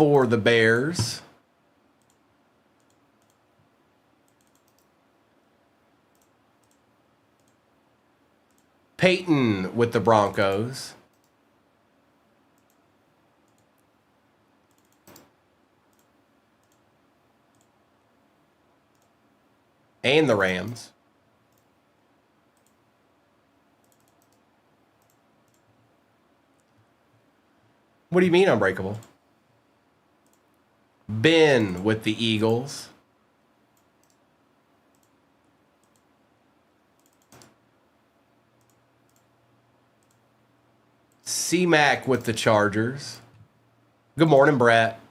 for the Bears. Peyton with the Broncos. And the Rams. What do you mean unbreakable? Ben with the Eagles. C-Mac with the Chargers. Good morning, Brett.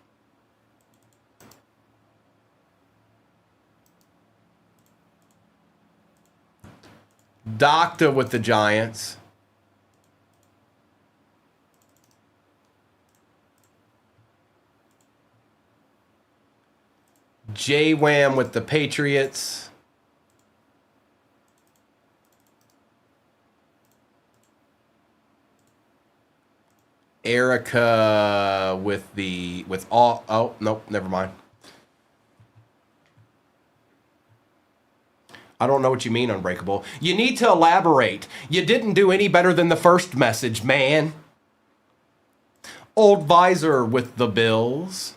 Doctor with the Giants. J-Wham with the Patriots. Erica with all, oh, nope, never mind. I don't know what you mean, Unbreakable. You need to elaborate. You didn't do any better than the first message, man. Old Visor with the Bills.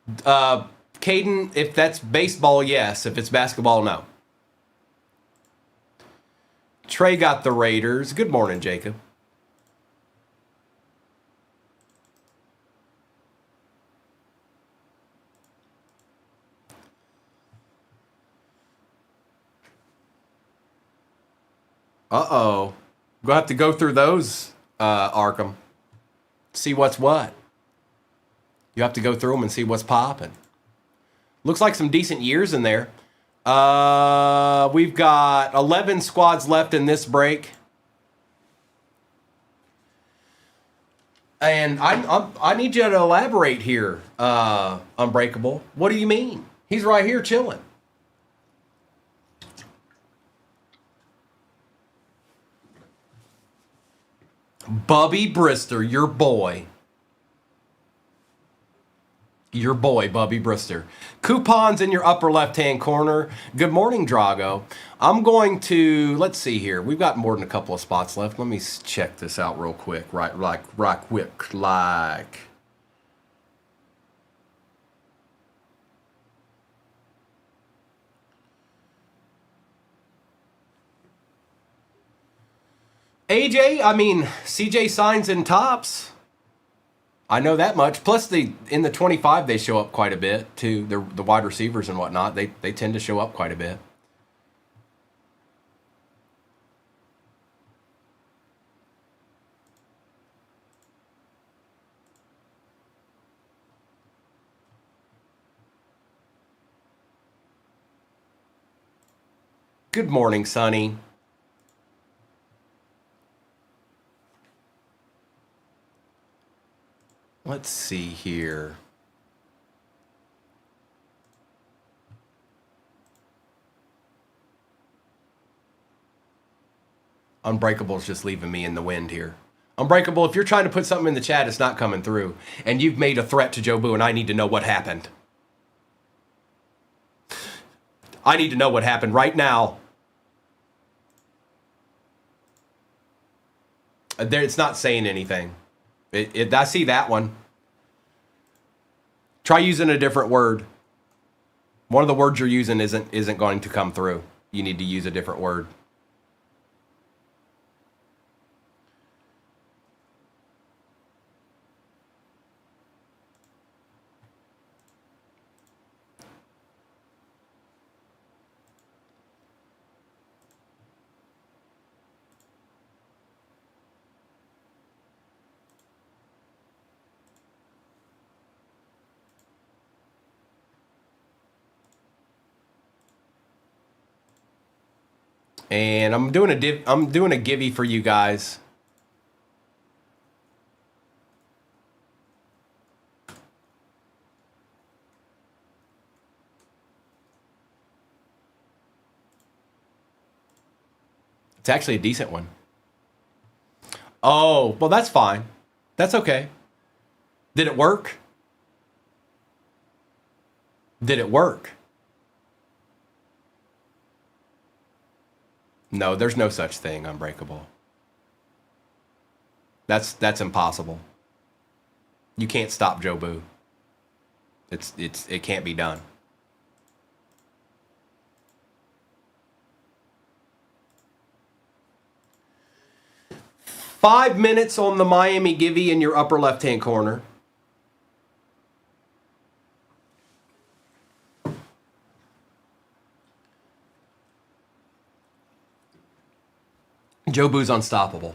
Caden, if that's baseball, yes. If it's basketball, no. Trey got the Raiders. Good morning, Jacob. Uh-oh. We'll have to go through those, Arkham. See what's what. You have to go through them and see what's popping. Looks like some decent years in there. We've got 11 squads left in this break. And I need you to elaborate here, Unbreakable. What do you mean? He's right here chilling. Bubby Brister, your boy. Your boy, Bubby Brister. Coupons in your upper left-hand corner. Good morning, Drago. I'm going to, let's see here. We've got more than a couple of spots left. Let me check this out real quick. Right quick. AJ, I mean, CJ signs in tops. I know that much. Plus, in the 25, they show up quite a bit, too. The wide receivers and whatnot. They tend to show up quite a bit. Good morning, Sonny. Let's see here. Unbreakable's just leaving me in the wind here. Unbreakable, if you're trying to put something in the chat, it's not coming through. And you've made a threat to Joe Boo, and I need to know what happened. I need to know what happened right now. It's not saying anything. I see that one. Try using a different word. One of the words you're using isn't going to come through. You need to use a different word. And I'm doing a givey for you guys. It's actually a decent one. Oh, well, that's fine. That's okay. Did it work? Did it work? No, there's no such thing, unbreakable. That's impossible. You can't stop Joe Boo. It can't be done. Five minutes on the Miami Givey in your upper left-hand corner. Joe Boo's unstoppable.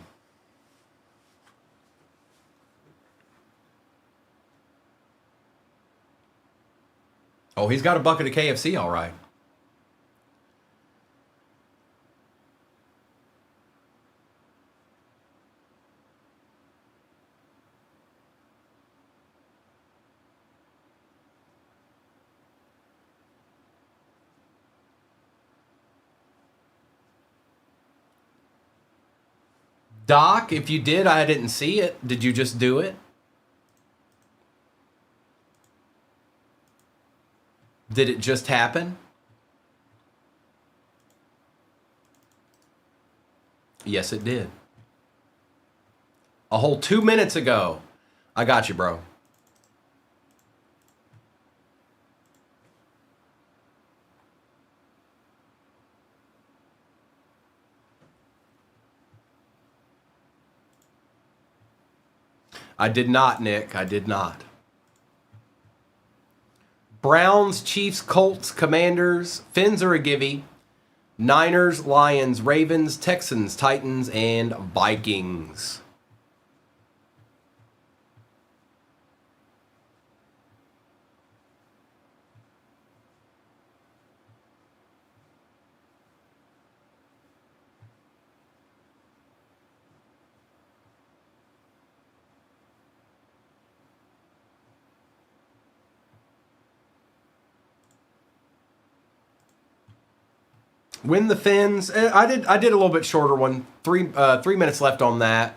Oh, he's got a bucket of KFC, all right. Doc, if you did, I didn't see it. Did you just do it? Did it just happen? Yes, it did. A whole 2 minutes ago. I got you, bro. I did not, Nick. I did not. Browns, Chiefs, Colts, Commanders, Fins are a givey. Niners, Lions, Ravens, Texans, Titans, and Vikings. Win the Fins. I did a little bit shorter one. 3 minutes left on that.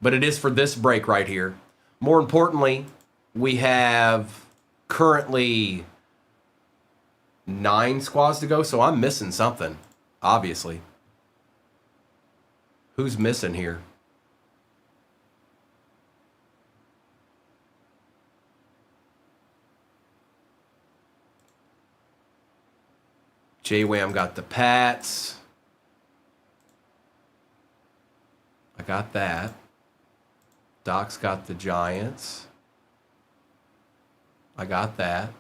But it is for this break right here. More importantly, we have currently 9 squads to go, so I'm missing something, obviously. Who's missing here? J-Wham got the Pats. I got that. Doc's got the Giants. I got that.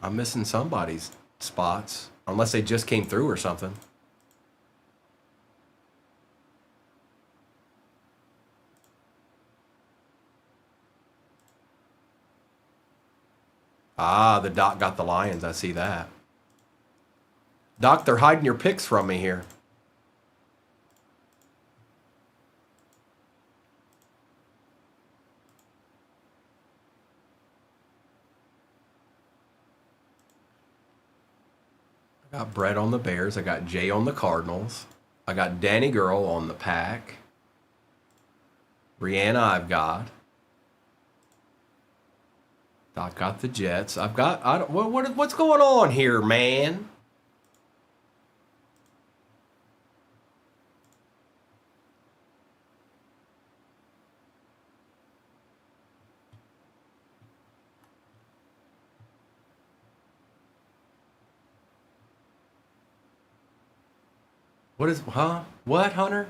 I'm missing somebody's spots, unless they just came through or something. Ah, the Doc got the Lions. I see that. Doc, they're hiding your picks from me here. I got Brett on the Bears. I got Jay on the Cardinals. I got Danny Girl on the Pack. Rihanna I've got. Doc got the Jets. I've got... what's going on here, man? What is... Huh? What, Hunter?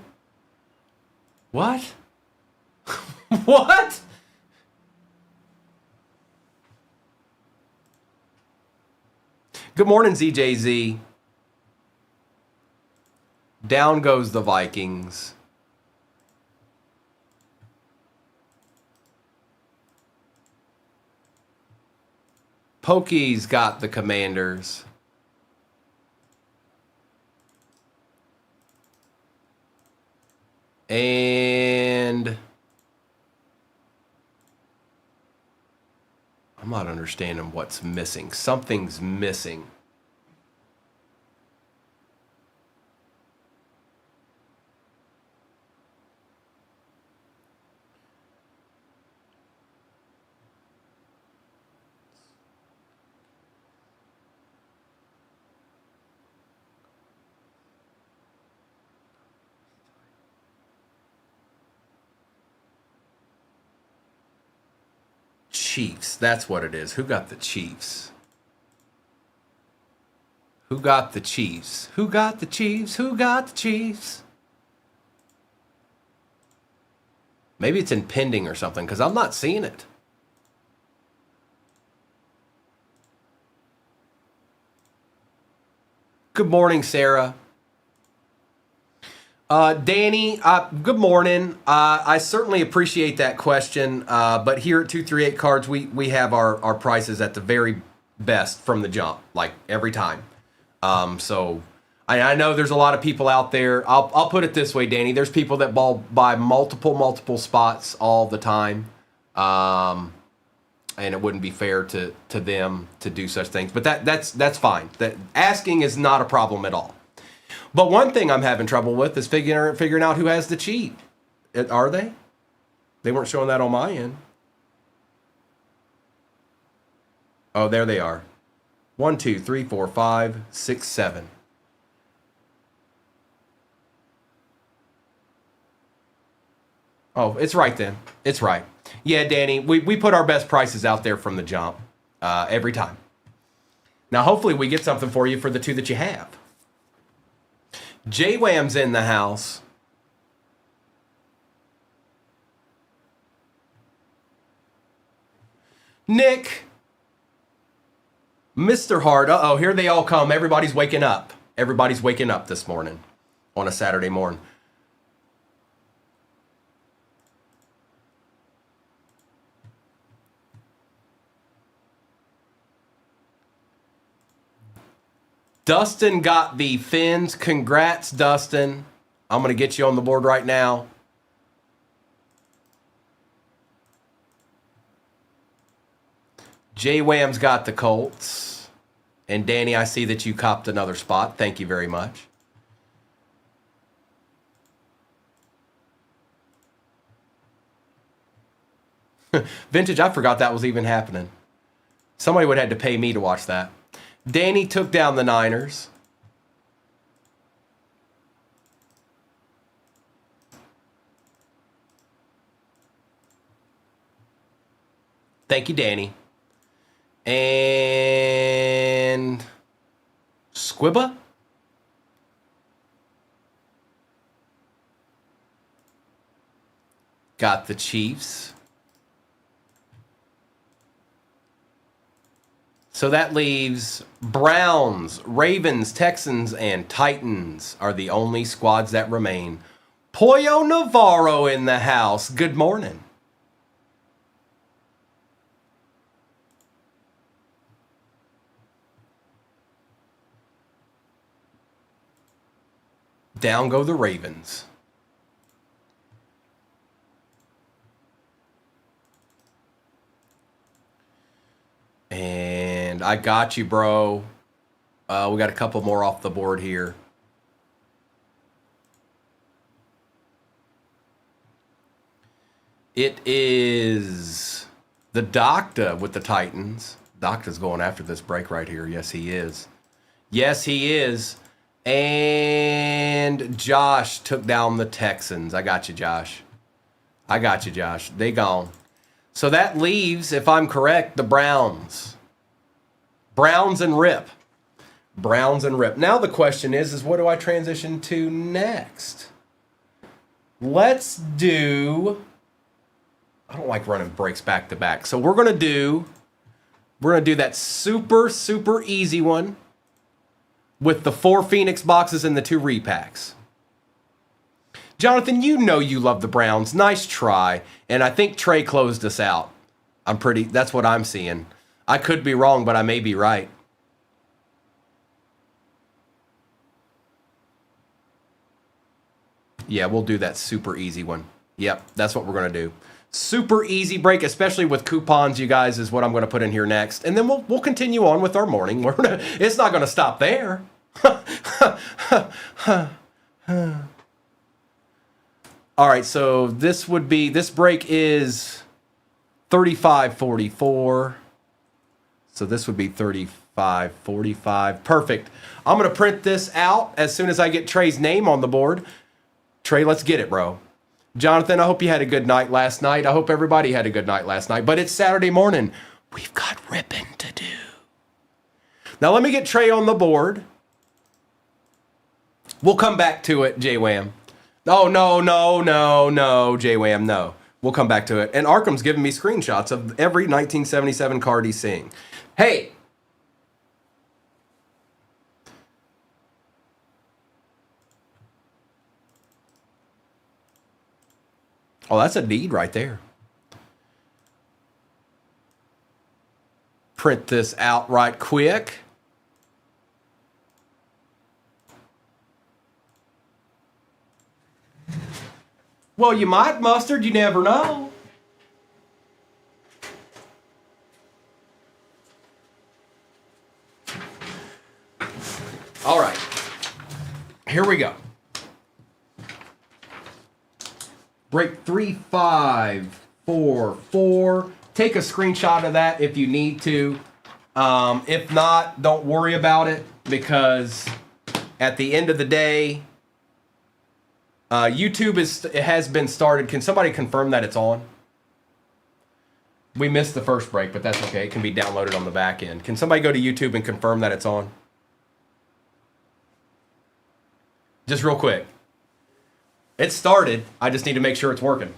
What? What? Good morning, ZJZ. Down goes the Vikings. Pokey's got the Commanders. And I'm not understanding what's missing. Something's missing. Chiefs? That's what it is. Who got the Chiefs? Who got the Chiefs? Who got the Chiefs? Who got the Chiefs? Maybe it's in pending or something because I'm not seeing it. Good morning, Sarah. Danny, good morning. I certainly appreciate that question, but here at 238 Cards, we have our prices at the very best from the jump, like every time. So I know there's a lot of people out there. I'll put it this way, Danny. There's people that buy multiple spots all the time, and it wouldn't be fair to them to do such things. But that's fine. That asking is not a problem at all. But one thing I'm having trouble with is figuring out who has the cheat. Are they? They weren't showing that on my end. Oh, there they are. 1, 2, 3, 4, 5, 6, 7. Oh, it's right then. It's right. Yeah, Danny, we put our best prices out there from the jump every time. Now, hopefully we get something for you for the two that you have. J-Wham's in the house. Nick. Mr. Hart. Uh-oh, here they all come. Everybody's waking up. Everybody's waking up this morning on a Saturday morning. Dustin got the fins. Congrats, Dustin. I'm going to get you on the board right now. J-Wham's got the Colts. And Danny, I see that you copped another spot. Thank you very much. Vintage, I forgot that was even happening. Somebody would have had to pay me to watch that. Danny took down the Niners. Thank you, Danny. And Squibba? Got the Chiefs. So that leaves Browns, Ravens, Texans, and Titans are the only squads that remain. Pollo Navarro in the house. Good morning. Down go the Ravens. And I got you, bro. We got a couple more off the board here. It is the Doctor with the Titans. Doctor's going after this break right here. Yes, he is. Yes, he is. And Josh took down the Texans. I got you, Josh. I got you, Josh. They gone. So that leaves, if I'm correct, the Browns. Browns and Rip. Browns and Rip. Now the question is what do I transition to next? Let's do... I don't like running breaks back to back. So we're gonna do that super easy one with the 4 Phoenix boxes and the 2 repacks. Jonathan, you know you love the Browns. Nice try. And I think Trey closed us out. That's what I'm seeing. I could be wrong, but I may be right. Yeah, we'll do that super easy one. Yep, that's what we're going to do. Super easy break, especially with coupons, you guys, is what I'm going to put in here next. And then we'll continue on with our morning. It's not going to stop there. All right, so this break is 35.44. So this would be 35.45. Perfect. I'm going to print this out as soon as I get Trey's name on the board. Trey, let's get it, bro. Jonathan, I hope you had a good night last night. I hope everybody had a good night last night. But it's Saturday morning. We've got ripping to do. Now let me get Trey on the board. We'll come back to it, J-Wham. Oh, no, J-Wham, no. We'll come back to it. And Arkham's giving me screenshots of every 1977 card he's seeing. Hey. Oh, that's a need right there. Print this out right quick. Well, you might, Mustard. You never know. All right. Here we go. Break 3544. Take a screenshot of that if you need to. If not, don't worry about it, because at the end of the day, YouTube has been started. Can somebody confirm that it's on? We missed the first break, but that's okay. It can be downloaded on the back end. Can somebody go to YouTube and confirm that it's on? Just real quick. It started. I just need to make sure it's working.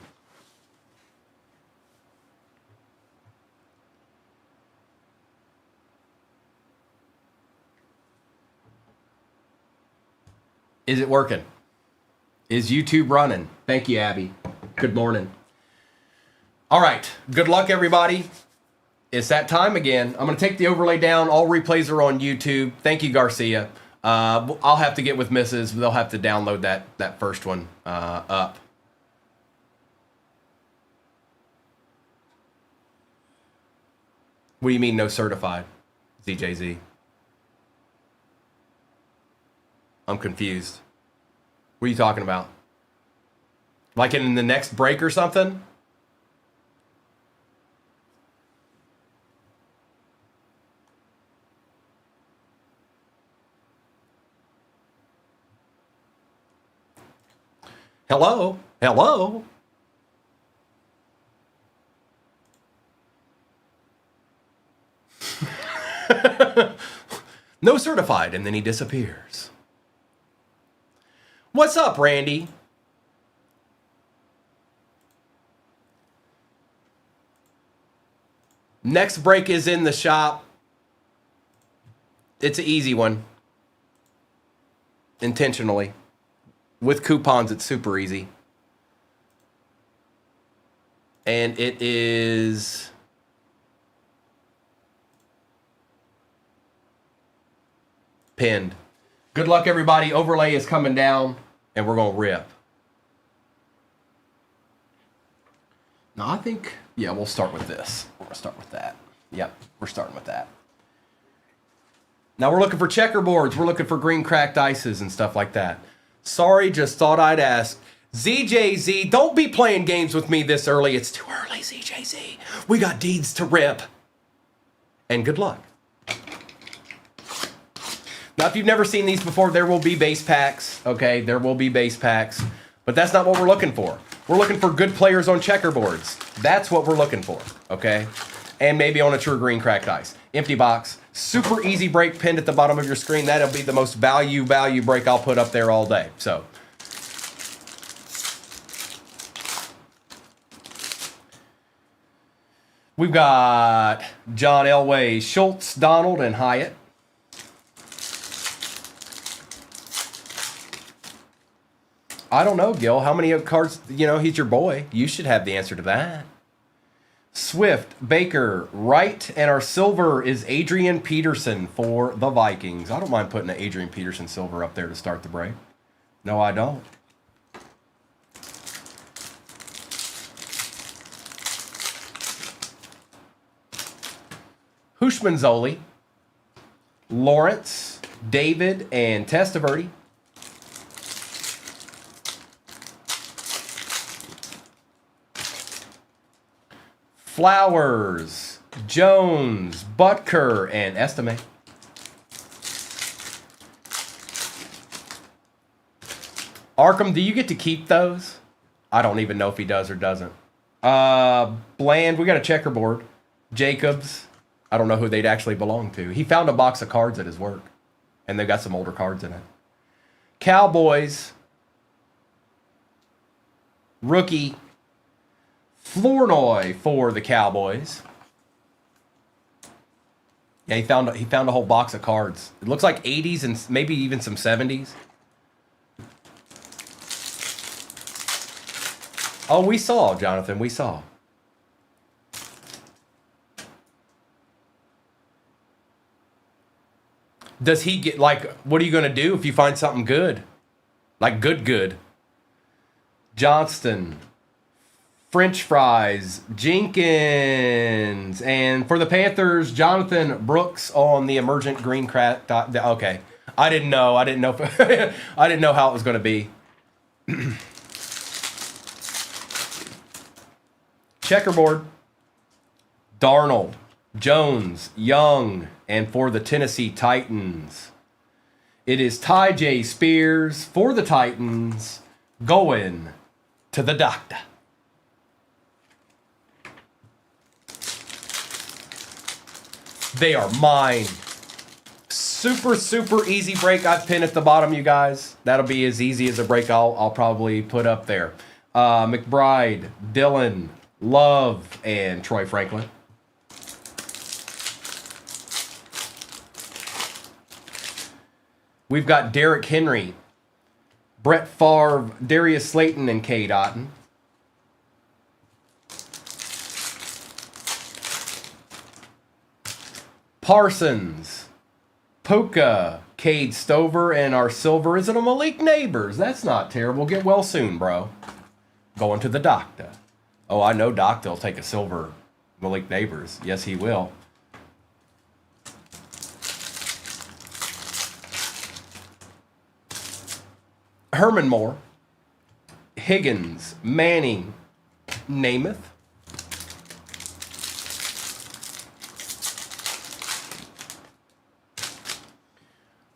Is it working? Is YouTube running? Thank you, Abby. Good morning. All right. Good luck, everybody. It's that time again. I'm going to take the overlay down. All replays are on YouTube. Thank you, Garcia. I'll have to get with Mrs. They'll have to download that first one up. What do you mean no certified, ZJZ? I'm confused. What are you talking about? Like in the next break or something? Hello? Hello? No certified, and then he disappears. What's up, Randy? Next break is in the shop. It's an easy one. Intentionally. With coupons, it's super easy. And it is pinned. Good luck, everybody. Overlay is coming down, and we're going to rip. Now, I think, yeah, we'll start with this. We're going to start with that. Yep, we're starting with that. Now, we're looking for checkerboards. We're looking for green cracked ices and stuff like that. Sorry, just thought I'd ask. ZJZ, don't be playing games with me this early. It's too early, ZJZ. We got deeds to rip. And good luck. Now, if you've never seen these before, there will be base packs, okay? There will be base packs, but that's not what we're looking for. We're looking for good players on checkerboards. That's what we're looking for, okay? And maybe on a true green cracked ice. Empty box, super easy break pinned at the bottom of your screen. That'll be the most value break I'll put up there all day, so. We've got John Elway, Schultz, Donald, and Hyatt. I don't know, Gil. How many cards, you know, he's your boy. You should have the answer to that. Swift, Baker, Wright, and our silver is Adrian Peterson for the Vikings. I don't mind putting an Adrian Peterson silver up there to start the break. No, I don't. Hushmanzoli, Lawrence, David, and Testaverde. Flowers, Jones, Butker, and Estime. Arkham, do you get to keep those? I don't even know if he does or doesn't. Bland, we got a checkerboard. Jacobs, I don't know who they'd actually belong to. He found a box of cards at his work, and they've got some older cards in it. Cowboys, rookie, Flournoy for the Cowboys. Yeah, he found a whole box of cards. It looks like 80s and maybe even some 70s. Oh, we saw, Jonathan. We saw. Does he get, like, what are you going to do if you find something good? Like, good. Johnston. French fries. Jenkins. And for the Panthers, Jonathan Brooks on the emergent green crack. Okay. I didn't know. I didn't know how it was going to be. Checkerboard, Darnold, Jones, Young, and for the Tennessee Titans, it is Ty J. Spears for the Titans going to the doctor. They are mine. Super easy break. I've pinned at the bottom, you guys. That'll be as easy as a break I'll probably put up there. McBride, Dylan, Love, and Troy Franklin. We've got Derrick Henry, Brett Favre, Darius Slayton, and Cade Otton. Parsons, Puka, Cade Stover, and our silver is it a Malik Neighbors. That's not terrible. Get well soon, bro. Going to the doctor. Oh, I know Doctor will take a silver Malik Neighbors. Yes, he will. Herman Moore, Higgins, Manning, Namath.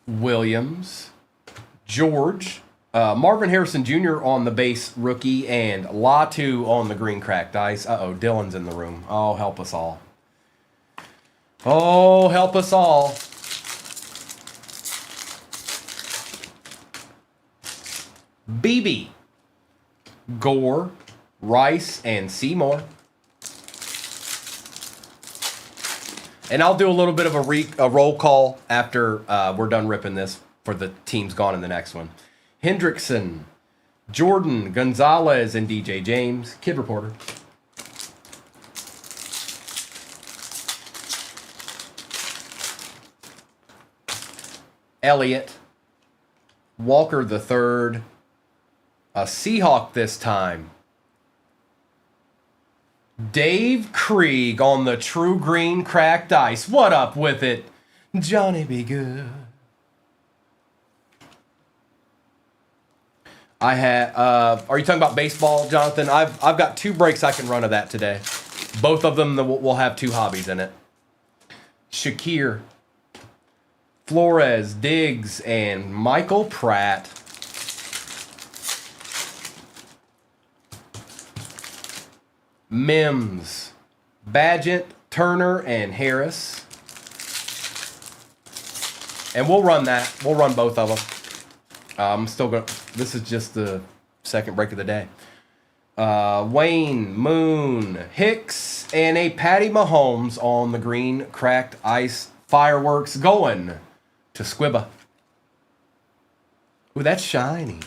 Williams, George, Marvin Harrison Jr. on the base rookie, and Latu on the green cracked ice. Uh-oh, Dylan's in the room. Oh, help us all. Oh, help us all. BB, Gore, Rice, and Seymour. And I'll do a little bit of a roll call after we're done ripping this for the teams gone in the next one. Hendrickson, Jordan, Gonzalez, and DJ James. Kid Reporter. Elliott, Walker the third, a Seahawk this time. Dave Krieg on the true green cracked ice. What up with it? Johnny be good. I had. Are you talking about baseball, Jonathan? I've got 2 breaks I can run of that today. Both of them will have 2 hobbies in it. Shakir, Flores, Diggs, and Michael Pratt. Mims, Badgett, Turner, and Harris. And we'll run that. We'll run both of them. I'm still going. This is just the second break of the day. Wayne, Moon, Hicks, and a Patty Mahomes on the green cracked ice. Fireworks going to Squibba. Ooh, that's shiny.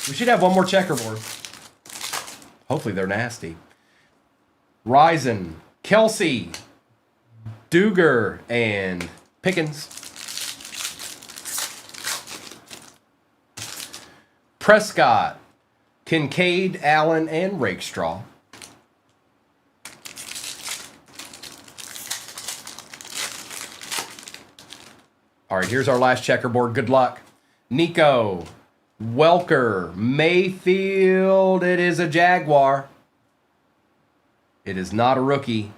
We should have one more checkerboard. Hopefully they're nasty. Risen, Kelsey, Duger, and Pickens. Prescott, Kincaid, Allen, and Rakestraw. All right, here's our last checkerboard. Good luck. Nico, Welker, Mayfield. It is a Jaguar. It is not a rookie.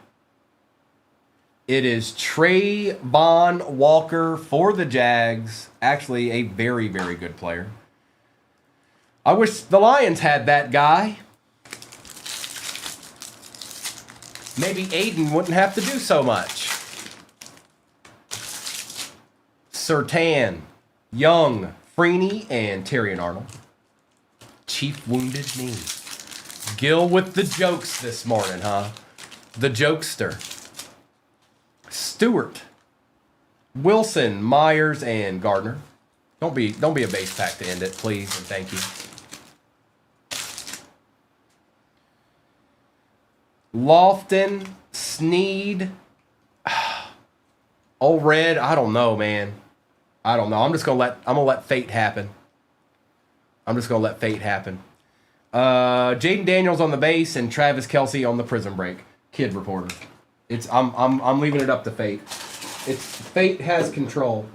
It is Trayvon Walker for the Jags. Actually, a very, very good player. I wish the Lions had that guy. Maybe Aiden wouldn't have to do so much. Surtain, Young, Freeney, and Terrion Arnold. Chief Wounded Knee. Gill with the jokes this morning, huh? The jokester. Stewart, Wilson, Myers, and Gardner. Don't be a base pack to end it, please, and thank you. Lofton, Sneed, Old Red. I don't know, man. I don't know. I'm gonna let fate happen. Jaden Daniels on the base and Travis Kelce on the Prison Break. Kid reporter. I'm leaving it up to fate. Fate has control.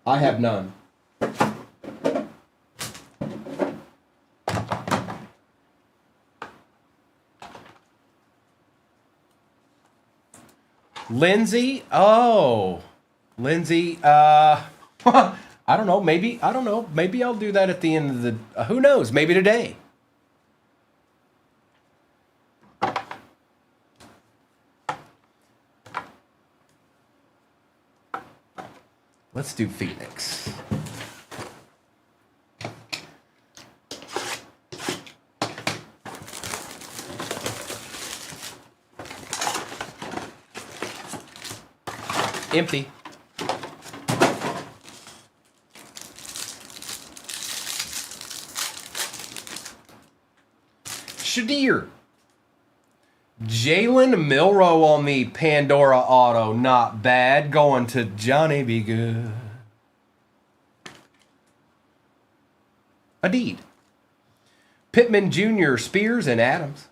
I have none. Lindsay? Oh. Lindsay, I don't know. Maybe I'll do that at the end of the... who knows? Maybe today. Let's do Phoenix. Empty. Shadir. Jalen Milroe on the Pandora auto. Not bad. Going to Johnny Be Good. Adeed. Pittman Jr., Spears, and Adams.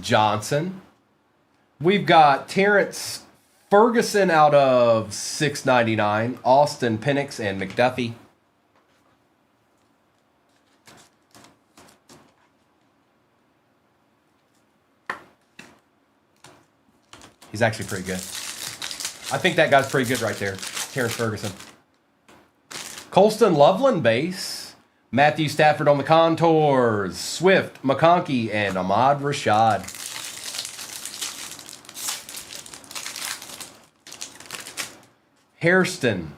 Johnson. We've got Terrence Ferguson out of 699, Austin Penix, and McDuffie. He's actually pretty good. I think that guy's pretty good right there, Terrence Ferguson. Colston Loveland base. Matthew Stafford on the contours. Swift, McConkey, and Ahmad Rashad. Hairston.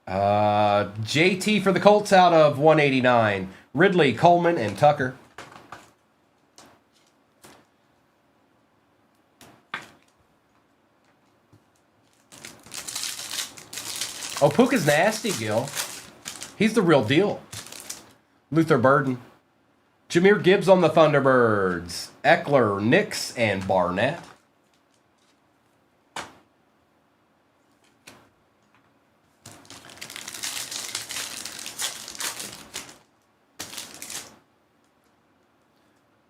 JT for the Colts out of 189. Ridley, Coleman, and Tucker. Oh, Puka's nasty, Gil. He's the real deal. Luther Burden. Jahmyr Gibbs on the Thunderbirds. Eckler, Nix, and Barnett.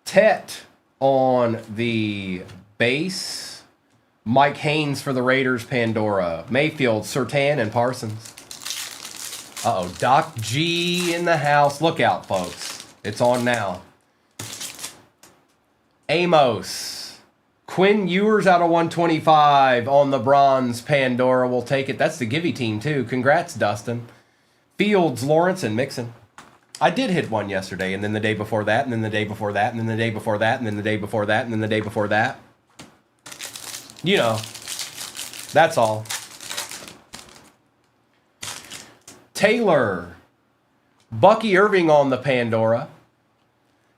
Tet on the base. Mike Haynes for the Raiders, Pandora. Mayfield, Surtain, and Parsons. Uh-oh, Doc G in the house. Look out, folks. It's on now. Amos. Quinn Ewers out of 125 on the bronze, Pandora. We'll take it. That's the Givey team, too. Congrats, Dustin. Fields, Lawrence, and Mixon. I did hit one yesterday, and then the day before that, and then the day before that, and then the day before that, and then the day before that, and then the day before that. You know, that's all. Taylor. Bucky Irving on the Pandora.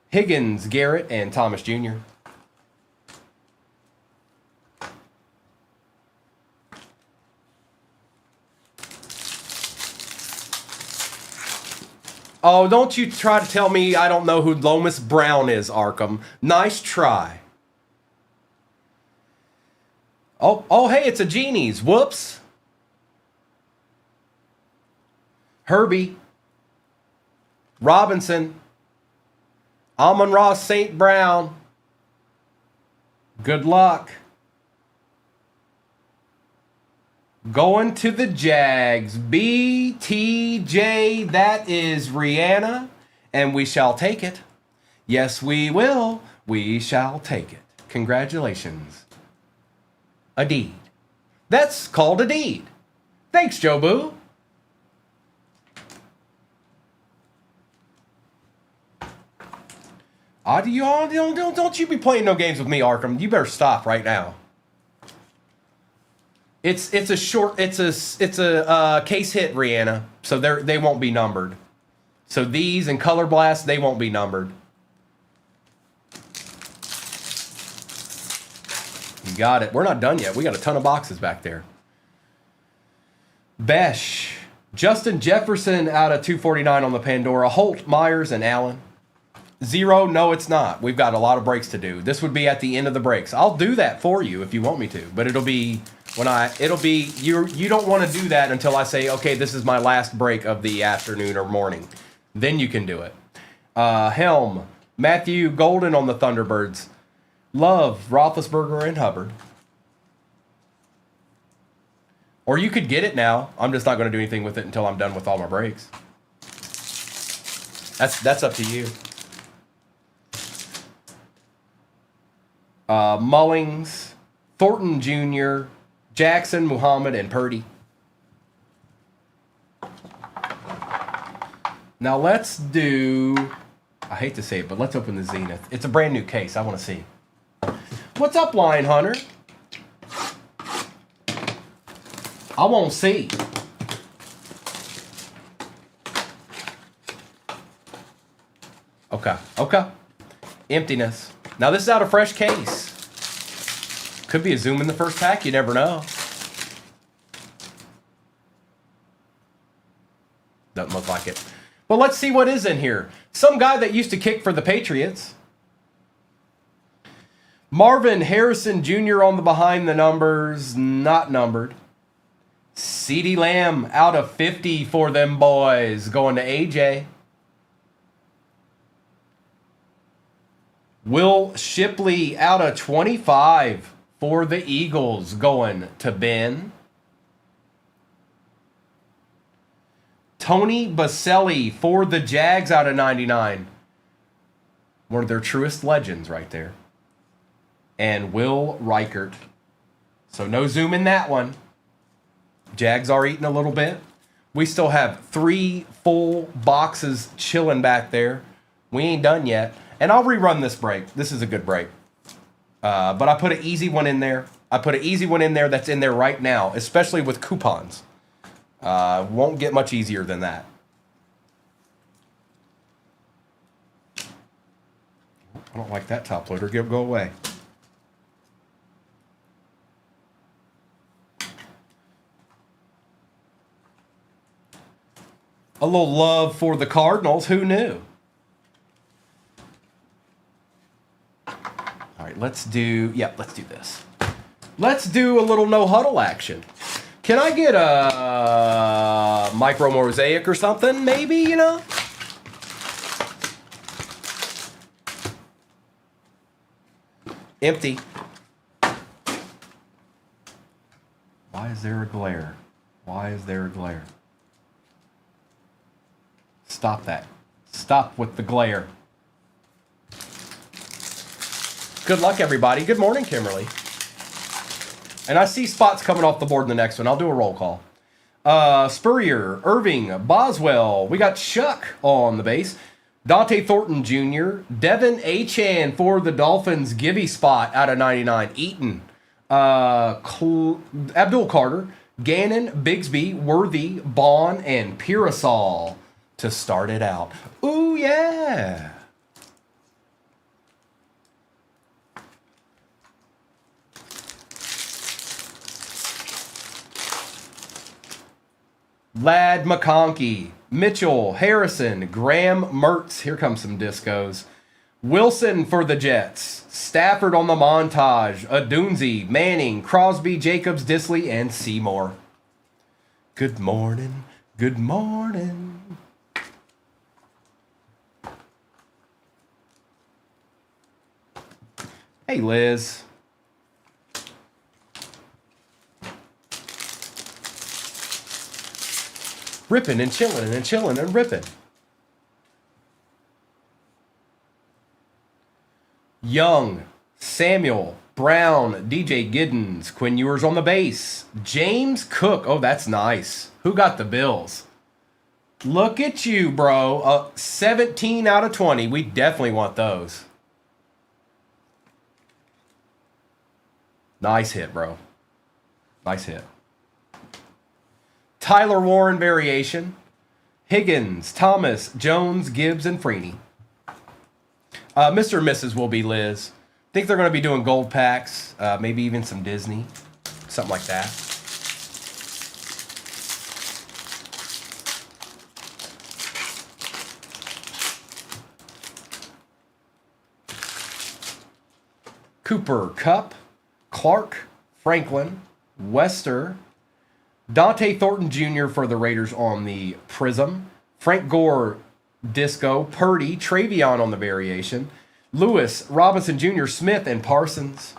Higgins, Garrett, and Thomas Jr. Oh, don't you try to tell me I don't know who Lomas Brown is, Arkham. Nice try. Oh, hey, it's a Genie's. Whoops. Herbie. Robinson. Amon-Ra St. Brown. Good luck. Going to the Jags. BTJ, that is Rihanna, and we shall take it. Yes, we will. We shall take it. Congratulations. Adeed. That's called a deed. Thanks, Joe Boo. Don't you be playing no games with me, Arkham. You better stop right now. It's a case hit, Rihanna. So they won't be numbered. So these and Color Blast, they won't be numbered. You got it. We're not done yet. We got a ton of boxes back there. Besh. Justin Jefferson out of 249 on the Pandora. Holt, Myers, and Allen. 0, no, it's not. We've got a lot of breaks to do. This would be at the end of the breaks. I'll do that for you if you want me to, but it'll be you don't want to do that until I say, okay, this is my last break of the afternoon or morning. Then you can do it. Helm, Matthew Golden on the Thunderbirds. Love, Roethlisberger, and Hubbard. Or you could get it now. I'm just not going to do anything with it until I'm done with all my breaks. That's up to you. Mullings, Thornton Jr., Jackson, Muhammad, and Purdy. Now let's do, I hate to say it, but let's open the Zenith. It's a brand new case. I want to see. What's up, Lion Hunter? I won't see. Okay. Emptiness. Now this is out of fresh case. Could be a zoom in the first pack. You never know. Doesn't look like it. But let's see what is in here. Some guy that used to kick for the Patriots. Marvin Harrison Jr. on the behind the numbers. Not numbered. CeeDee Lamb out of 50 for them boys. Going to AJ. Will Shipley out of 25 for the Eagles. Going to Ben. Tony Baselli for the Jags out of 99. One of their truest legends right there. And Will Reichert. So no zoom in that one. Jags are eating a little bit. We still have 3 full boxes chilling back there. We ain't done yet. And I'll rerun this break. This is a good break. But I put an easy one in there. I put an easy one in there that's in there right now, especially with coupons. Won't get much easier than that. I don't like that top loader. Go away. A little love for the Cardinals. Who knew? All right, let's do this. Let's do a little no huddle action. Can I get a micro mosaic or something? Maybe, you know? Empty. Why is there a glare? Why is there a glare? Stop that. Stop with the glare. Good luck, everybody. Good morning, Kimberly. And I see spots coming off the board in the next one. I'll do a roll call. Spurrier, Irving, Boswell. We got Shuck on the base. Dante Thornton Jr. Devin Achan for the Dolphins. Gibby spot out of 99. Eaton. Abdul Carter. Gannon, Bigsby, Worthy, Bond, and Pirasol to start it out. Ooh, yeah. Lad McConkey, Mitchell, Harrison, Graham Mertz. Here comes some discos. Wilson for the Jets. Stafford on the montage. Adunzi, Manning, Crosby, Jacobs, Disley, and Seymour. Good morning. Good morning. Hey, Liz. Ripping and chilling and chilling and ripping. Young, Samuel, Brown, DJ Giddens, Quinn Ewers on the base. James Cook. Oh, that's nice. Who got the Bills? Look at you, bro. 17 out of 20. We definitely want those. Nice hit, bro. Nice hit. Tyler Warren variation. Higgins, Thomas, Jones, Gibbs, and Freeney. Mr. and Mrs. will be Liz. Think they're going to be doing gold packs, maybe even some Disney, something like that. Cooper, Cup, Clark, Franklin, Wester, Dante Thornton Jr. for the Raiders on the Prism, Frank Gore, Disco, Purdy, Travion on the variation, Lewis, Robinson Jr., Smith, and Parsons.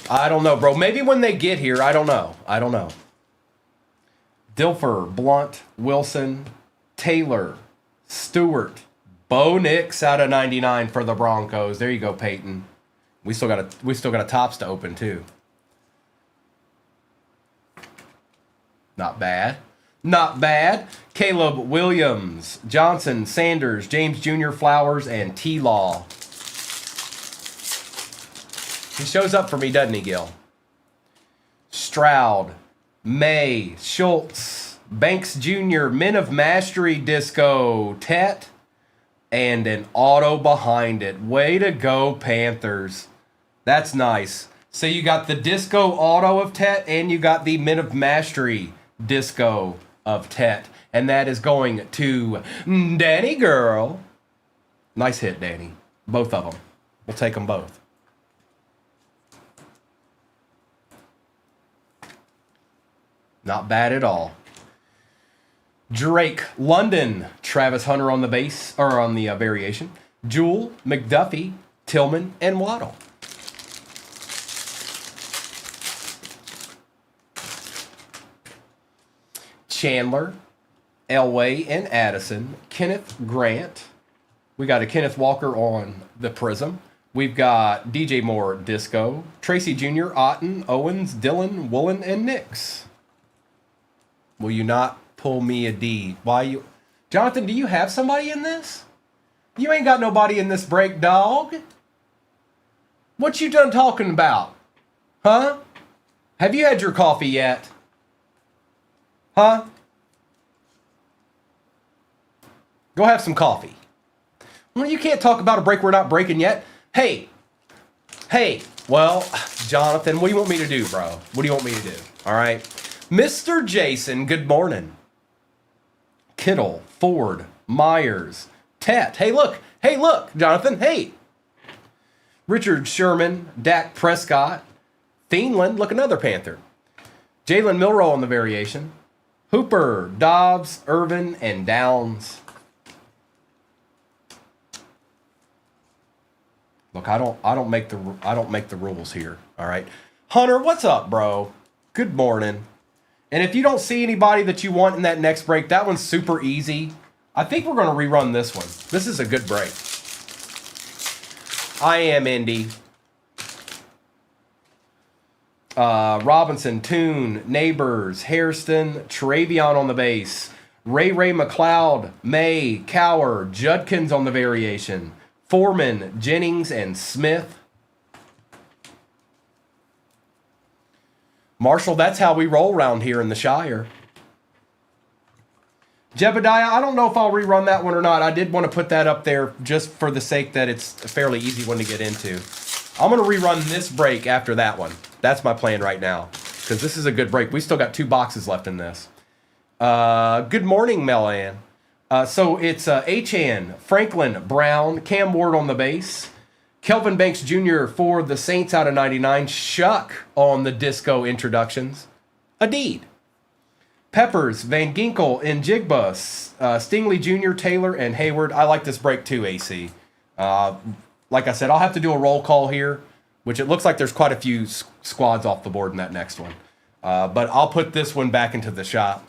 I don't know, bro. Maybe when they get here, I don't know. Dilfer, Blunt, Wilson, Taylor, Stewart, Bo Nix out of 99 for the Broncos. There you go, Peyton. We still got a tops to open too. Not bad. Not bad. Caleb Williams, Johnson, Sanders, James Jr., Flowers, and T-Law. He shows up for me, doesn't he, Gil? Stroud, May, Schultz, Banks Jr., Men of Mastery Disco, Tet, and an auto behind it. Way to go, Panthers. That's nice. So you got the Disco auto of Tet, and you got the Men of Mastery Disco of Tet. And that is going to Danny Girl. Nice hit, Danny. Both of them. We'll take them both. Not bad at all. Drake, London, Travis Hunter on the base, or on the variation. Jewel, McDuffie, Tillman, and Waddle. Chandler, Elway, and Addison. Kenneth Grant. We got a Kenneth Walker on the Prism. We've got DJ Moore, Disco. Tracy Jr., Otten, Owens, Dillon, Woolen, and Nix. Will you not pull me a D? Why you... Jonathan, do you have somebody in this? You ain't got nobody in this break, dog. What you done talking about? Huh? Have you had your coffee yet? Huh? Go have some coffee. Well, you can't talk about a break we're not breaking yet. Hey. Well, Jonathan, what do you want me to do, bro? What do you want me to do? All right. Mr. Jason, good morning. Kittle, Ford, Myers, Tet. Hey, look, Jonathan, hey. Richard Sherman, Dak Prescott, Thielen, look, another Panther. Jalen Milroe on the variation. Hooper, Dobbs, Irvin, and Downs. Look, I don't make the rules here. All right. Hunter, what's up, bro? Good morning. And if you don't see anybody that you want in that next break, that one's super easy. I think we're going to rerun this one. This is a good break. I am Indy. Robinson, Toon, Neighbors, Hairston, Travion on the base. Ray McLeod, May, Cower, Judkins on the variation. Foreman, Jennings, and Smith. Marshall, that's how we roll around here in the Shire. Jebediah, I don't know if I'll rerun that one or not. I did want to put that up there just for the sake that it's a fairly easy one to get into. I'm going to rerun this break after that one. That's my plan right now because this is a good break. We still got 2 boxes left in this. Good morning, Melan. So it's Achan, Franklin, Brown, Cam Ward on the base. Kelvin Banks Jr. for the Saints out of 99. Shuck on the Disco introductions. Adeed. Peppers, Van Ginkel, and Jigba. Stingley Jr., Taylor, and Hayward. I like this break too, AC. Like I said, I'll have to do a roll call here, which it looks like there's quite a few squads off the board in that next one. But I'll put this one back into the shop.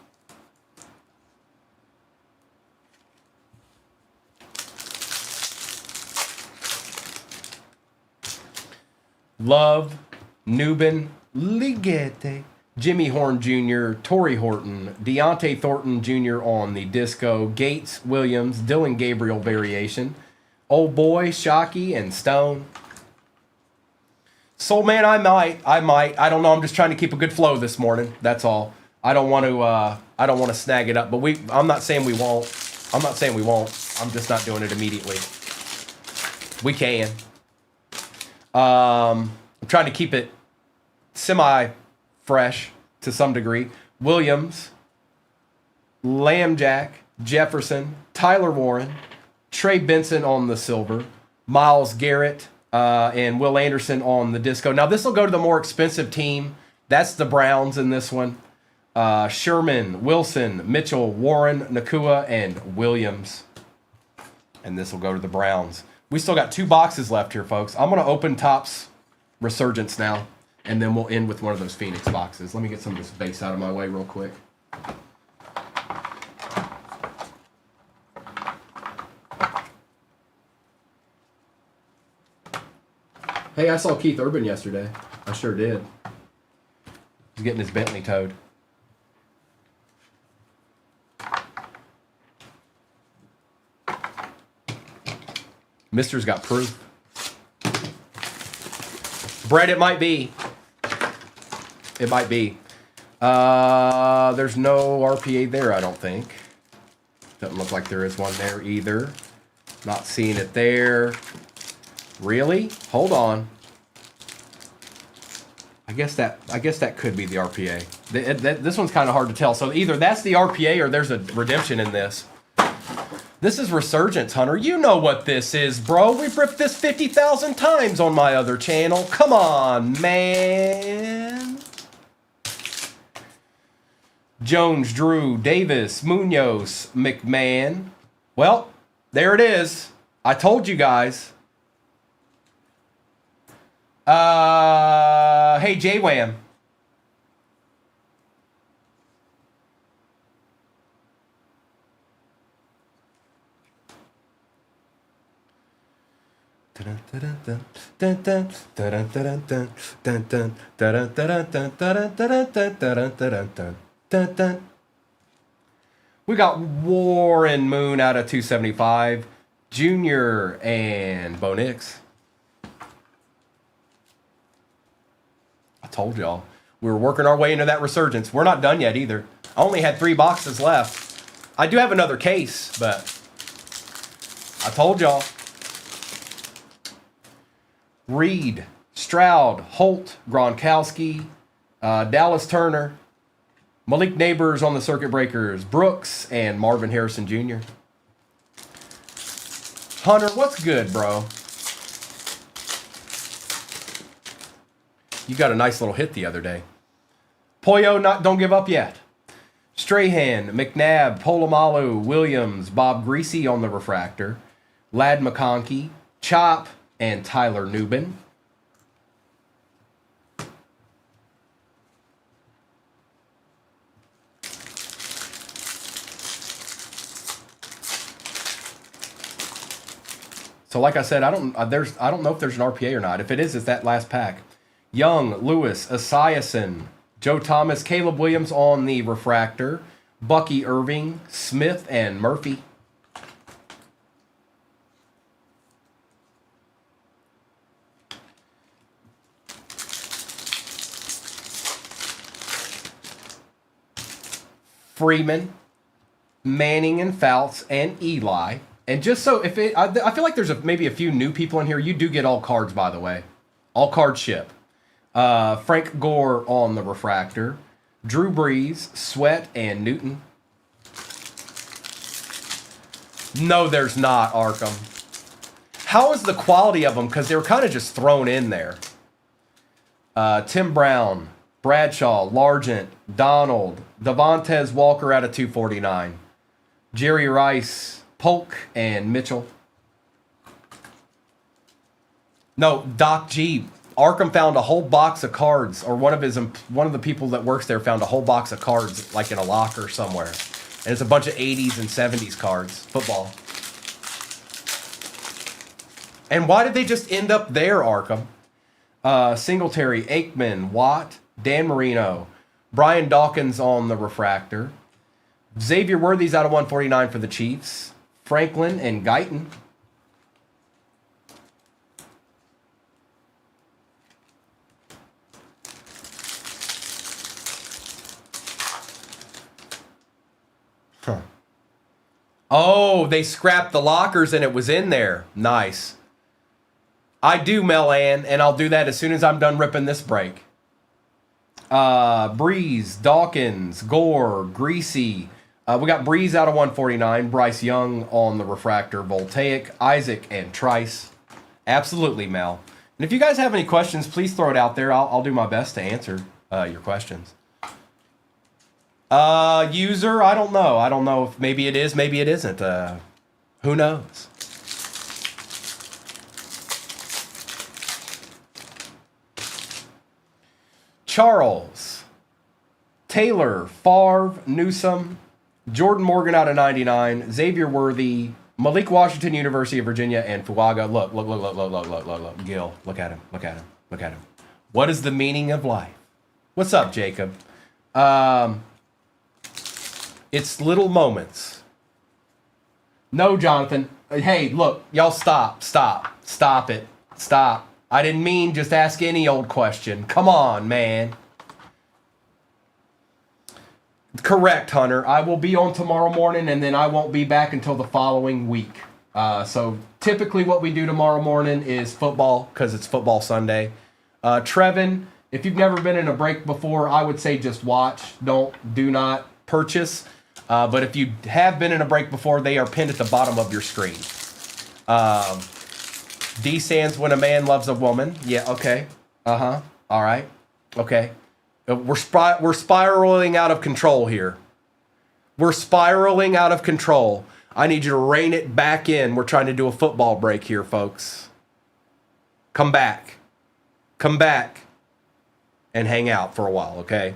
Love, Newbin, Ligete, Jimmy Horn Jr., Torrey Horton, Deontay Thornton Jr. on the disco, Gates, Williams, Dylan Gabriel variation, Old Boy, Shockey, and Stone. Soul Man, I might. I don't know. I'm just trying to keep a good flow this morning. That's all. I don't want to snag it up, but I'm not saying we won't. I'm just not doing it immediately. We can. I'm trying to keep it semi-fresh to some degree. Williams, Lambjack, Jefferson, Tyler Warren, Trey Benson on the silver, Myles Garrett, and Will Anderson on the disco. Now, this will go to the more expensive team. That's the Browns in this one. Sherman, Wilson, Mitchell, Warren, Nakua, and Williams. And this will go to the Browns. We still got 2 boxes left here, folks. I'm going to open Topps Resurgence now, and then we'll end with one of those Phoenix boxes. Let me get some of this base out of my way real quick. Hey, I saw Keith Urban yesterday. I sure did. He's getting his Bentley towed. Mister's got proof. Brett, it might be. It might be. There's no RPA there, I don't think. Doesn't look like there is one there either. Not seeing it there. Really? Hold on. I guess that could be the RPA. This one's kind of hard to tell. So either that's the RPA or there's a redemption in this. This is Resurgence, Hunter. You know what this is, bro. We've ripped this 50,000 times on my other channel. Come on, man. Jones, Drew, Davis, Munoz, McMahon. Well, there it is. I told you guys. Hey, J-Wham. We got Warren Moon out of 275, Junior and Bo Nix. I told y'all we were working our way into that Resurgence. We're not done yet either. I only had 3 boxes left. I do have another case, but I told y'all. Reed, Stroud, Holt, Gronkowski, Dallas Turner, Malik Neighbors on the Circuit Breakers, Brooks, and Marvin Harrison Jr. Hunter, what's good, bro? You got a nice little hit the other day. Poyo, don't give up yet. Strahan, McNabb, Polamalu, Williams, Bob Greasy on the refractor, Lad McConkey, Chop, and Tyler Newbin. So like I said, I don't know if there's an RPA or not. If it is, it's that last pack. Young, Lewis, Esiason, Joe Thomas, Caleb Williams on the refractor, Bucky Irving, Smith, and Murphy. Freeman, Manning and Fouts, and Eli. And just so I feel like there's maybe a few new people in here. You do get all cards, by the way. All card ship. Frank Gore on the refractor. Drew Brees, Sweat, and Newton. No, there's not, Arkham. How is the quality of them? Because they were kind of just thrown in there. Tim Brown, Bradshaw, Largent, Donald, Devontae Walker out of 249. Jerry Rice, Polk, and Mitchell. No, Doc G. Arkham found a whole box of cards, or one of the people that works there found a whole box of cards, like in a locker somewhere. And it's a bunch of 80s and 70s cards, football. And why did they just end up there, Arkham? Singletary, Aikman, Watt, Dan Marino, Brian Dawkins on the refractor. Xavier Worthy's out of 149 for the Chiefs. Franklin and Guyton. Huh. Oh, they scrapped the lockers and it was in there. Nice. I do, Mel Ann, and I'll do that as soon as I'm done ripping this break. Breeze, Dawkins, Gore, Greasy. We got Breeze out of 149. Bryce Young on the refractor. Voltaic, Isaac, and Trice. Absolutely, Mel. And if you guys have any questions, please throw it out there. I'll do my best to answer your questions. User, I don't know. I don't know if maybe it is, maybe it isn't. Who knows? Charles, Taylor, Favre, Newsome, Jordan Morgan out of 99, Xavier Worthy, Malik Washington, University of Virginia, and Fuaga. Look. Gil, look at him. What is the meaning of life? What's up, Jacob? It's little moments. No, Jonathan. Hey, look, y'all stop it. Stop. I didn't mean just ask any old question. Come on, man. Correct, Hunter. I will be on tomorrow morning, and then I won't be back until the following week. So typically what we do tomorrow morning is football, because it's football Sunday. Trevin, if you've never been in a break before, I would say just watch. Do not purchase. But if you have been in a break before, they are pinned at the bottom of your screen. D Sands, when a man loves a woman. Yeah, okay. All right. Okay. We're spiraling out of control here. We're spiraling out of control. I need you to rein it back in. We're trying to do a football break here, folks. Come back. Come back and hang out for a while, okay?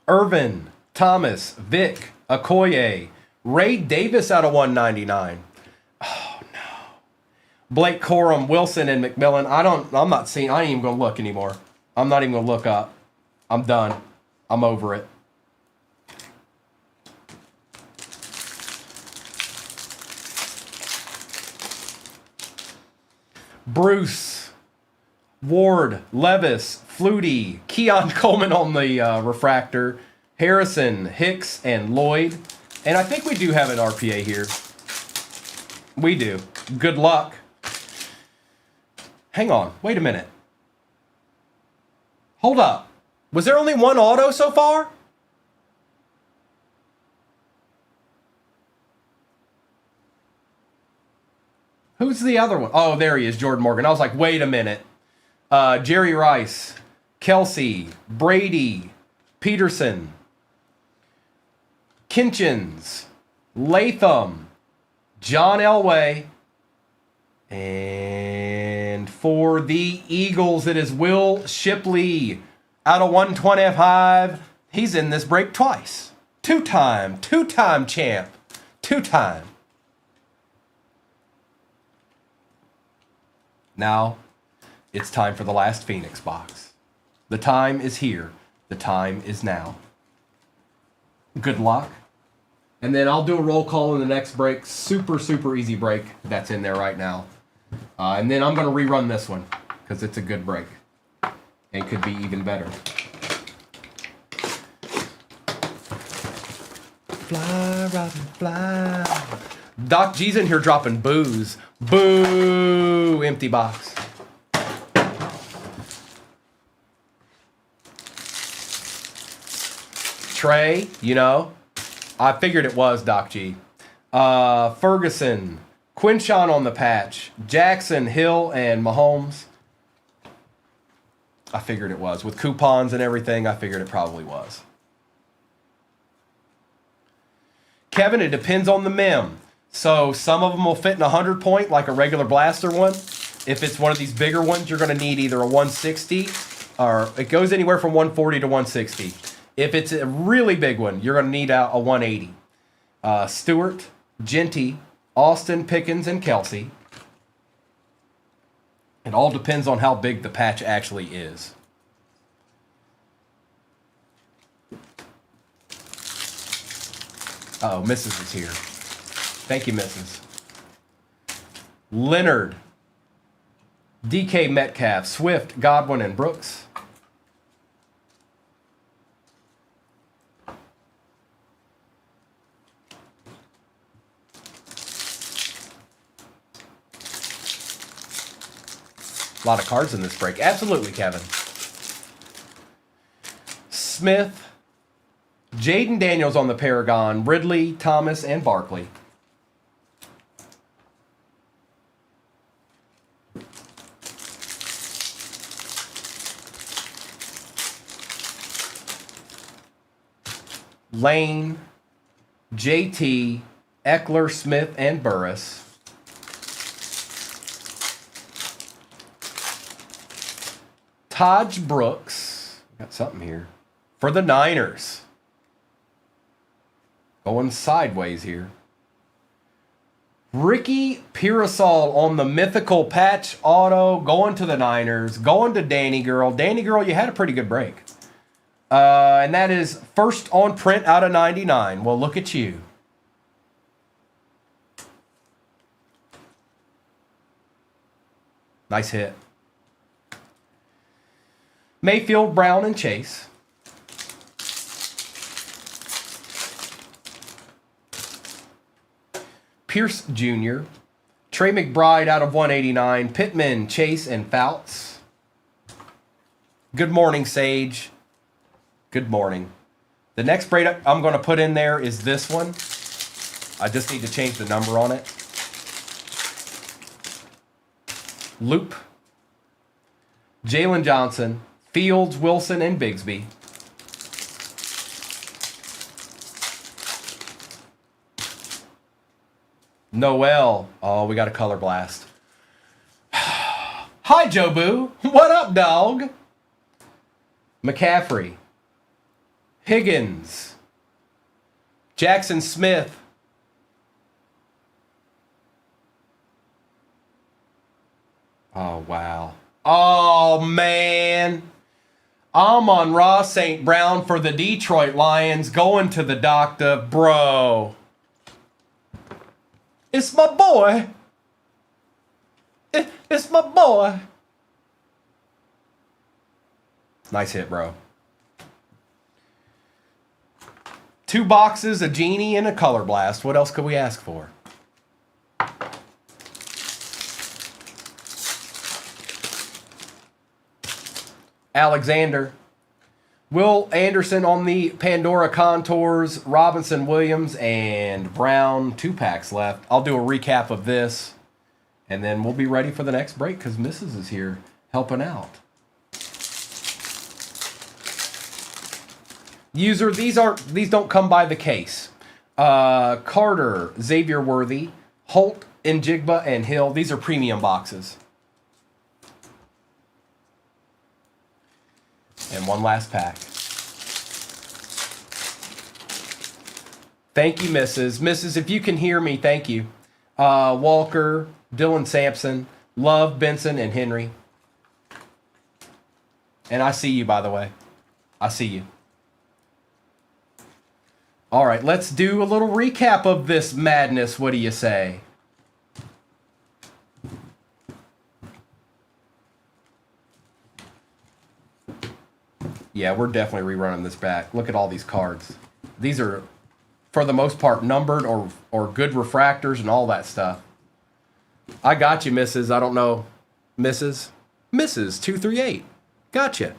Irvin, Thomas, Vic, Okoye, Ray Davis out of 199. Oh, no. Blake Corum, Wilson, and McMillan. I'm not seeing, I ain't even going to look anymore. I'm not even going to look up. I'm done. I'm over it. Bruce, Ward, Levis, Flutie, Keon Coleman on the refractor, Harrison, Hicks, and Lloyd. And I think we do have an RPA here. We do. Good luck. Hang on. Wait a minute. Hold up. Was there only one auto so far? Who's the other one? Oh, there he is, Jordan Morgan. I was like, wait a minute. Jerry Rice, Kelsey, Brady, Peterson, Kinchins, Latham, John Elway, and for the Eagles, it is Will Shipley out of 125. He's in this break twice. Two-time champ. Two-time. Now, it's time for the last Phoenix box. The time is here. The time is now. Good luck. And then I'll do a roll call in the next break. Super, super easy break that's in there right now. And then I'm going to rerun this one because it's a good break. And could be even better. Fly, Robin, fly. Doc G's in here dropping boos. Boo! Empty box. Trey, you know, I figured it was Doc G. Ferguson, Quinshawn on the patch, Jackson, Hill, and Mahomes. I figured it was. With coupons and everything, I figured it probably was. Kevin, it depends on the mem. So some of them will fit in a 100-point, like a regular blaster one. If it's one of these bigger ones, you're going to need either a 160, or it goes anywhere from 140 to 160. If it's a really big one, you're going to need a 180. Stewart, Genty, Austin, Pickens, and Kelsey. It all depends on how big the patch actually is. Uh-oh, Mrs. is here. Thank you, Mrs. Leonard, DK Metcalf, Swift, Godwin, and Brooks. A lot of cards in this break. Absolutely, Kevin. Smith, Jaden Daniels on the Paragon, Ridley, Thomas, and Barkley. Lane, JT, Eckler, Smith, and Burris. Taj Brooks, got something here, for the Niners. Going sideways here. Ricky Pearsall on the mythical patch auto, going to the Niners, going to Danny Girl. Danny Girl, you had a pretty good break. And that is first on print out of 99. Well, look at you. Nice hit. Mayfield, Brown, and Chase. Pierce Jr., Trey McBride out of 189, Pittman, Chase, and Fouts. Good morning, Sage. Good morning. The next braid I'm going to put in there is this one. I just need to change the number on it. Loop, Jalen Johnson, Fields, Wilson, and Bigsby. Noel. Oh, we got a color blast. Hi, Joe Boo. What up, dog? McCaffrey. Higgins. Jackson Smith. Oh, wow. Oh, man. Amon-Ra St. Brown for the Detroit Lions going to the doctor. Bro. It's my boy. It's my boy. Nice hit, bro. 2 boxes, a genie, and a color blast. What else could we ask for? Alexander. Will Anderson on the Pandora Contours, Robinson Williams, and Brown. 2 packs left. I'll do a recap of this, and then we'll be ready for the next break because Mrs. is here helping out. User, these don't come by the case. Carter, Xavier Worthy, Holt, Njigba, and Hill. These are premium boxes. And one last pack. Thank you, Mrs. Mrs., if you can hear me, thank you. Walker, Dylan Sampson, Love, Benson, and Henry. And I see you, by the way. I see you. All right, let's do a little recap of this madness. What do you say? Yeah, we're definitely rerunning this back. Look at all these cards. These are, for the most part, numbered or good refractors and all that stuff. I got you, Mrs. I don't know. Mrs. 238. Gotcha.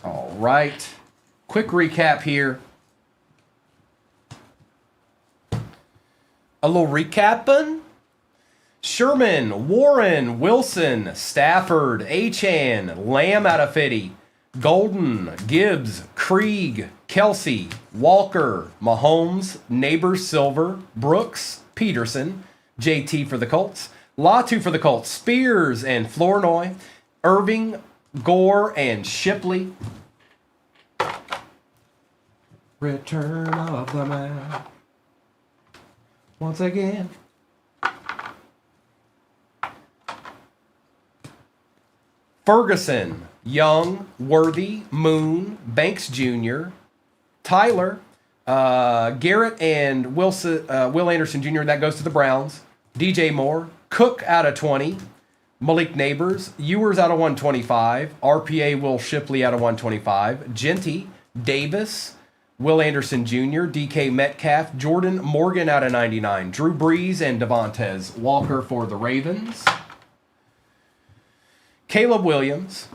All right. Quick recap here. A little recapping. Sherman, Warren, Wilson, Stafford, Achan, Lamb out of 50, Golden, Gibbs, Krieg, Kelsey, Walker, Mahomes, Neighbors, Silver, Brooks, Peterson, JT for the Colts, Latu for the Colts, Spears and Flournoy, Irving, Gore, and Shipley. Return of the man. Once again. Ferguson, Young, Worthy, Moon, Banks Jr., Tyler, Garrett and Will Anderson Jr., that goes to the Browns. DJ Moore, Cook out of 20, Malik Neighbors, Ewers out of 125, RPA Will Shipley out of 125, Genty, Davis, Will Anderson Jr., DK Metcalf, Jordan Morgan out of 99, Drew Brees and Devontae Walker for the Ravens, Caleb Williams,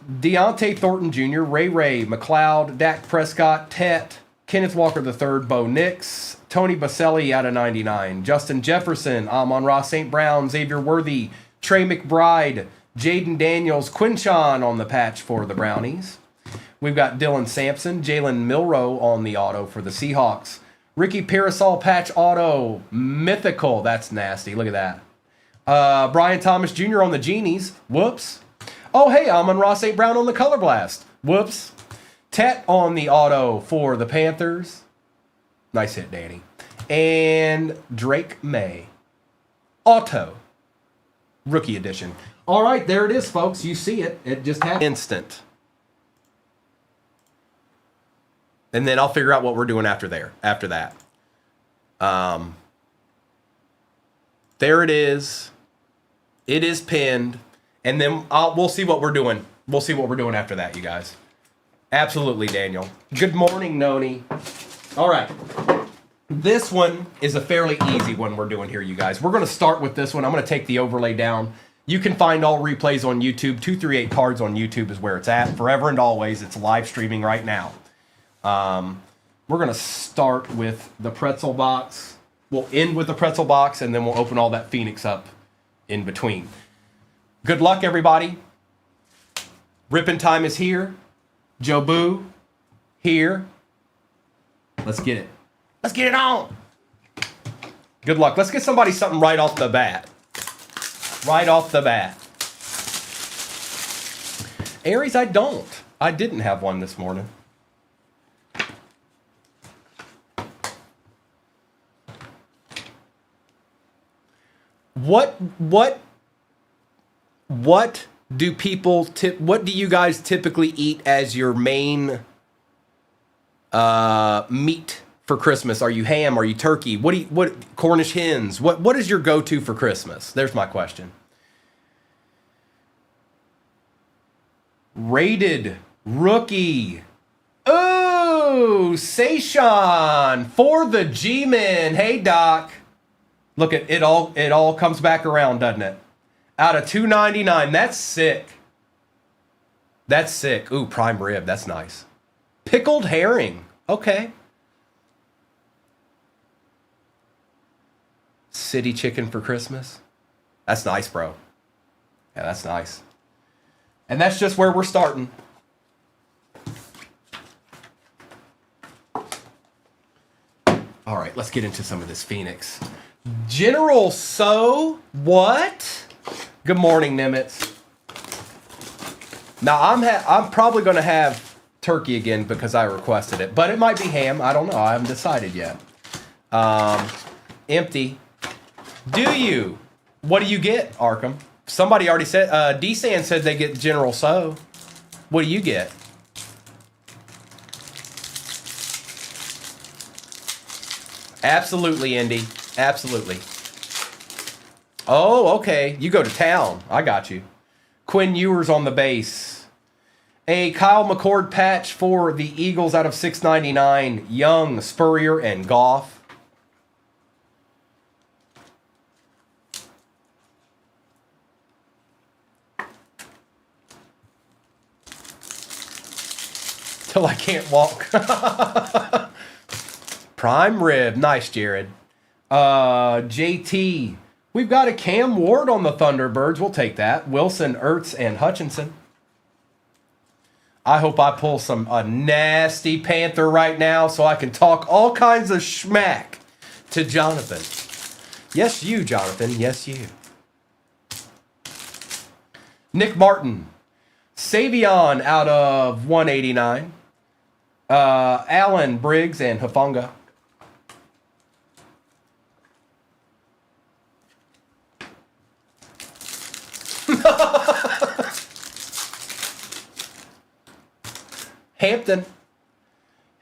Deontay Thornton Jr., Ray McLeod, Dak Prescott, Tet, Kenneth Walker III, Bo Nix, Tony Baselli out of 99, Justin Jefferson, Amon-Ra St. Brown, Xavier Worthy, Trey McBride, Jaden Daniels, Quinshawn on the patch for the Brownies. We've got Dylan Sampson, Jalen Milrow on the auto for the Seahawks. Ricky Parasol patch auto, mythical. That's nasty. Look at that. Brian Thomas Jr. on the Genies. Whoops. Oh, hey, Amon-Ra St. Brown on the Color Blast. Whoops. Tet on the auto for the Panthers. Nice hit, Danny. And Drake May. Auto. Rookie edition. All right, there it is, folks. You see it. It just happened. Instant. And then I'll figure out what we're doing after that. There it is. It is pinned. And then we'll see what we're doing. We'll see what we're doing after that, you guys. Absolutely, Daniel. Good morning, Noni. All right. This one is a fairly easy one we're doing here, you guys. We're going to start with this one. I'm going to take the overlay down. You can find all replays on YouTube. 238 Cards on YouTube is where it's at. Forever and always. It's live streaming right now. We're going to start with the pretzel box. We'll end with the pretzel box, and then we'll open all that Phoenix up in between. Good luck, everybody. Ripping time is here. Joe Boo, here. Let's get it. Let's get it on. Good luck. Let's get somebody something right off the bat. Right off the bat. Aries, I don't. I didn't have one this morning. What do people what do you guys typically eat as your main meat for Christmas? Are you ham? Are you turkey? What Cornish hens? What is your go-to for Christmas? There's my question. Rated rookie. Oh, Seishan for the G-Men. Hey, Doc. Look at it all. It all comes back around, doesn't it? Out of 299. That's sick. That's sick. Ooh, prime rib. That's nice. Pickled herring. Okay. City chicken for Christmas. That's nice, bro. Yeah, that's nice. And that's just where we're starting. All right, let's get into some of this Phoenix. General So what? Good morning, Nimitz. Now I'm probably going to have turkey again because I requested it, but it might be ham. I don't know. I haven't decided yet. Empty. Do you? What do you get, Arkham? Somebody already said. D-San said they get General So. What do you get? Absolutely, Indy. Absolutely. Oh, okay. You go to town. I got you. Quinn Ewers on the base. A Kyle McCord patch for the Eagles out of 699. Young, Spurrier, and Goff. Till I can't walk. Prime rib. Nice, Jared. JT. We've got a Cam Ward on the Thunderbirds. We'll take that. Wilson, Ertz, and Hutchinson. I hope I pull a nasty Panther right now so I can talk all kinds of schmack to Jonathan. Yes, you, Jonathan. Yes, you. Nick Martin. Savion out of 189. Allen, Briggs, and Hufanga. Hampton.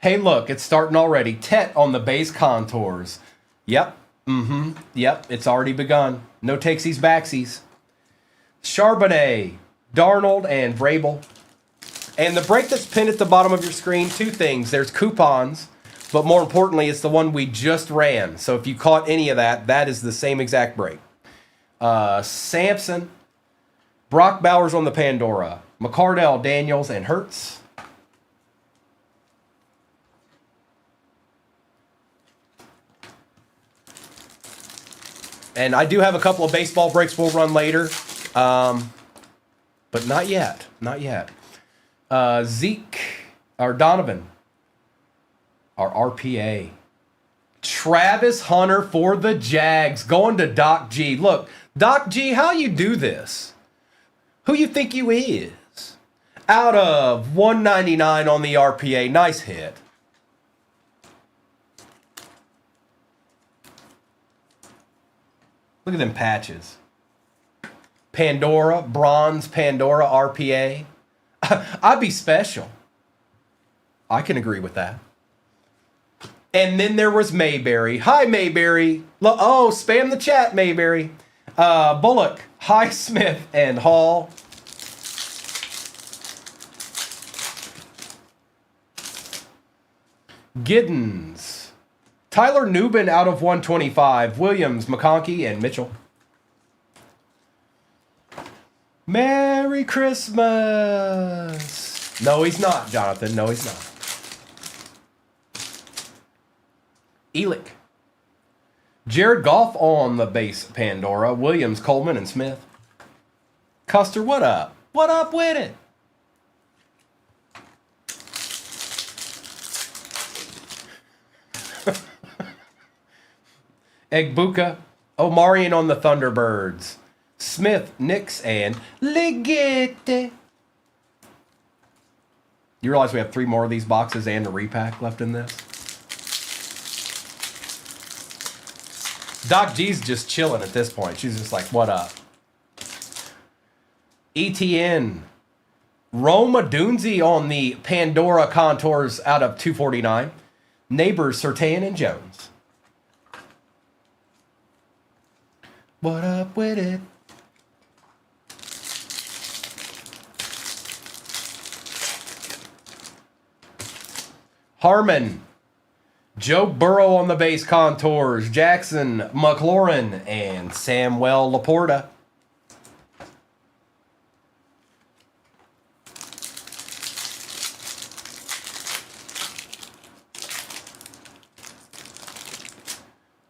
Hey, look, it's starting already. Tet on the base contours. Yep. Yep, it's already begun. No takesies, backsies. Charbonnet, Darnold, and Vrabel. And the break that's pinned at the bottom of your screen, two things. There's coupons, but more importantly, it's the one we just ran. So if you caught any of that, that is the same exact break. Sampson, Brock Bowers on the Pandora, McCardell, Daniels, and Hertz. And I do have a couple of baseball breaks we'll run later, but not yet. Not yet. Zeke, or Donovan, our RPA. Travis Hunter for the Jags, going to Doc G. Look, Doc G, how you do this? Who you think you is? Out of 199 on the RPA, nice hit. Look at them patches. Pandora, bronze Pandora RPA. I'd be special. I can agree with that. And then there was Mayberry. Hi, Mayberry. Oh, spam the chat, Mayberry. Bullock, Highsmith, and Hall. Giddens. Tyler Newbin out of 125. Williams, McConkey, and Mitchell. Merry Christmas. No, he's not, Jonathan. No, he's not. Elick. Jared Goff on the base Pandora. Williams, Coleman, and Smith. Custer, what up? What up with it? Egbuka, Omarion on the Thunderbirds. Smith, Nix, and Ligette. You realize we have 3 more of these boxes and a repack left in this? Doc G's just chilling at this point. She's just like, what up? ETN. Roma Dunzi on the Pandora contours out of 249. Neighbors, Surtain, and Jones. What up with it? Harmon. Joe Burrow on the base contours. Jackson, McLaurin, and Samuel Laporta.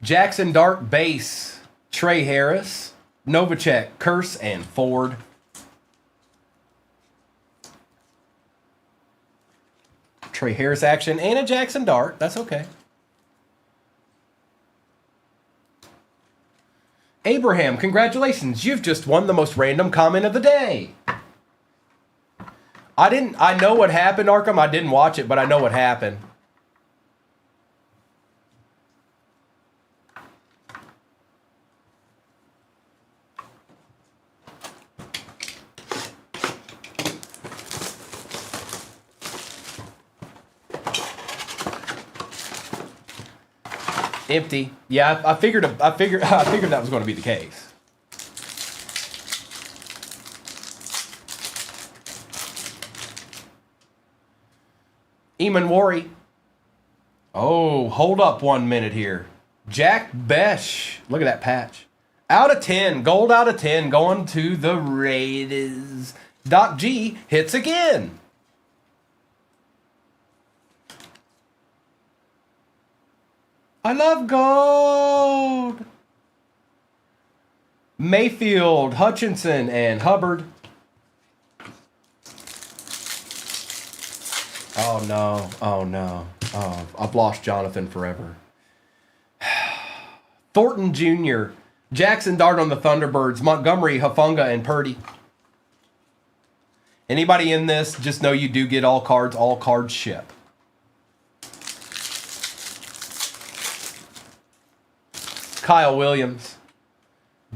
Jackson Dart base. Trey Harris, Novacek, Curse, and Ford. Trey Harris action and a Jackson Dart. That's okay. Abraham, congratulations. You've just won the most random comment of the day. I know what happened, Arkham. I didn't watch it, but I know what happened. Empty. Yeah, I figured that was going to be the case. Eamon Worry. Oh, hold up 1 minute here. Jack Besh. Look at that patch. Out of 10. Gold out of 10 going to the Raiders. Doc G hits again. I love gold. Mayfield, Hutchinson, and Hubbard. Oh, no. Oh, no. Oh, I've lost Jonathan forever. Thornton Jr., Jackson Dart on the Thunderbirds, Montgomery, Hufanga, and Purdy. Anybody in this, just know you do get all cards ship. Kyle Williams.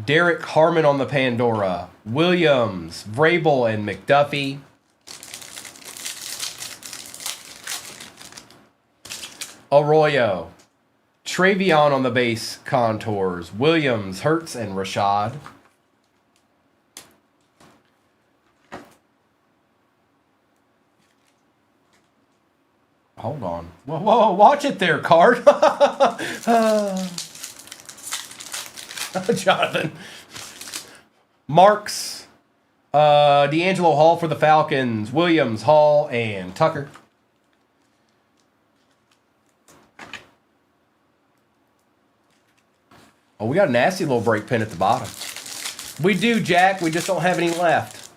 Derek Harmon on the Pandora. Williams, Vrabel, and McDuffie. Arroyo. Travion on the base contours. Williams, Hertz, and Rashad. Hold on. Whoa, whoa, watch it there, card. Jonathan. Marks. D'Angelo Hall for the Falcons. Williams, Hall, and Tucker. Oh, we got a nasty little break pin at the bottom. We do, Jack. We just don't have any left.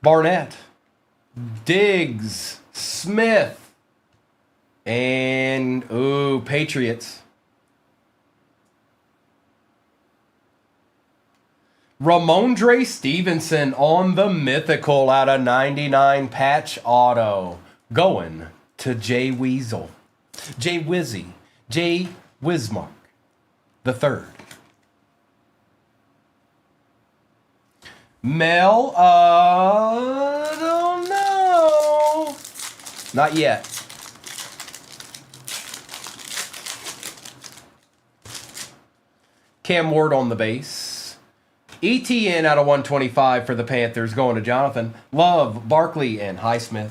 Barnett. Diggs. Smith. And, ooh, Patriots. Ramondre Stevenson on the mythical out of 99 patch auto. Going to Jay Weasel. Jay Wizzy. Jay Wismark. The third. Mel, I don't know. Not yet. Cam Ward on the base. ETN out of 125 for the Panthers going to Jonathan. Love, Barkley, and Highsmith.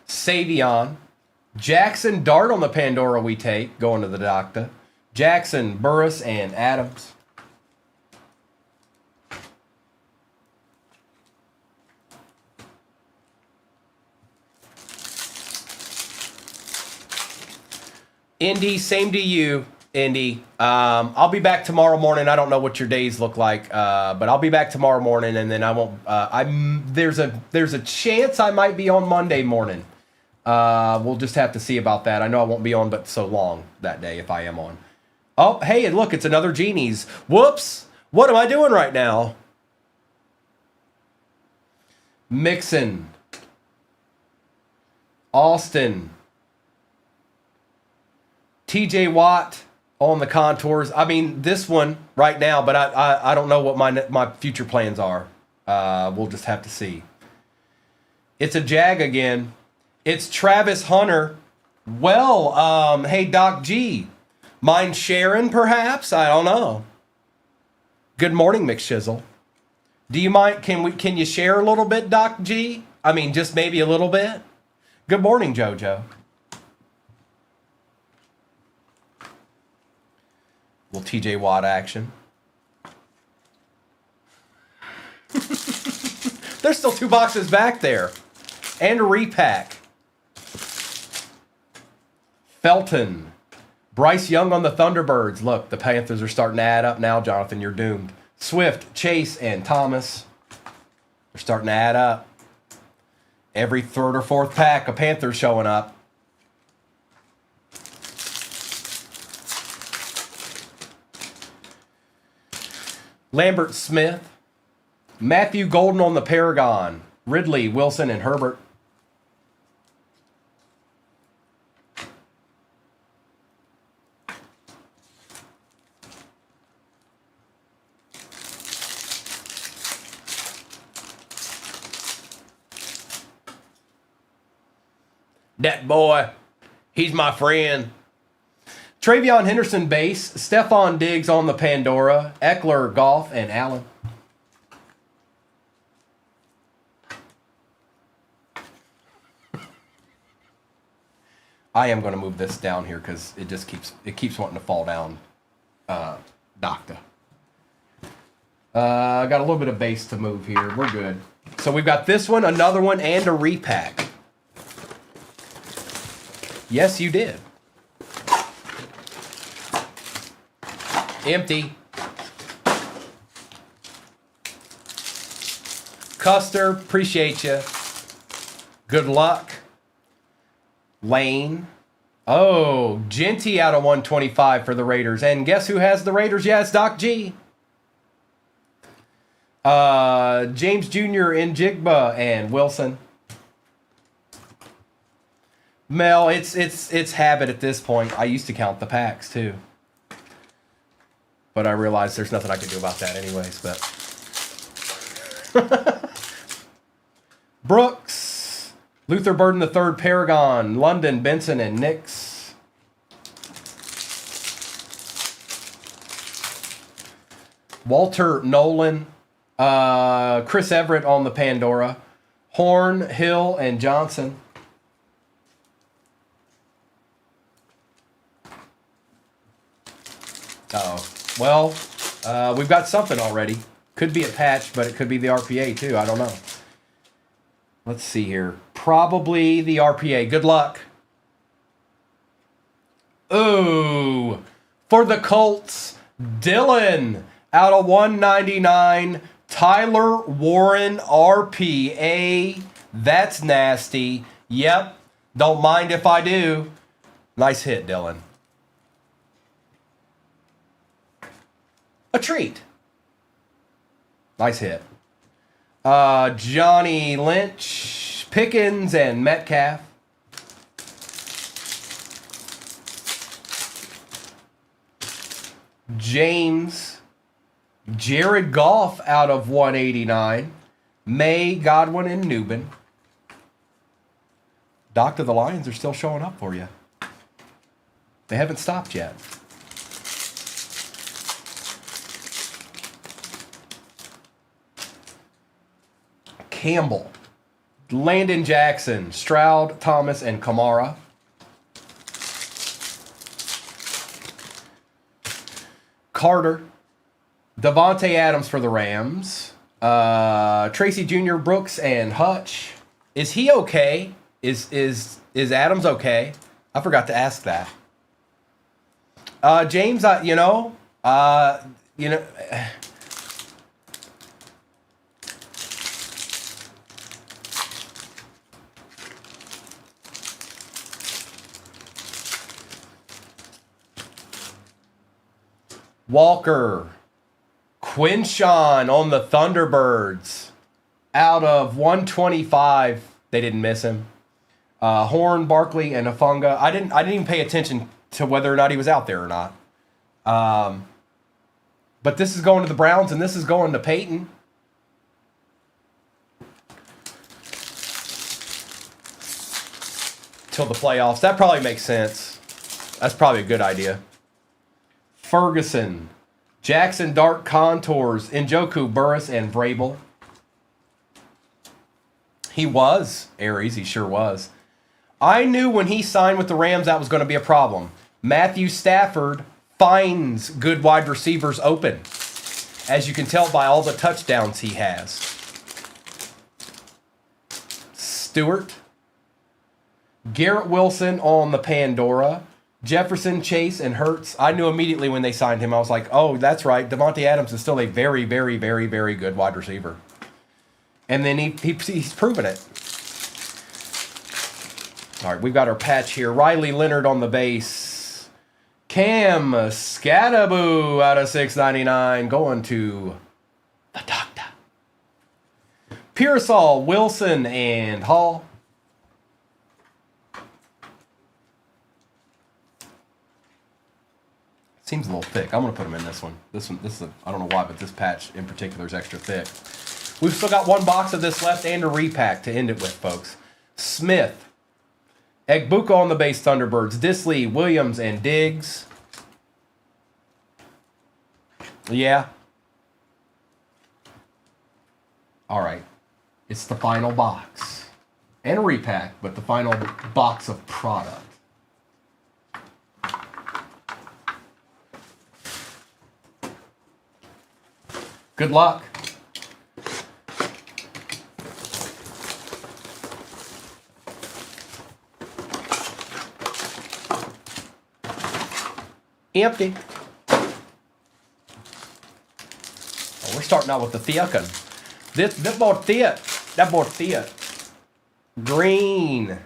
Savion. Jackson Dart on the Pandora we take, going to the doctor. Jackson, Burris, and Adams. Indy, same to you, Indy. I'll be back tomorrow morning. I don't know what your days look like, but I'll be back tomorrow morning, and then I won't. There's a chance I might be on Monday morning. We'll just have to see about that. I know I won't be on but so long that day if I am on. Oh, hey, and look, it's another Genie's. Whoops! What am I doing right now? Mixon. Austin. TJ Watt on the contours. I mean, this one right now, but I don't know what my future plans are. We'll just have to see. It's a Jag again. It's Travis Hunter. Well, hey, Doc G. Mind sharing, perhaps? I don't know. Good morning, McShizzle. Do you mind? Can you share a little bit, Doc G? I mean, just maybe a little bit. Good morning, JoJo. Little TJ Watt action. There's still 2 boxes back there. And a repack. Felton. Bryce Young on the Thunderbirds. Look, the Panthers are starting to add up now, Jonathan. You're doomed. Swift, Chase, and Thomas. They're starting to add up. Every 3rd or 4th pack, a Panther showing up. Lambert Smith. Matthew Golden on the Paragon. Ridley, Wilson, and Herbert. That boy, he's my friend. Travion Henderson base, Stephon Diggs on the Pandora, Eckler, Goff, and Allen. I am going to move this down here because it keeps wanting to fall down. Doctor. I got a little bit of base to move here. We're good. So we've got this one, another one, and a repack. Yes, you did. Empty. Custer, appreciate you. Good luck. Lane. Oh, Genty out of 125 for the Raiders. And guess who has the Raiders? Yeah, it's Doc G. James Jr. in Jigba and Wilson. Mel, it's habit at this point. I used to count the packs too. But I realized there's nothing I can do about that anyways, but Brooks, Luther Burden III, Paragon, London, Benson, and Nix. Walter Nolan, Chris Everett on the Pandora, Horn, Hill, and Johnson. Uh-oh. Well, we've got something already. Could be a patch, but it could be the RPA too. I don't know. Let's see here. Probably the RPA. Good luck. Ooh. For the Colts, Dylan out of 199. Tyler Warren RPA. That's nasty. Yep. Don't mind if I do. Nice hit, Dylan. A treat. Nice hit. Johnny Lynch, Pickens, and Metcalf. James, Jared Goff out of 189. May, Godwin, and Newbin. Doctor, the Lions are still showing up for you. They haven't stopped yet. Campbell, Landon Jackson, Stroud, Thomas, and Kamara. Carter, Devontae Adams for the Rams. Tracy Jr., Brooks, and Hutch. Is he okay? Is Adams okay? I forgot to ask that. James, Walker, Quinshawn on the Thunderbirds. Out of 125, they didn't miss him. Horn, Barkley, and Afunga. I didn't even pay attention to whether or not he was out there or not. But this is going to the Browns, and this is going to Peyton. Till the playoffs. That probably makes sense. That's probably a good idea. Ferguson, Jackson, Dark Contours, Njoku, Burris, and Vrabel. He was Aries, he sure was. I knew when he signed with the Rams that was going to be a problem. Matthew Stafford finds good wide receivers open, as you can tell by all the touchdowns he has. Stewart, Garrett Wilson on the Pandora. Jefferson, Chase, and Hurts. I knew immediately when they signed him. I was like, oh, that's right. Devontae Adams is still a very, very, very, very good wide receiver. And then he's proven it. All right, we've got our patch here. Riley Leonard on the base. Cam Scattaboo out of 699 going to the doctor. Pearsall, Wilson, and Hall. Seems a little thick. I'm going to put them in this one. This is I don't know why, but this patch in particular is extra thick. We've still got one box of this left and a repack to end it with, folks. Smith, Egbuka on the base, Thunderbirds, Disley, Williams, and Diggs. Yeah. All right. It's the final box. And a repack, but the final box of product. Good luck. Empty. Oh, we're starting out with the Theakin. This board Theat. That board Theat. Green.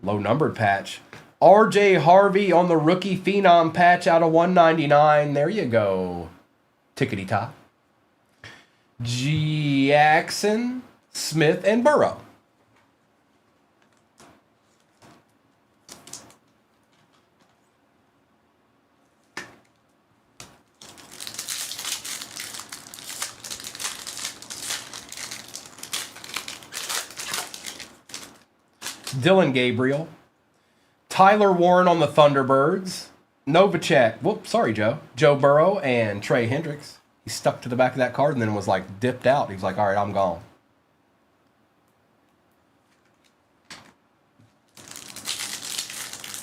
Low numbered patch. RJ Harvey on the rookie phenom patch out of 199. There you go. Tickety top. Jackson, Smith, and Burrow. Dylan Gabriel. Tyler Warren on the Thunderbirds. Novacek. Whoops, sorry, Joe. Joe Burrow and Trey Hendricks. He stuck to the back of that card and then was like dipped out. He was like, all right, I'm gone.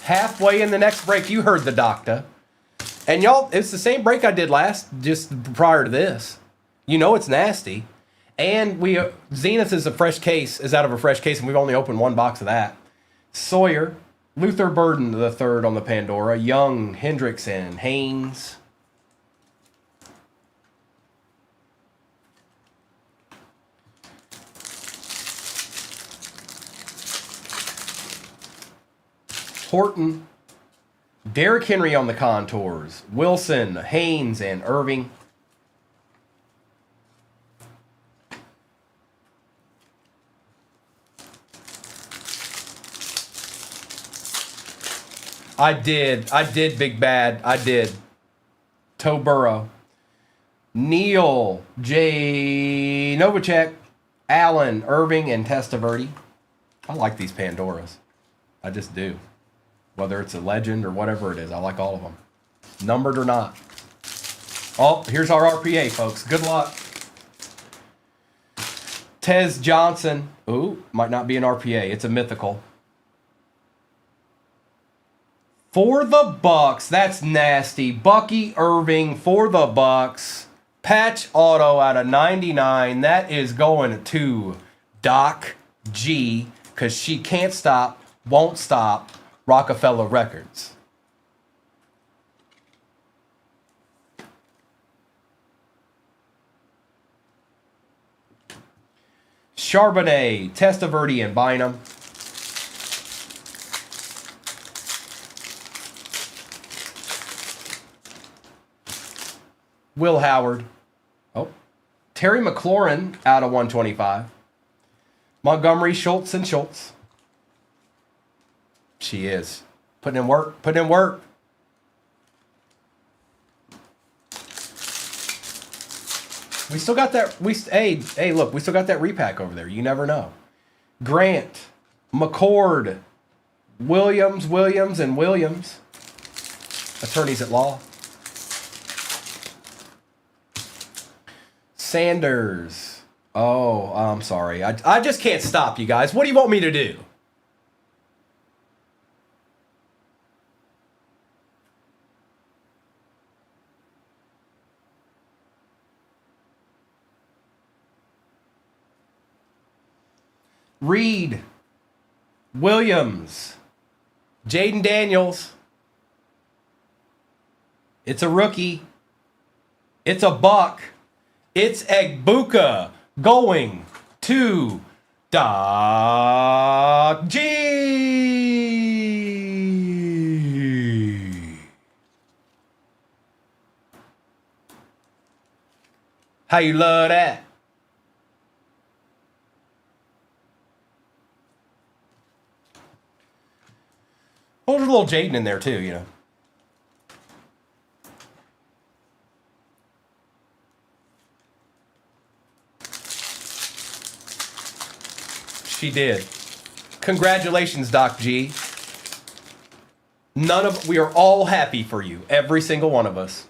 Halfway in the next break, you heard the doctor. And y'all, it's the same break I did just prior to this. You know it's nasty. And Zenith is out of a fresh case, and we've only opened one box of that. Sawyer, Luther Burden the third on the Pandora, Young, Hendricks, and Haynes. Horton, Derrick Henry on the contours, Wilson, Haynes, and Irving. I did, Big Bad. I did. Toe Burrow. Neal, J. Novacek, Allen, Irving, and Testaverde. I like these Pandoras. I just do. Whether it's a legend or whatever it is, I like all of them. Numbered or not. Oh, here's our RPA, folks. Good luck. Tez Johnson. Ooh, might not be an RPA. It's a mythical. For the Bucks, that's nasty. Bucky Irving for the Bucks. Patch auto out of 99. That is going to Doc G, because she can't stop, won't stop, Rockefeller Records. Charbonnet, Testaverde, and Bynum. Will Howard. Oh. Terry McLaurin out of 125. Montgomery, Schultz, and Schultz. She is. Putting in work. We still got that. Hey, look, we still got that repack over there. You never know. Grant, McCord, Williams, and Williams. Attorneys at law. Sanders. Oh, I'm sorry. I just can't stop, you guys. What do you want me to do? Reed, Williams, Jaden Daniels. It's a rookie. It's a buck. It's Egbuka going to Doc G. How you love that? Well, there's a little Jaden in there too, you know. She did. Congratulations, Doc G. We are all happy for you. Every single one of us.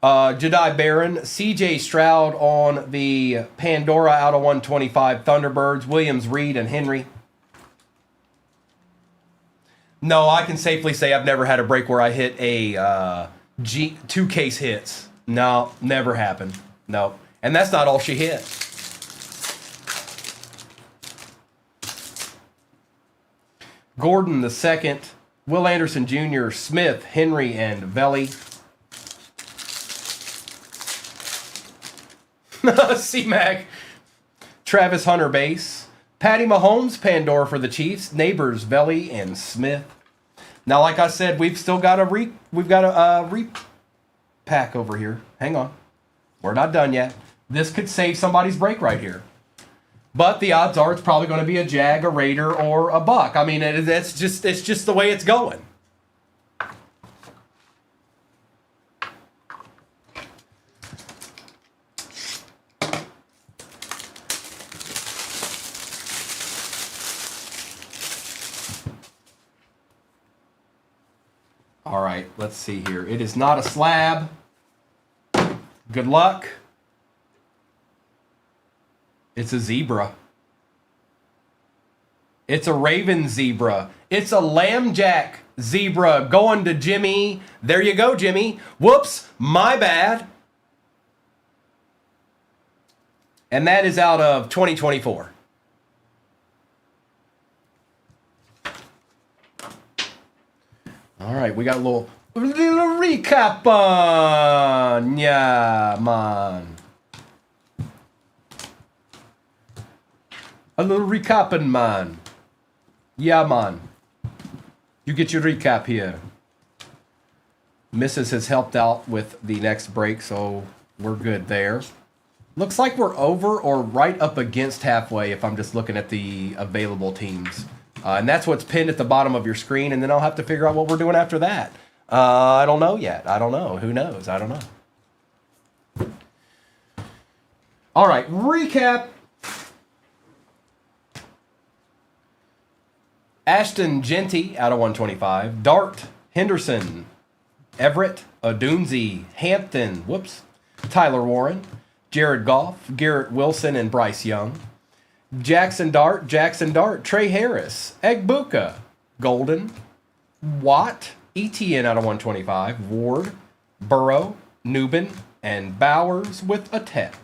Jedi Barron, CJ Stroud on the Pandora out of 125 Thunderbirds, Williams, Reed, and Henry. No, I can safely say I've never had a break where I hit a two case hits. No, never happened. No. And that's not all she hit. Gordon the second, Will Anderson Jr., Smith, Henry, and Velli. C-Mac, Travis Hunter base, Patty Mahomes, Pandora for the Chiefs. Neighbors, Velli and Smith. Now, like I said, we've still got a repack over here. Hang on. We're not done yet. This could save somebody's break right here. But the odds are it's probably going to be a Jag, a Raider, or a Buck. I mean, it's just the way it's going. All right, let's see here. It is not a slab. Good luck. It's a zebra. It's a Raven zebra. It's a Lambjack zebra going to Jimmy. There you go, Jimmy. Whoops, my bad. And that is out of 2024. All right, we got a little recap on. Yeah, man. A little recapping, man. Yeah, man. You get your recap here. Mrs. has helped out with the next break, so we're good there. Looks like we're over or right up against halfway if I'm just looking at the available teams. And that's what's pinned at the bottom of your screen, and then I'll have to figure out what we're doing after that. I don't know yet. I don't know. Who knows? I don't know. All right, recap. Ashton Genty out of 125. Dart, Henderson, Everett, Odunze, Hampton, Tyler Warren, Jared Goff, Garrett Wilson, and Bryce Young. Jackson Dart, Trey Harris, Egbuka, Golden, Watt, ETN out of 125, Ward, Burrow, Newbin, and Bowers with a Tet.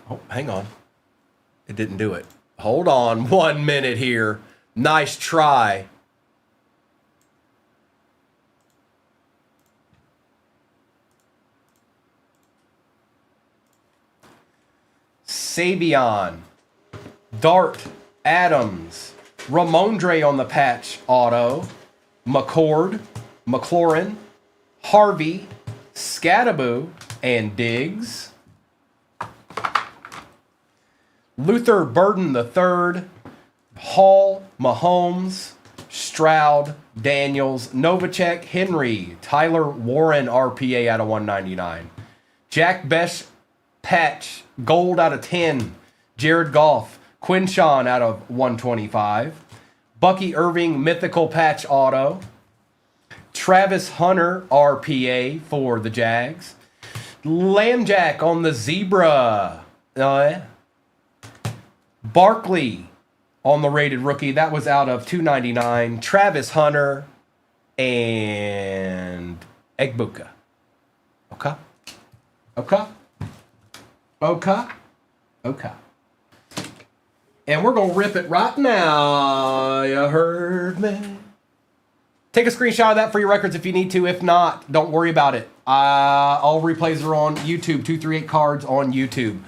Oh, hang on. It didn't do it. Hold on 1 minute here. Nice try. Savion, Dart, Adams, Ramondre on the patch auto, McCord, McLaurin, Harvey, Scattaboo, and Diggs. Luther Burden III, Hall, Mahomes, Stroud, Daniels, Novacek, Henry, Tyler Warren RPA out of 199. Jack Besh patch, gold out of 10. Jared Goff, Quinshawn out of 125. Bucky Irving, mythical patch auto. Travis Hunter RPA for the Jags. Lambjack on the zebra. Barkley on the rated rookie. That was out of 299. Travis Hunter and Egbuka. Okay. And we're going to rip it right now. You heard me. Take a screenshot of that for your records if you need to. If not, don't worry about it. All replays are on YouTube. 238 cards on YouTube.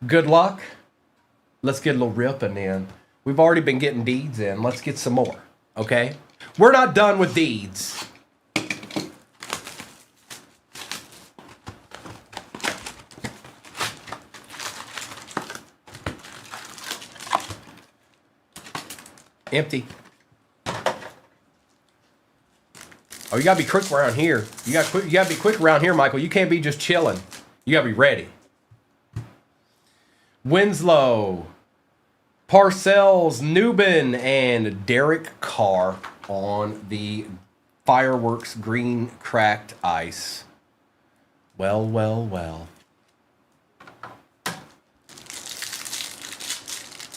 Good luck. Let's get a little ripping in. We've already been getting deeds in. Let's get some more. Okay? We're not done with deeds. Empty. Oh, you gotta be quick around here. You gotta be quick around here, Michael. You can't be just chilling. You gotta be ready. Winslow, Parcells, Newbin, and Derek Carr on the Fireworks Green Cracked Ice. Well.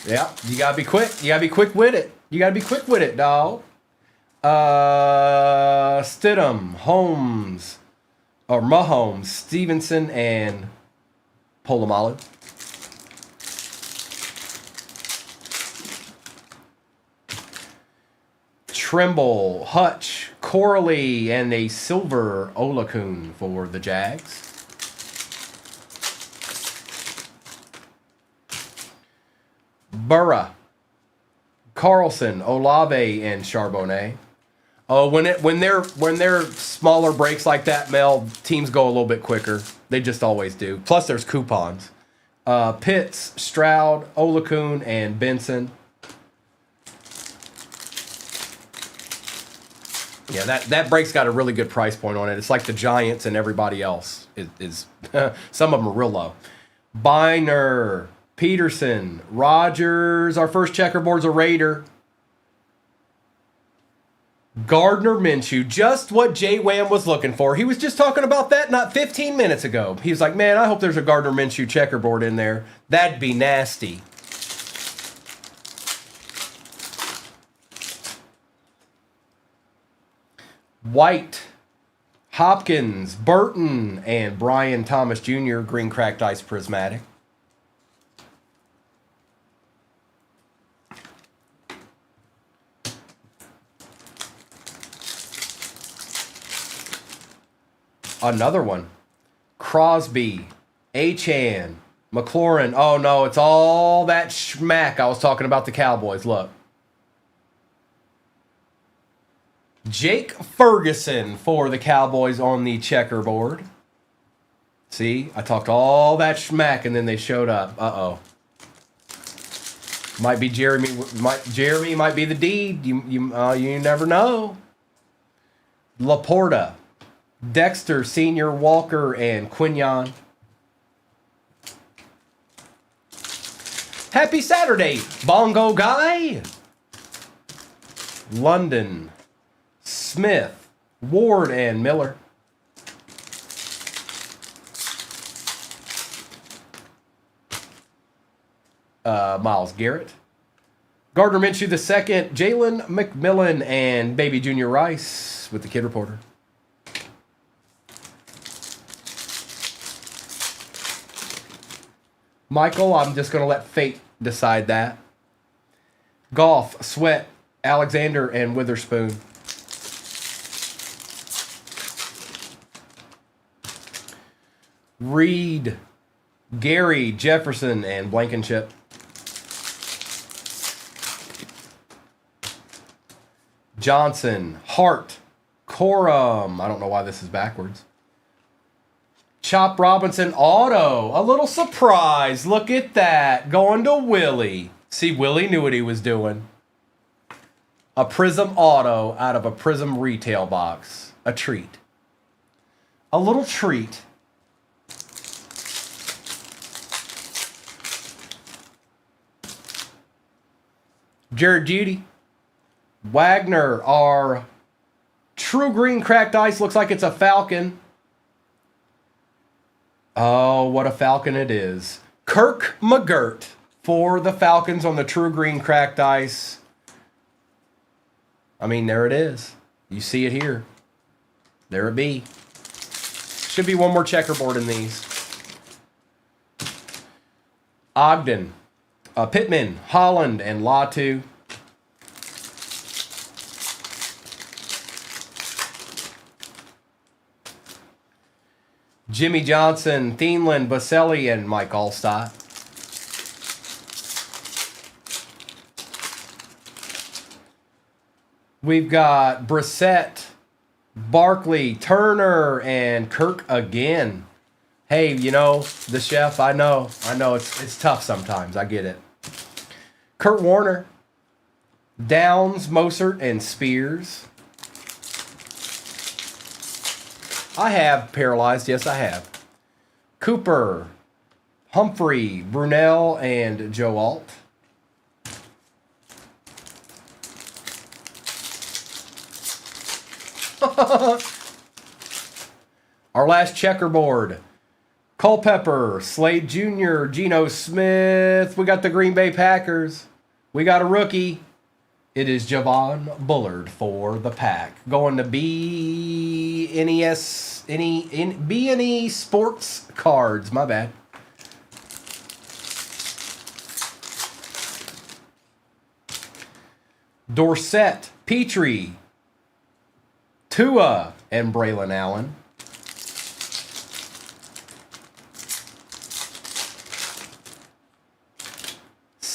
Yeah, you gotta be quick. You gotta be quick with it. Dawg. Stidham, Holmes, or Mahomes, Stevenson, and Polamalu. Trimble, Hutch, Corley, and a silver Olakun for the Jags. Burra, Carlson, Olave, and Charbonnet. Oh, when they're smaller breaks like that, Mel, teams go a little bit quicker. They just always do. Plus, there's coupons. Pitts, Stroud, Olakun, and Benson. Yeah, that break's got a really good price point on it. It's like the Giants and everybody else is some of them are real low. Biner, Peterson, Rogers. Our first checkerboard's a Raider. Gardner Minshew, just what J-Wham was looking for. He was just talking about that not 15 minutes ago. He was like, man, I hope there's a Gardner Minshew checkerboard in there. That'd be nasty. White, Hopkins, Burton, and Brian Thomas Jr., green cracked ice prismatic. Another one. Crosby, Achan, McLaurin. Oh, no, it's all that schmack I was talking about the Cowboys. Look. Jake Ferguson for the Cowboys on the checkerboard. See, I talked all that schmack and then they showed up. Uh-oh. Might be Jeremy. Jeremy might be the deed. You never know. Laporta, Dexter, Senior, Walker, and Quinyon. Happy Saturday, Bongo Guy. London, Smith, Ward, and Miller. Myles Garrett. Gardner Minshew II, Jalen McMillan, and Baby Junior Rice with the Kid Reporter. Michael, I'm just going to let fate decide that. Goff, Sweat, Alexander, and Witherspoon. Reed, Gary, Jefferson, and Blankenship. Johnson, Hart, Corum. I don't know why this is backwards. Chop Robinson auto. A little surprise. Look at that. Going to Willie. See, Willie knew what he was doing. A Prism auto out of a Prism retail box. A treat. A little treat. Jared Judy. Wagner, our true green cracked ice. Looks like it's a Falcon. Oh, what a Falcon it is. Kirk McGirt for the Falcons on the true green cracked ice. I mean, there it is. You see it here. There it be. Should be one more checkerboard in these. Ogden, Pittman, Holland, and Latu. Jimmy Johnson, Thielen, Baselli, and Mike Allstott. We've got Brissett, Barkley, Turner, and Kirk again. Hey, you know, the chef, I know it's tough sometimes. I get it. Kurt Warner, Downs, Mostert, and Spears. I have paralyzed. Yes, I have. Cooper, Humphrey, Brunell, and Joe Alt. Our last checkerboard. Culpepper, Slade Jr., Geno Smith. We got the Green Bay Packers. We got a rookie. It is Javon Bullard for the Pack. Going to B&E Sports Cards. My bad. Dorsett, Petrie, Tua, and Braylon Allen.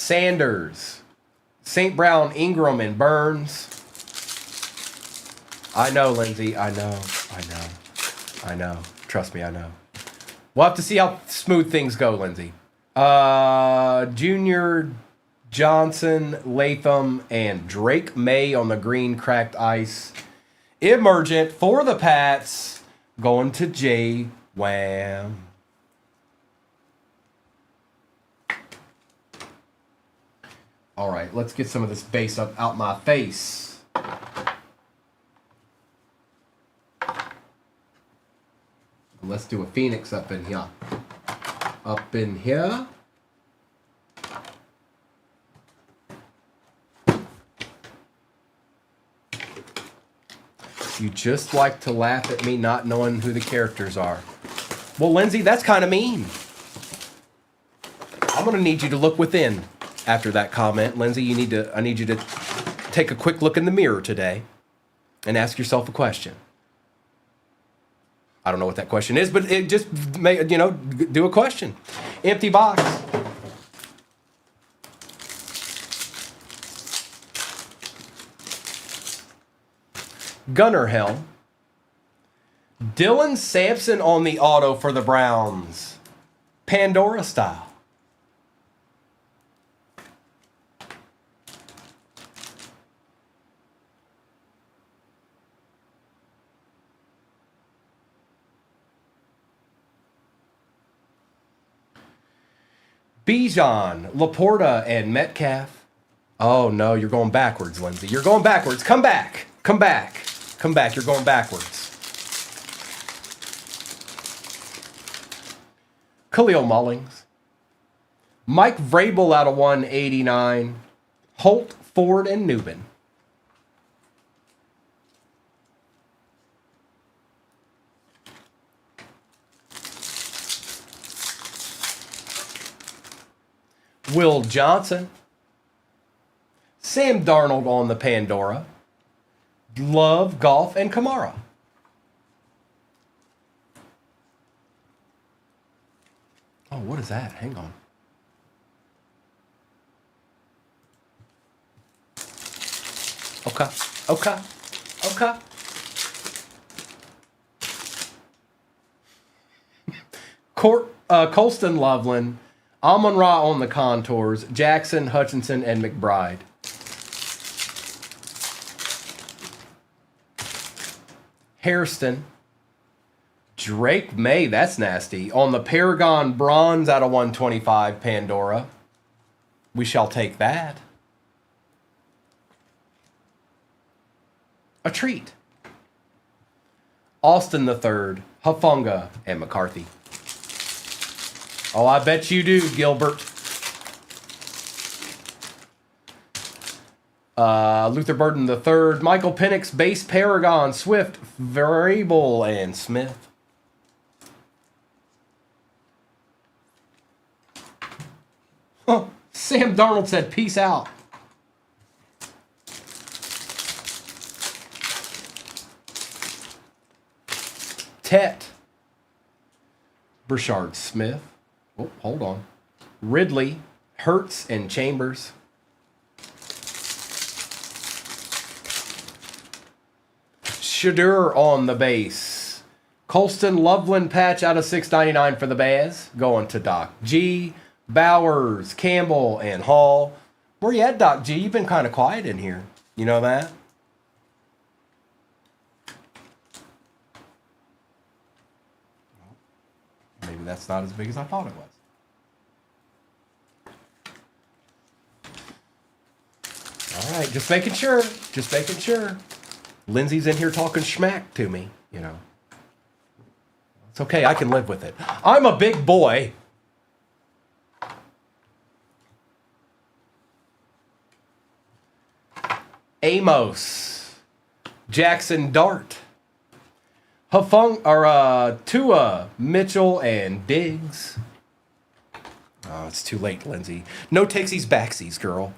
Sanders, St. Brown, Ingram, and Burns. I know, Lindsay. I know. Trust me, I know. We'll have to see how smooth things go, Lindsay. Junior, Johnson, Latham, and Drake May on the green cracked ice. Emergent for the Pats, going to J. Wham. All right, let's get some of this base up out my face. Let's do a Phoenix up in here. Up in here. You just like to laugh at me not knowing who the characters are. Well, Lindsay, that's kind of mean. I'm going to need you to look within after that comment. Lindsay, I need you to take a quick look in the mirror today and ask yourself a question. I don't know what that question is, but it just may, do a question. Empty box. Gunner Helm. Dylan Sampson on the auto for the Browns. Pandora style. Bijan, Laporta, and Metcalf. Oh, no, you're going backwards, Lindsay. You're going backwards. Come back. Come back. Come back. You're going backwards. Khalil Mullings. Mike Vrabel out of 189. Holt, Ford, and Newman. Will Johnson. Sam Darnold on the Pandora. Love, Golf, and Kamara. Oh, what is that? Hang on. Okay. Colston Loveland. Amon-Ra on the contours. Jackson, Hutchinson, and McBride. Hairston. Drake May, that's nasty. On the Paragon Bronze out of 125 Pandora. We shall take that. A treat. Austin III, Hufanga, and McCarthy. Oh, I bet you do, Gilbert. Luther Burden III, Michael Penix, Base Paragon, Swift, Variable, and Smith. Oh, Sam Darnold said, peace out. Tet, Brashard Smith. Oh, hold on. Ridley, Hertz, and Chambers. Shadur on the base. Colston Loveland patch out of 699 for the Baz. Going to Doc G. Bowers, Campbell, and Hall. Where you at, Doc G? You've been kind of quiet in here. You know that? Maybe that's not as big as I thought it was. All right, just making sure. Just making sure. Lindsay's in here talking schmack to me, It's okay, I can live with it. I'm a big boy. Amos. Jackson Dart. Tua, Mitchell, and Diggs. Oh, it's too late, Lindsay. No takesies backsies, girl.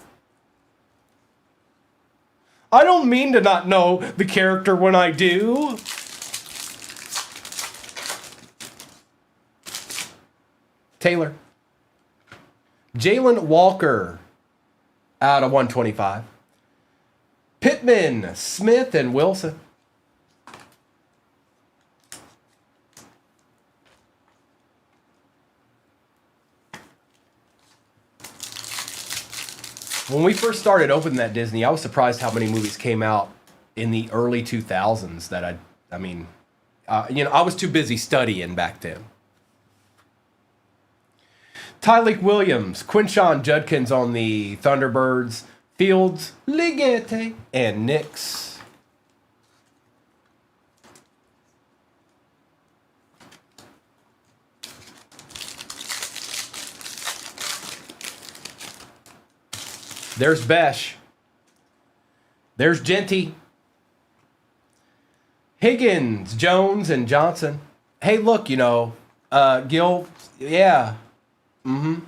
I don't mean to not know the character when I do. Taylor. Jalen Walker. out of 125. Pittman, Smith, and Wilson. When we first started opening that Disney, I was surprised how many movies came out in the early 2000s that I was too busy studying back then. Tyleek Williams, Quinshon Judkins on the Thunderbirds, Fields, Ligete, and Knicks. There's Besh. There's Genty. Higgins, Jones, and Johnson. Hey, look, Gil, yeah. Mm-hmm.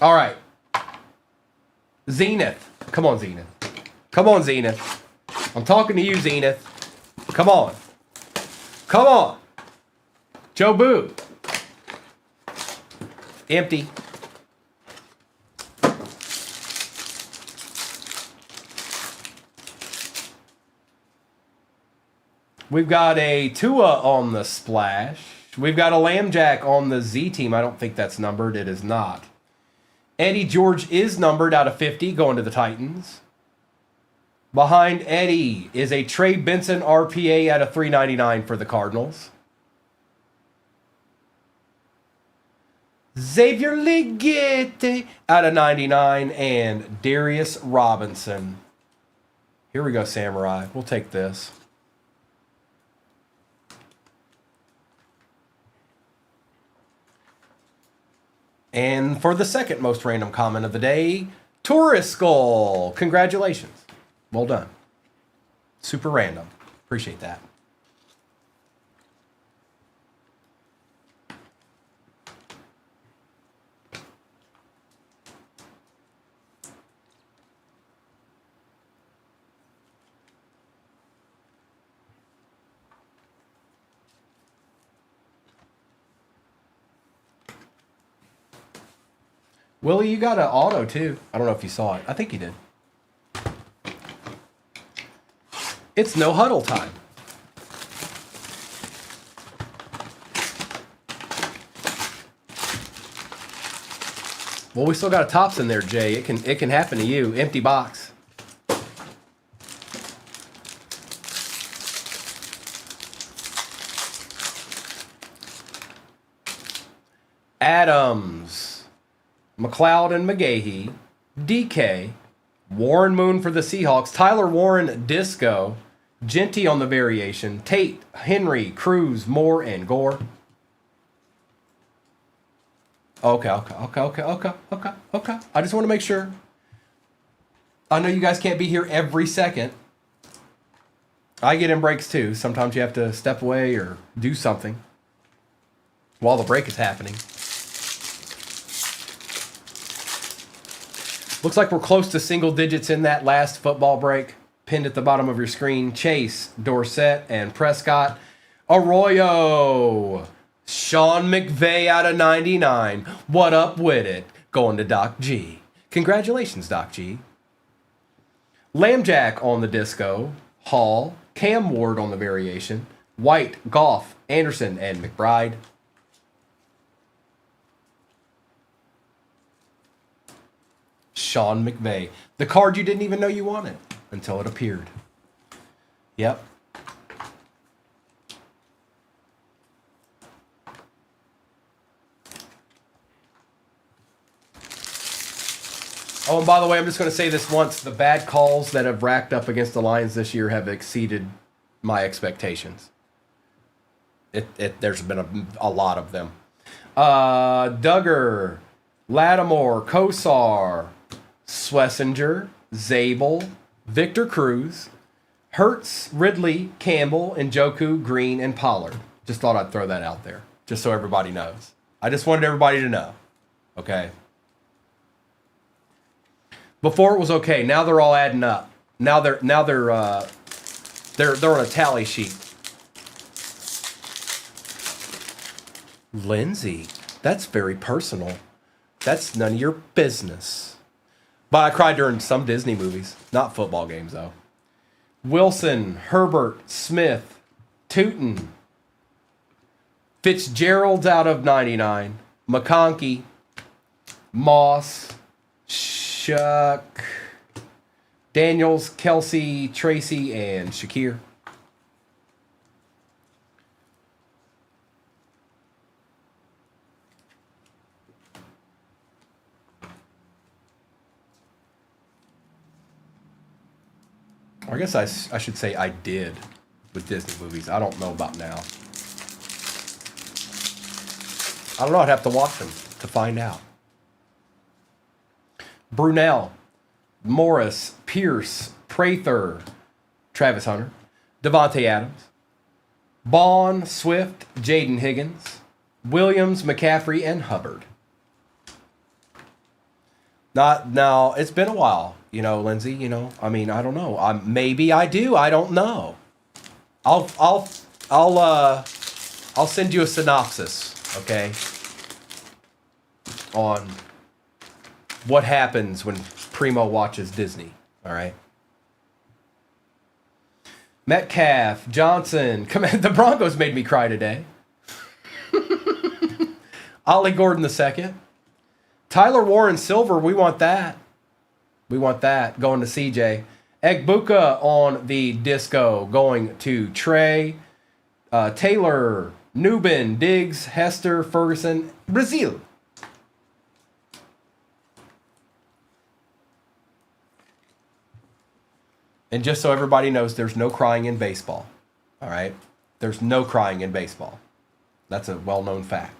All right. Zenith. Come on, Zenith. Come on, Zenith. I'm talking to you, Zenith. Come on. Come on. Joe Boo. Empty. We've got a Tua on the splash. We've got a Lambjack on the Z team. I don't think that's numbered. It is not. Eddie George is numbered out of 50, going to the Titans. Behind Eddie is a Trey Benson RPA out of 399 for the Cardinals. Xavier Ligete out of 99 and Darius Robinson. Here we go, Samurai. We'll take this. And for the second most random comment of the day, Tourist Skull. Congratulations. Well done. Super random. Appreciate that. Willie, you got an auto too. I don't know if you saw it. I think you did. It's no huddle time. Well, we still got a tops in there, Jay. It can happen to you. Empty box. Adams, McLeod and McGahee, DK, Warren Moon for the Seahawks, Tyler Warren Disco, Genty on the variation, Tate, Henry, Cruz, Moore, and Gore. Okay. I just want to make sure. I know you guys can't be here every second. I get in breaks too. Sometimes you have to step away or do something while the break is happening. Looks like we're close to single digits in that last football break. Pinned at the bottom of your screen, Chase, Dorsett, and Prescott. Arroyo. Sean McVay out of 99. What up with it? Going to Doc G. Congratulations, Doc G. Lambjack on the disco. Hall. Cam Ward on the variation. White, Goff, Anderson, and McBride. Sean McVay. The card you didn't even know you wanted until it appeared. Yep. Oh, and by the way, I'm just going to say this once. The bad calls that have racked up against the Lions this year have exceeded my expectations. There's been a lot of them. Duggar, Lattimore, Kosar, Schlesinger, Zabel, Victor Cruz, Hertz, Ridley, Campbell, Njoku, Green, and Pollard. Just thought I'd throw that out there, just so everybody knows. I just wanted everybody to know. Okay. Before it was okay. Now they're all adding up. Now they're on a tally sheet. Lindsay, that's very personal. That's none of your business. But I cried during some Disney movies, not football games though. Wilson, Herbert, Smith, Tootin, Fitzgerald's out of 99, McConkey, Moss, Shuck, Daniels, Kelsey, Tracy, and Shakir. I guess I should say I did with Disney movies. I don't know about now. I don't know. I'd have to watch them to find out. Brunel, Morris, Pierce, Prather, Travis Hunter, Devontae Adams, Bond, Swift, Jaden Higgins, Williams, McCaffrey, and Hubbard. Now, it's been a while, Lindsay, I mean, I don't know. Maybe I do. I don't know. I'll send you a synopsis, okay, on what happens when Primo watches Disney, all right? Metcalf, Johnson, the Broncos made me cry today. Ollie Gordon II. Tyler Warren Silver, we want that. We want that. Going to CJ. Egbuka on the disco. Going to Trey. Taylor, Newbin, Diggs, Hester, Ferguson, Brazil. And just so everybody knows, there's no crying in baseball. All right? There's no crying in baseball. That's a well-known fact.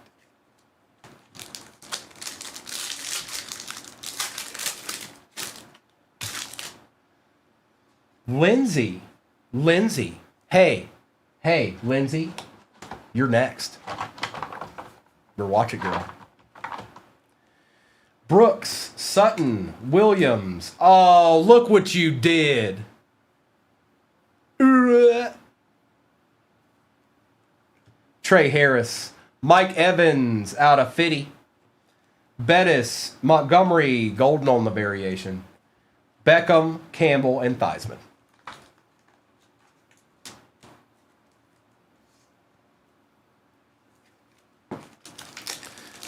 Lindsay. Hey, Lindsay, you're next. You're watch it, girl. Brooks, Sutton, Williams. Oh, look what you did. Trey Harris, Mike Evans out of 50. Bettis, Montgomery, golden on the variation. Beckham, Campbell, and Theismann.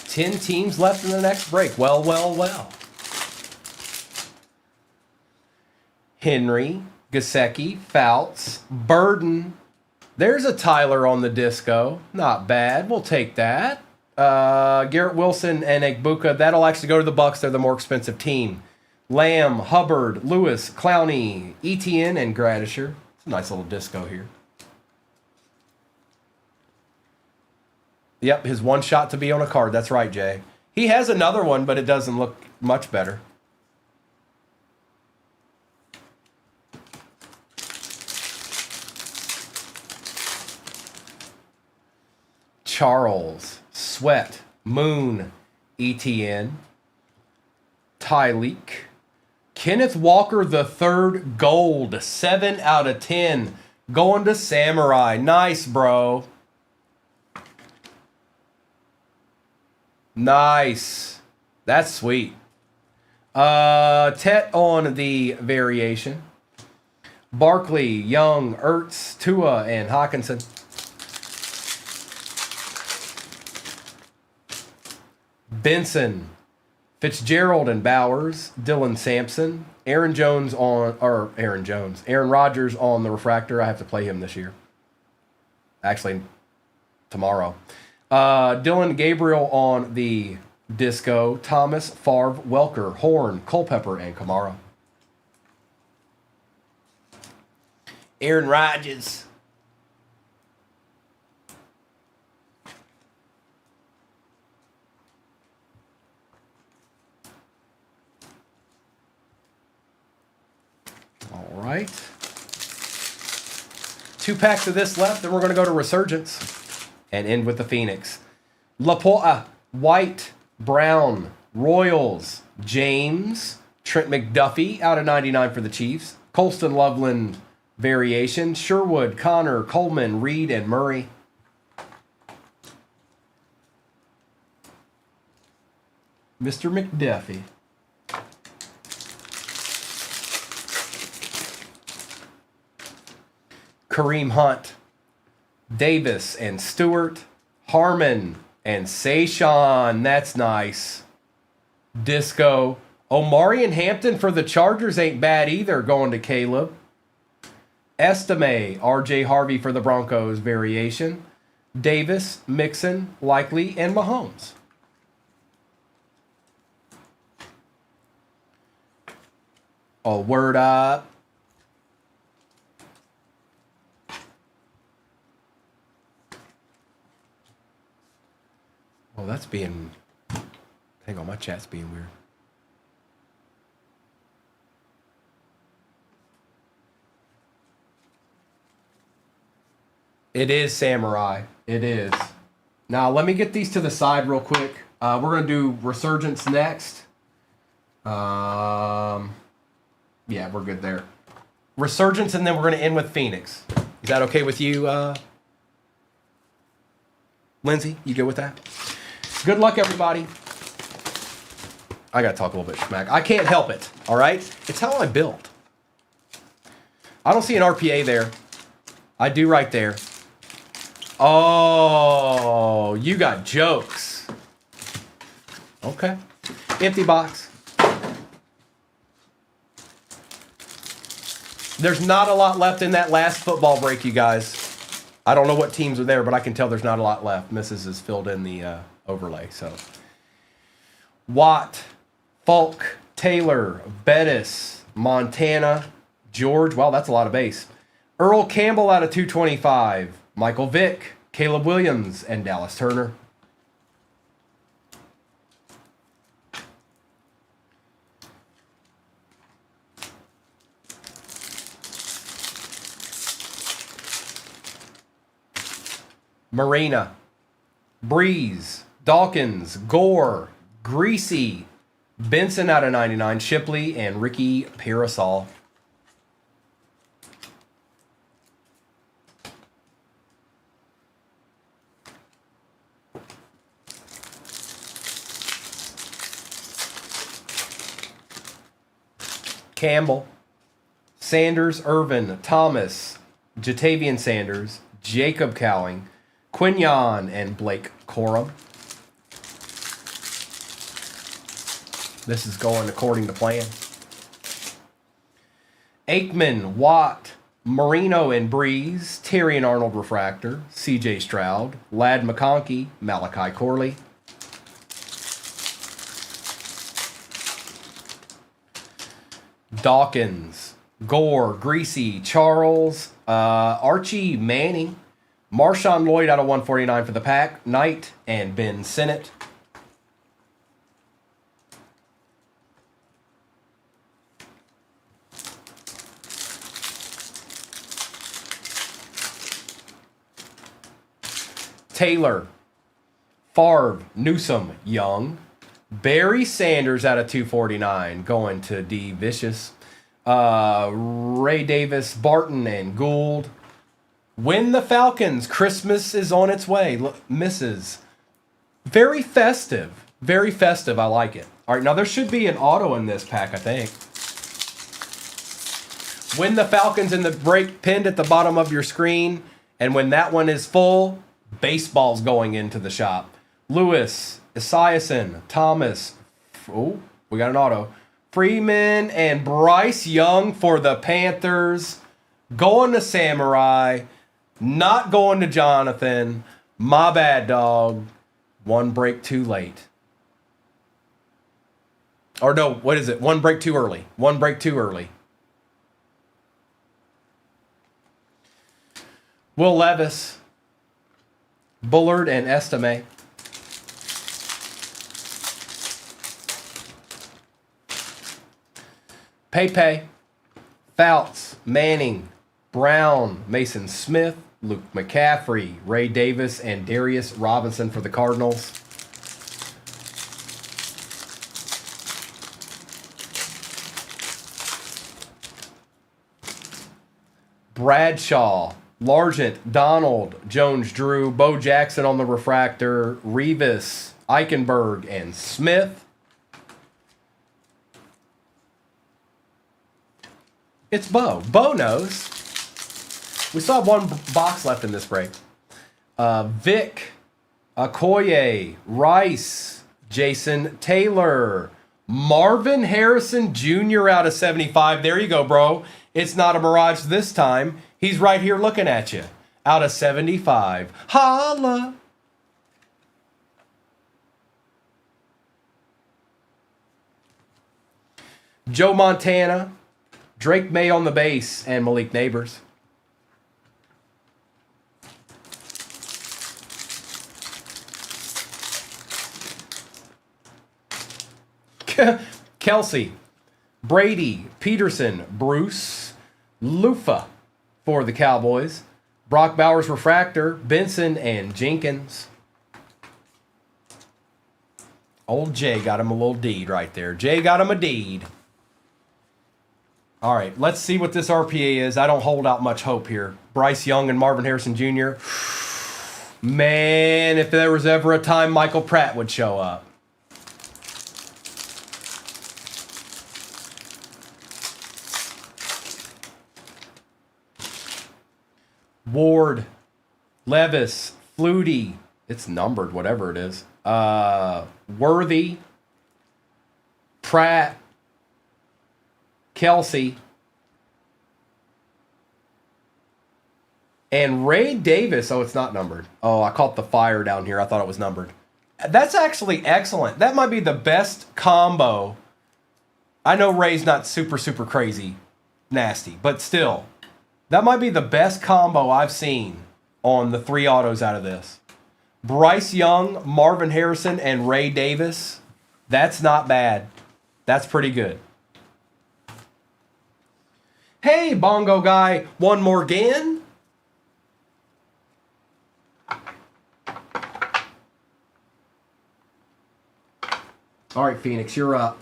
10 teams left in the next break. Well. Henry, Gasecki, Fouts, Burden. There's a Tyler on the disco. Not bad. We'll take that. Garrett Wilson and Egbuka. That'll actually go to the Bucks. They're the more expensive team. Lamb, Hubbard, Lewis, Clowney, Etienne, and Gradisher. It's a nice little disco here. Yep, his one shot to be on a card. That's right, Jay. He has another one, but it doesn't look much better. Charles, Sweat, Moon, Etienne, Tyleek, Kenneth Walker III, gold, 7 out of 10. Going to Samurai. Nice, bro. Nice. That's sweet. Tet on the variation. Barkley, Young, Ertz, Tua, and Hawkinson. Benson, Fitzgerald and Bowers, Dylan Sampson, Aaron Rodgers on the refractor. I have to play him this year. Actually, tomorrow. Dylan Gabriel on the disco, Thomas, Favre, Welker, Horn, Culpepper, and Kamara. Aaron Rodgers. All right. 2 packs of this left, then we're going to go to Resurgence and end with the Phoenix. Laporta, White, Brown, Royals, James, Trent McDuffie out of 99 for the Chiefs. Colston Loveland variation. Sherwood, Connor, Coleman, Reed, and Murray. Mr. McDuffie. Kareem Hunt, Davis and Stewart, Harmon and Sayshawn. That's nice. Disco. Omari and Hampton for the Chargers ain't bad either, going to Caleb. Estime, RJ Harvey for the Broncos variation. Davis, Mixon, Likely, and Mahomes. Oh, word up. Well, that's being... Hang on, my chat's being weird. It is Samurai. It is. Now, let me get these to the side real quick. We're going to do Resurgence next. Yeah, we're good there. Resurgence, and then we're going to end with Phoenix. Is that okay with you, Lindsay? You good with that? Good luck, everybody. I got to talk a little bit smack. I can't help it, all right? It's how I build. I don't see an RPA there. I do right there. Oh, you got jokes. Okay. Empty box. There's not a lot left in that last football break, you guys. I don't know what teams are there, but I can tell there's not a lot left. Mrs. has filled in the overlay. So, Watt, Falk, Taylor, Bettis, Montana, George. Wow, that's a lot of base. Earl Campbell out of 225. Michael Vick, Caleb Williams, and Dallas Turner. Marina, Breeze, Dawkins, Gore, Greasy, Benson out of 99, Shipley, and Ricky Parasol. Campbell, Sanders, Irvin, Thomas, Jatavian Sanders, Jacob Cowing, Quinyon, and Blake Corum. This is going according to plan. Aikman, Watt, Marino and Breeze, Terry and Arnold Refractor, CJ Stroud, Ladd McConkey, Malachi Corley. Dawkins, Gore, Greasy, Charles, Archie Manning, Marshawn Lloyd out of 149 for the Pack, Knight, and Ben Sinnott. Taylor, Favre, Newsom, Young, Barry Sanders out of 249 going to D. Vicious. Ray Davis, Barton, and Gould. Win the Falcons. Christmas is on its way. Misses. Very festive. Very festive. I like it. All right, now there should be an auto in this pack, I think. Win the Falcons in the break pinned at the bottom of your screen. And when that one is full, baseball's going into the shop. Lewis, Esiason, Thomas. Oh, we got an auto. Freeman and Bryce Young for the Panthers. Going to Samurai. Not going to Jonathan. My bad, dog. One break too late. Or no, what is it? One break too early. One break too early. Will Levis, Bullard, and Estime. Pepe, Fouts, Manning, Brown, Mason Smith, Luke McCaffrey, Ray Davis, and Darius Robinson for the Cardinals. Bradshaw, Largent, Donald, Jones Drew, Bo Jackson on the refractor, Revis, Eichenberg, and Smith. It's Bo. Bo knows. We still have one box left in this break. Vic, Okoye, Rice, Jason Taylor, Marvin Harrison Jr. out of 75. There you go, bro. It's not a mirage this time. He's right here looking at you. Out of 75. Holla! Joe Montana, Drake May on the base, and Malik Neighbors. Kelsey, Brady, Peterson, Bruce, Lufa for the Cowboys. Brock Bowers Refractor, Benson, and Jenkins. Old Jay got him a little deed right there. Jay got him a deed. All right, let's see what this RPA is. I don't hold out much hope here. Bryce Young and Marvin Harrison Jr. Man, if there was ever a time Michael Pratt would show up. Ward, Levis, Flutie. It's numbered, whatever it is. Worthy, Pratt, Kelsey, and Ray Davis. Oh, it's not numbered. Oh, I caught the fire down here. I thought it was numbered. That's actually excellent. That might be the best combo. I know Ray's not super, super crazy nasty, but still, that might be the best combo I've seen on the 3 autos out of this. Bryce Young, Marvin Harrison, and Ray Davis. That's not bad. That's pretty good. Hey, Bongo Guy, one more again. All right, Phoenix, you're up.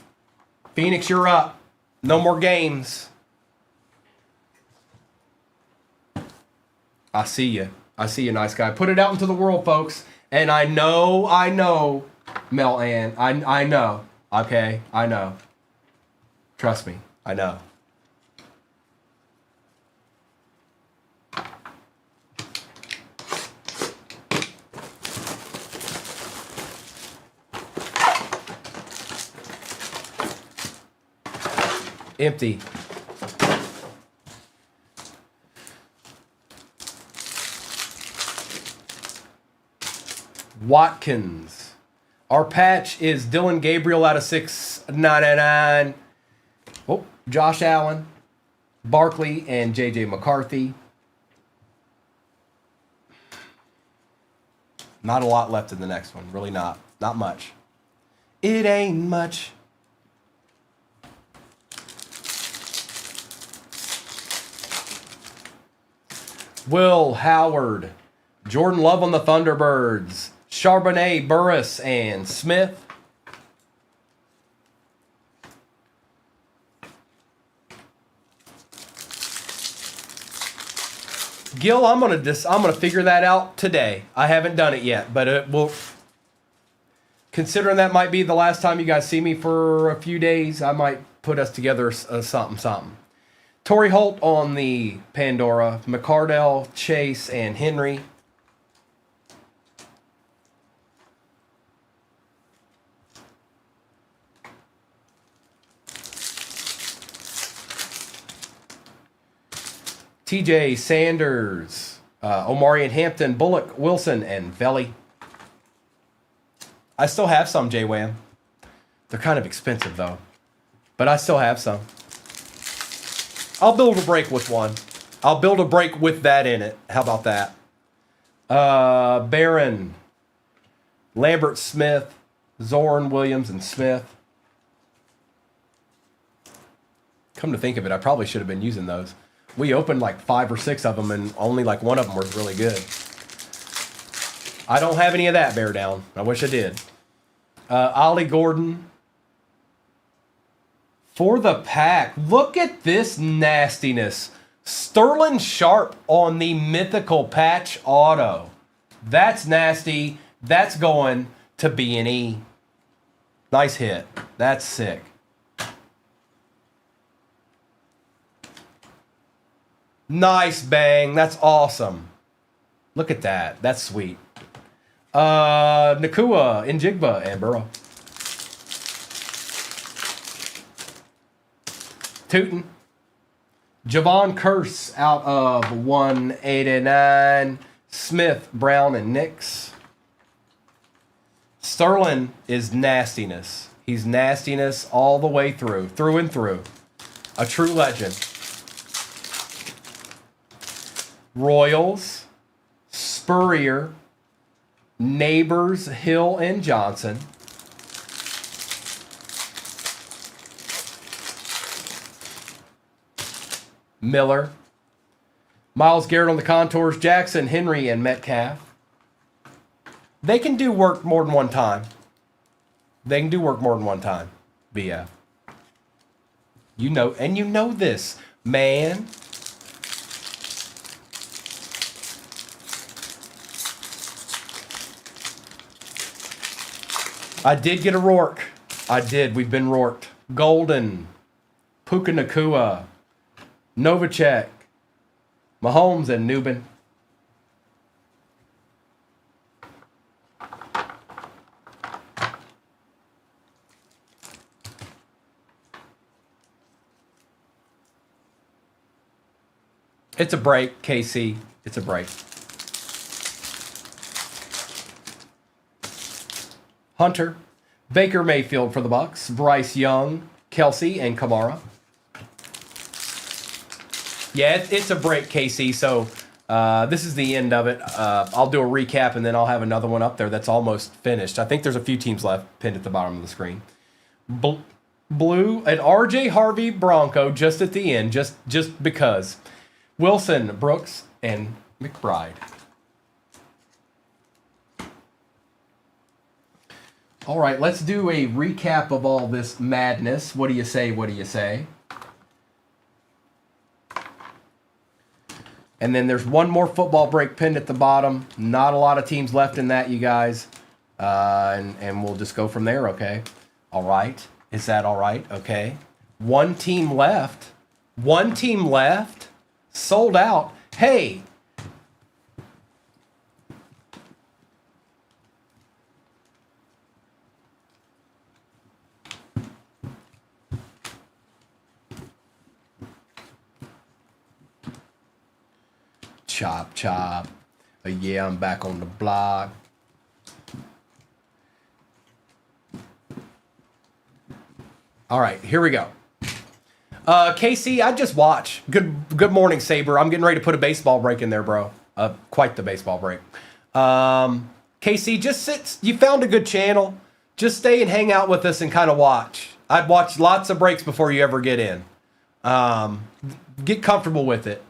Phoenix, you're up. No more games. I see you. I see you, nice guy. Put it out into the world, folks. And I know, Mel Ann. I know. Okay, I know. Trust me, I know. Empty. Watkins. Our patch is Dylan Gabriel out of 699. Oh, Josh Allen, Barkley, and J.J. McCarthy. Not a lot left in the next one. Really not. Not much. It ain't much. Will Howard, Jordan Love on the Thunderbirds, Charbonnet, Burris, and Smith. Gil, I'm gonna figure that out today. I haven't done it yet, but it will. Considering that might be the last time you guys see me for a few days, I might put us together something. Torrey Holt on the Pandora, McCardell, Chase, and Henry. TJ Sanders, Omarion Hampton, Bullock, Wilson, and Velli. I still have some, J-Wham. They're kind of expensive, though. But I still have some. I'll build a break with one. I'll build a break with that in it. How about that? Barron, Lambert Smith, Zorn, Williams, and Smith. Come to think of it, I probably should have been using those. We opened like 5 or 6 of them, and only like one of them was really good. I don't have any of that bear down. I wish I did. Ollie Gordon. For the pack, look at this nastiness. Sterling Sharp on the mythical patch auto. That's nasty. That's going to B&E. Nice hit. That's sick. Nice, Bang. That's awesome. Look at that. That's sweet. Nakua, Njigba, and Burrow. Tootin. Javon Curse out of 189. Smith, Brown, and Nix. Sterling is nastiness. He's nastiness all the way through and through. A true legend. Royals, Spurrier, Neighbors, Hill, and Johnson. Miller. Miles Garrett on the contours, Jackson, Henry, and Metcalf. They can do work more than one time. They can do work more than one time, BF. You know, and you know this, man. I did get a Rourke. I did. We've been Rourked. Golden, Puka Nakua, Novacek, Mahomes, and Newbin. It's a break, KC. It's a break. Hunter, Baker Mayfield for the Bucks, Bryce Young, Kelsey, and Kamara. Yeah, it's a break, KC. So this is the end of it. I'll do a recap, and then I'll have another one up there that's almost finished. I think there's a few teams left pinned at the bottom of the screen. Blue, an RJ Harvey Bronco just at the end, just because. Wilson, Brooks, and McBride. All right, let's do a recap of all this madness. What do you say? What do you say? And then there's one more football break pinned at the bottom. Not a lot of teams left in that, you guys. And we'll just go from there, okay? All right. Is that all right? Okay. One team left. One team left. Sold out. Hey. Chop, chop. Yeah, I'm back on the block. All right, here we go. KC, I just watch. Good morning, Saber. I'm getting ready to put a baseball break in there, bro. Quite the baseball break. KC, just sit. You found a good channel. Just stay and hang out with us and kind of watch. I'd watch lots of breaks before you ever get in. Get comfortable with it.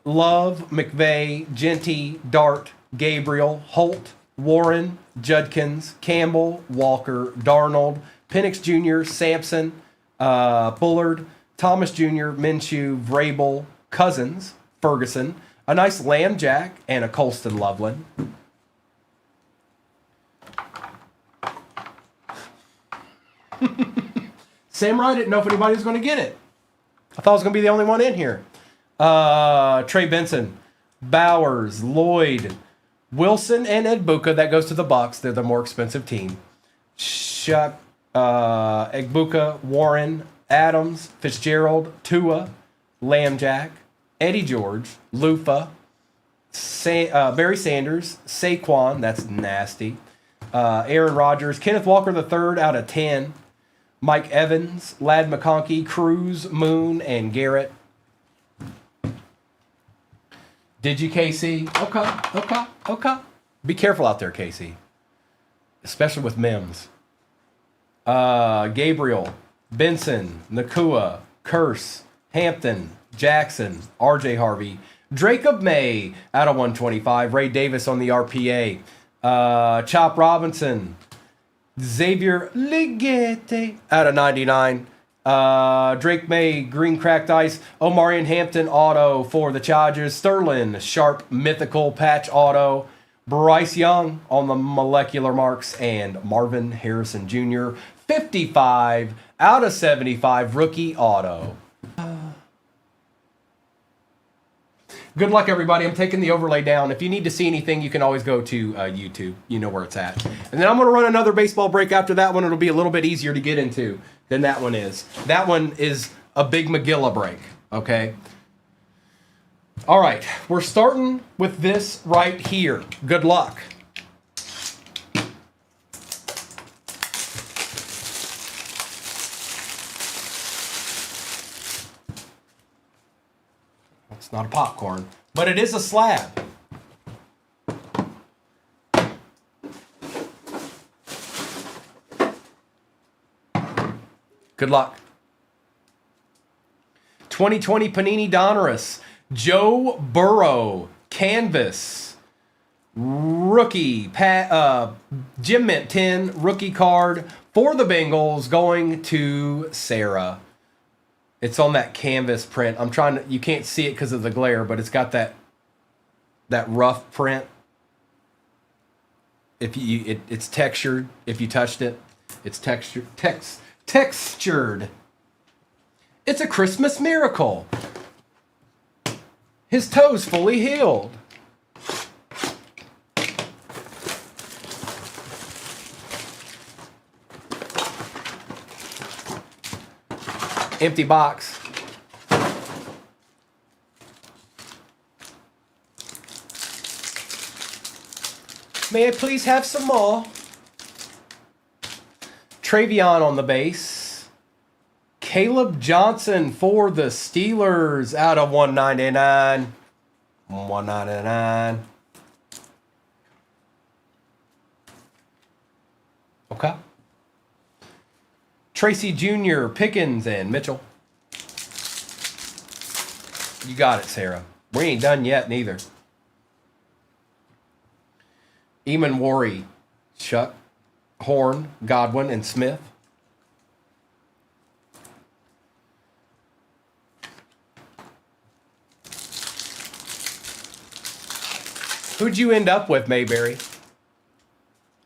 Love, McVeigh, Genty, Dart, Gabriel, Holt, Warren, Judkins, Campbell, Walker, Darnold, Penix Jr., Sampson, Bullard, Thomas Jr., Minshew, Vrabel, Cousins, Ferguson, a nice Lamb Jack, and a Colston Loveland. Samurai didn't know if anybody was going to get it. I thought I was going to be the only one in here. Trey Benson, Bowers, Lloyd, Wilson, and Ed Buka. That goes to the Bucks. They're the more expensive team. Shuck, Egbuka, Warren, Adams, Fitzgerald, Tua, Lambjack, Eddie George, Lufa, Barry Sanders, Saquon, that's nasty, Aaron Rodgers, Kenneth Walker III out of 10, Mike Evans, Lad McConkey, Cruz, Moon, and Garrett. Did you, KC? Okay. Be careful out there, KC. Especially with Mims. Gabriel, Benson, Nakua, Curse, Hampton, Jackson, RJ Harvey, Jacob May out of 125, Ray Davis on the RPA, Chop Robinson, Xavier Ligete out of 99, Drake May, Green Cracked Ice, Omarion Hampton auto for the Chargers, Sterling, Sharp Mythical Patch auto, Bryce Young on the molecular marks, and Marvin Harrison Jr., 55 out of 75 rookie auto. Good luck, everybody. I'm taking the overlay down. If you need to see anything, you can always go to YouTube. You know where it's at. And then I'm going to run another baseball break after that one. It'll be a little bit easier to get into than that one is. That one is a big McGilla break, okay? All right, we're starting with this right here. Good luck. It's not a popcorn, but it is a slab. Good luck. 2020 Panini Donruss. Joe Burrow. Canvas. Rookie. Jim Mint 10. Rookie card for the Bengals going to Sarah. It's on that canvas print. I'm trying to, you can't see it because of the glare, but it's got that rough print. If you, it's textured. If you touched it, it's textured. Textured. It's a Christmas miracle. His toes fully healed. Empty box. May I please have some more? Travion on the base. Caleb Johnson for the Steelers out of 199. 199. Okay. Tracy Jr., Pickens, and Mitchell. You got it, Sarah. We ain't done yet, neither. Eamon Worry, Chuck, Horn, Godwin, and Smith. Who'd you end up with, Mayberry?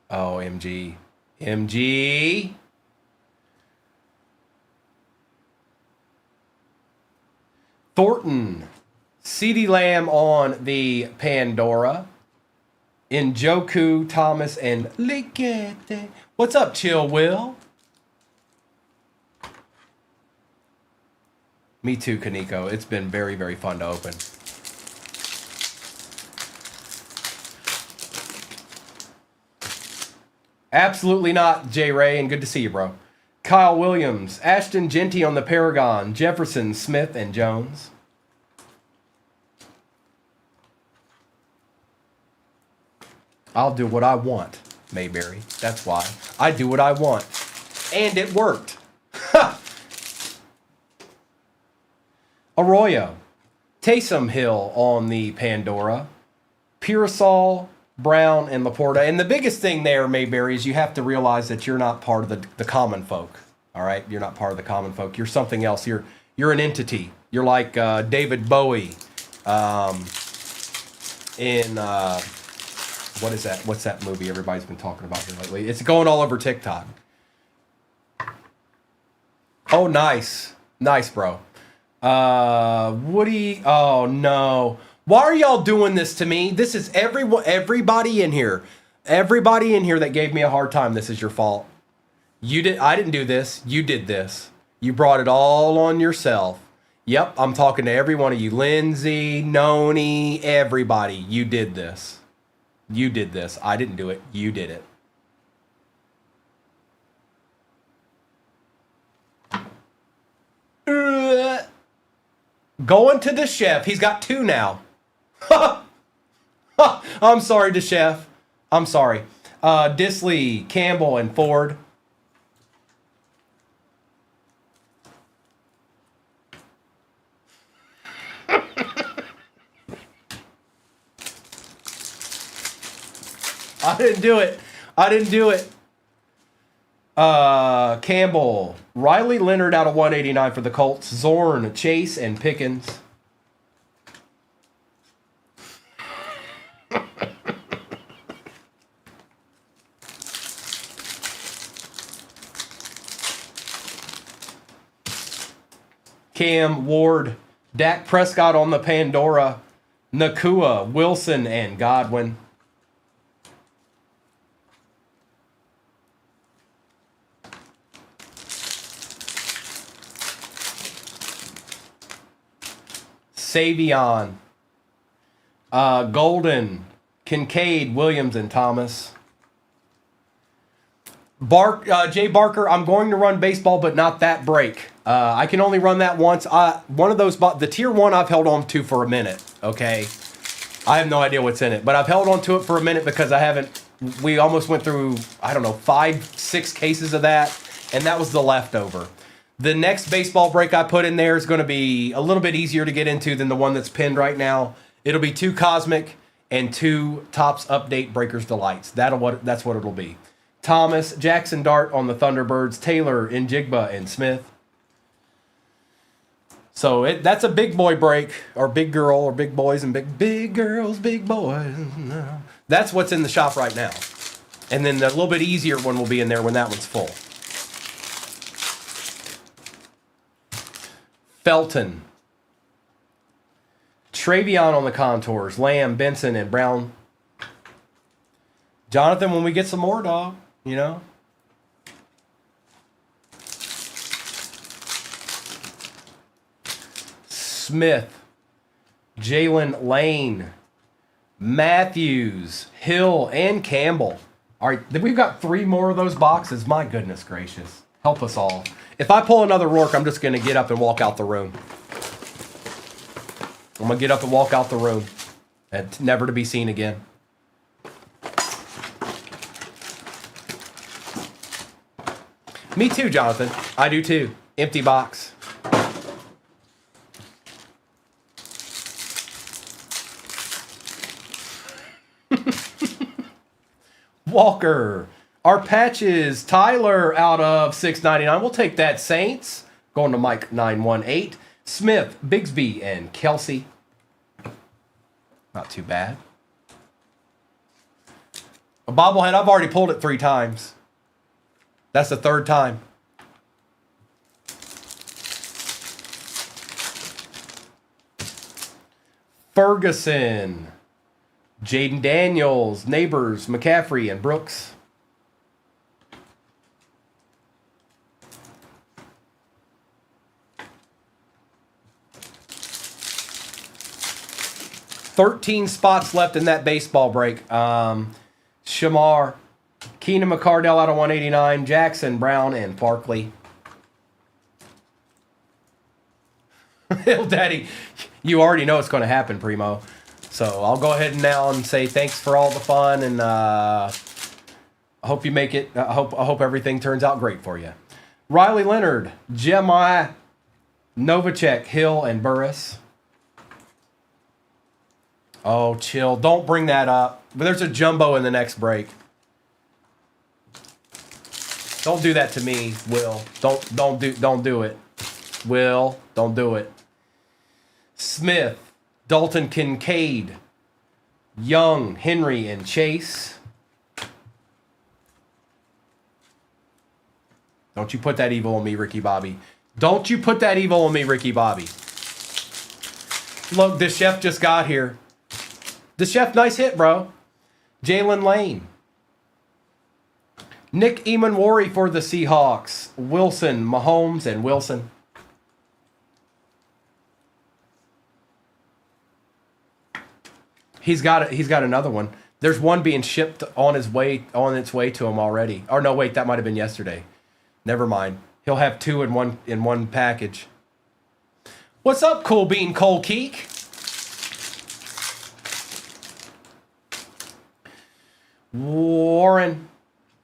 Oh, MG. MG. Thornton. CeeDee Lamb on the Pandora. Njoku, Thomas, and Likete. What's up, Chill Will? Me too, Kaneko. It's been very, very fun to open. Absolutely not, J. Ray, and good to see you, bro. Kyle Williams, Ashton Genty on the Paragon, Jefferson, Smith, and Jones. I'll do what I want, Mayberry. That's why. I do what I want. And it worked. Arroyo. Taysom Hill on the Pandora. Pearsall, Brown, and Laporta. And the biggest thing there, Mayberry, is you have to realize that you're not part of the common folk. All right? You're not part of the common folk. You're something else. You're an entity. You're like David Bowie in... what is that? What's that movie everybody's been talking about here lately? It's going all over TikTok. Oh, nice. Nice, bro. Woody. Oh, no. Why are y'all doing this to me? This is everybody in here. Everybody in here that gave me a hard time. This is your fault. I didn't do this. You did this. You brought it all on yourself. Yep, I'm talking to every one of you. Lindsay, Noni, everybody. You did this. You did this. I didn't do it. You did it. Going to the chef. He's got two now. I'm sorry, the chef. I'm sorry. Disley, Campbell, and Ford. I didn't do it. I didn't do it. Campbell. Riley Leonard out of 189 for the Colts. Zorn, Chase, and Pickens. Cam Ward. Dak Prescott on the Pandora. Nakua, Wilson, and Godwin. Savion, Golden, Kincaid, Williams, and Thomas. Jay Barker, I'm going to run baseball, but not that break. I can only run that once. One of those, the tier 1 I've held on to for a minute, okay? I have no idea what's in it, but I've held on to it for a minute because we almost went through, I don't know, 5-6 cases of that, and that was the leftover. The next baseball break I put in there is going to be a little bit easier to get into than the one that's pinned right now. It'll be 2 Cosmic and 2 Topps Update Breakers Delights. That's what it'll be. Thomas, Jackson Dart on the Thunderbirds, Taylor, Njigba, and Smith. So that's a big boy break, or big girl, or big boys and big girls, big boys. No. That's what's in the shop right now. And then the little bit easier one will be in there when that one's full. Felton. Travion on the contours. Lamb, Benson, and Brown. Jonathan, when we get some more, dog, you know. Smith. Jalen Lane. Matthews. Hill, and Campbell. All right, we've got 3 more of those boxes. My goodness gracious. Help us all. If I pull another Rourke, I'm just going to get up and walk out the room. I'm going to get up and walk out the room. And never to be seen again. Me too, Jonathan. I do too. Empty box. Walker. Our patches, Tyler out of $6.99. We'll take that, Saints. Going to Mike 918. Smith, Bigsby, and Kelsey. Not too bad. A bobblehead, I've already pulled it 3 times. That's the 3rd time. Ferguson. Jaden Daniels, Neighbors, McCaffrey, and Brooks. $13 spots left in that baseball break. Shamar, Keenan McCardell out of 189, Jackson, Brown, and Barkley. Hill Daddy, you already know it's going to happen, Primo. So I'll go ahead now and say thanks for all the fun, and I hope you make it. I hope everything turns out great for you. Riley Leonard, Jeremiah, Novacek, Hill, and Burris. Oh, chill. Don't bring that up. But there's a jumbo in the next break. Don't do that to me, Will. Don't do it. Will, don't do it. Smith, Dalton Kincaid, Young, Henry, and Chase. Don't you put that evil on me, Ricky Bobby. Don't you put that evil on me, Ricky Bobby. Look, the chef just got here. The chef, nice hit, bro. Jalen Lane. Nick Emanwari for the Seahawks. Wilson, Mahomes, and Wilson. He's got another one. There's one being shipped on its way to him already. Or no, wait, that might have been yesterday. Never mind. He'll have 2 in one package. What's up, Cool Bean Cole Keek? Warren,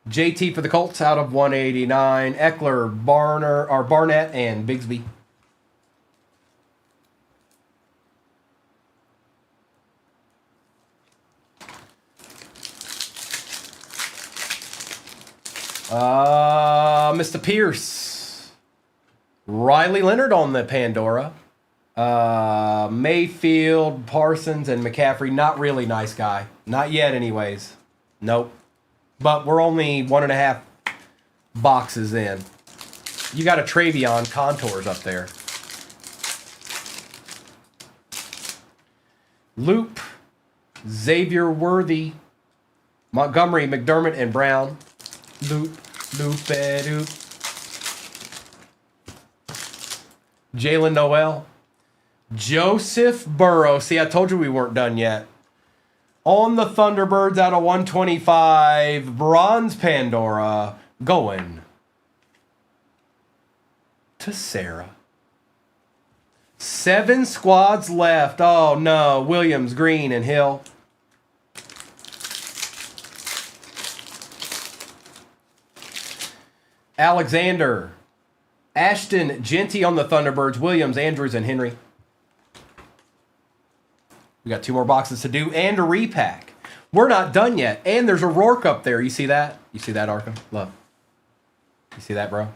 JT for the Colts out of 189. Eckler, Barnett, and Bigsby. Mr. Pierce. Riley Leonard on the Pandora. Mayfield, Parsons, and McCaffrey. Not really nice guy. Not yet anyways. Nope. But we're only 1.5 boxes in. You got a Travion Contours up there. Loop, Xavier Worthy, Montgomery, McDermott, and Brown. Loop, loop. Jalen Noel. Joseph Burrow. See, I told you we weren't done yet. On the Thunderbirds out of 125. Bronze Pandora going to Sarah. 7 squads left. Oh, no. Williams, Green, and Hill. Alexander. Ashton, Genty on the Thunderbirds. Williams, Andrews, and Henry. We got 2 more boxes to do and a repack. We're not done yet. And there's a Rourke up there. You see that? You see that, Arkham? Look. You see that, bro?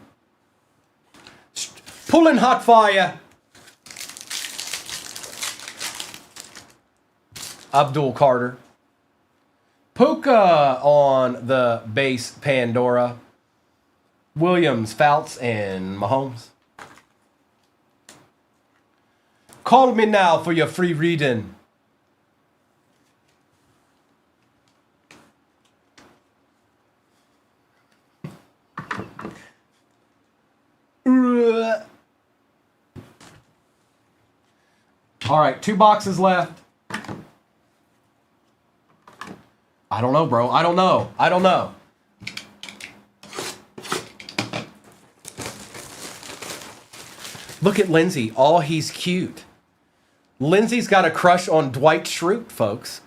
Pulling hot fire. Abdul Carter. Puka on the base Pandora. Williams, Fouts, and Mahomes. Call me now for your free reading. All right, 2 boxes left. I don't know, bro. I don't know. Look at Lindsay. Oh, he's cute. Lindsay's got a crush on Dwight Schrute, folks.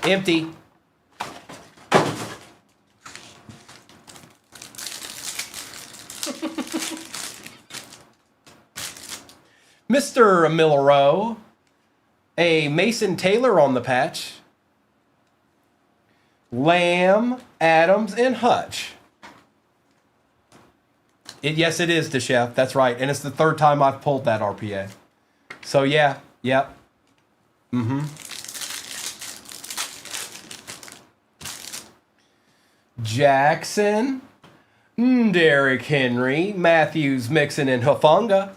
Empty. Mr. Millero. A Mason Taylor on the patch. Lamb, Adams, and Hutch. Yes, it is, DeChef. That's right. And it's the 3rd time I've pulled that RPA. So, yeah. Yep. Jackson, Derrick Henry, Matthews, Mixon, and Hufanga.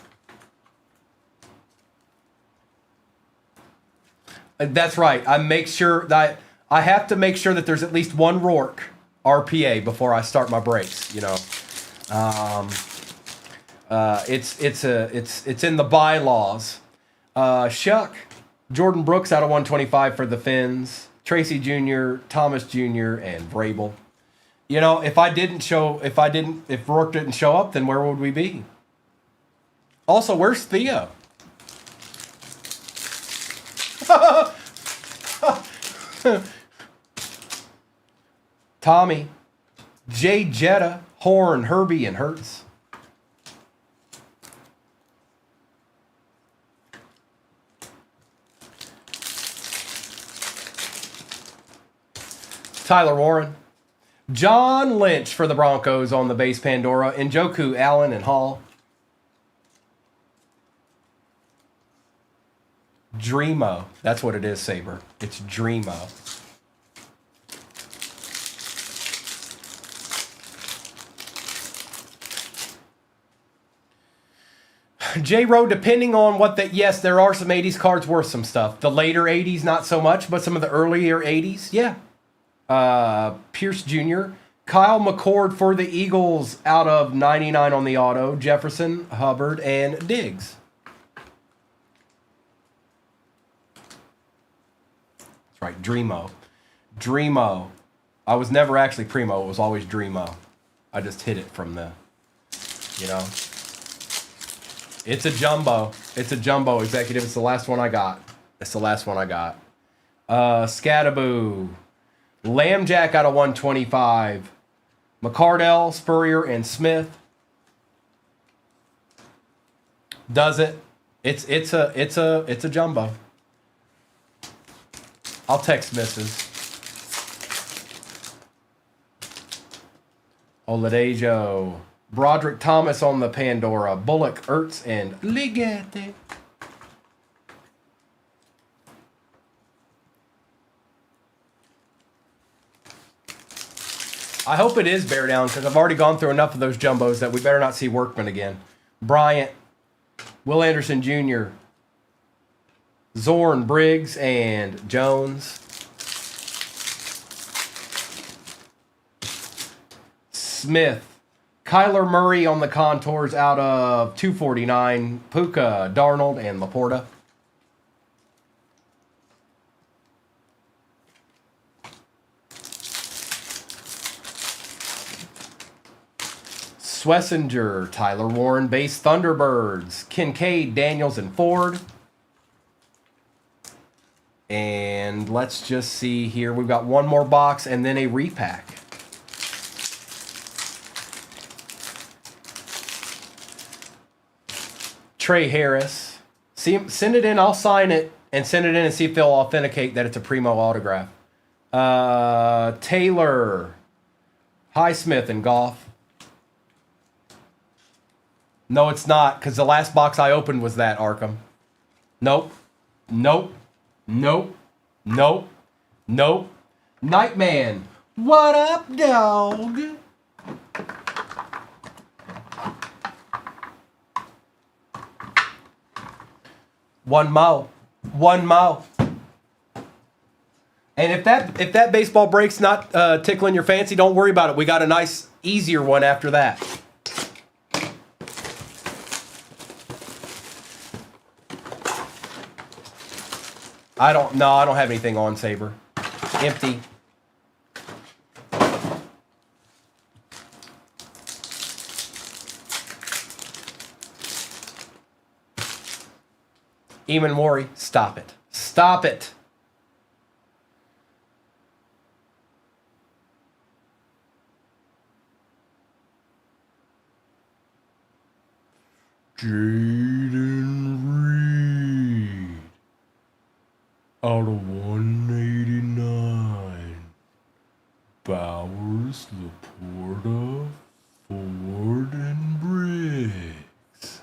That's right. I make sure that I have to make sure that there's at least 1 Rourke RPA before I start my breaks. You know, it's in the bylaws. Shuck, Jordan Brooks out of 125 for the Finns. Tracy Jr., Thomas Jr., and Vrabel. You know, if Rourke didn't show up, then where would we be? Also, where's Theo? Tommy, Jay Jetta, Horn, Herbie, and Hurts. Tyler Warren. John Lynch for the Broncos on the base Pandora. Njoku, Allen, and Hall. Dreamo. That's what it is, Saber. It's Dreamo. J-Row, depending on what the... Yes, there are some 80s cards worth some stuff. The later 80s, not so much, but some of the earlier 80s, yeah. Pierce Jr., Kyle McCord for the Eagles out of 99 on the auto. Jefferson, Hubbard, and Diggs. That's right, Dreamo. Dreamo. I was never actually Primo. It was always Dreamo. I just hit it from the, you know. It's a jumbo. It's a jumbo, executive. It's the last one I got. It's the last one I got. Scattaboo. Lambjack out of 125. McCardell, Spurrier, and Smith. Does it? It's a jumbo. I'll text Mrs. Oladejo. Broderick Thomas on the Pandora. Bullock, Ertz, and Ligette. I hope it is bear down because I've already gone through enough of those jumbos that we better not see Workman again. Bryant, Will Anderson Jr., Zorn, Briggs, and Jones. Smith. Kyler Murray on the contours out of 249. Puka, Darnold, and Laporta. Swessinger, Tyler Warren, base Thunderbirds, Kincaid, Daniels, and Ford. And let's just see here. We've got one more box and then a repack. Trey Harris. Send it in. I'll sign it and send it in and see if they'll authenticate that it's a Primo autograph. Taylor, Highsmith, and Goff. No, it's not, because the last box I opened was that, Arkham. Nope. Nope. Nope. Nope. Nope. Nightman. What up, dog? One mo. One mo. And if that baseball break's not tickling your fancy, don't worry about it. We got a nice, easier one after that. I don't have anything on Saber. Empty. Eamon Mori, stop it. Stop it. Jaden Reed. Out of 189. Bowers, Laporta, Ford, and Briggs.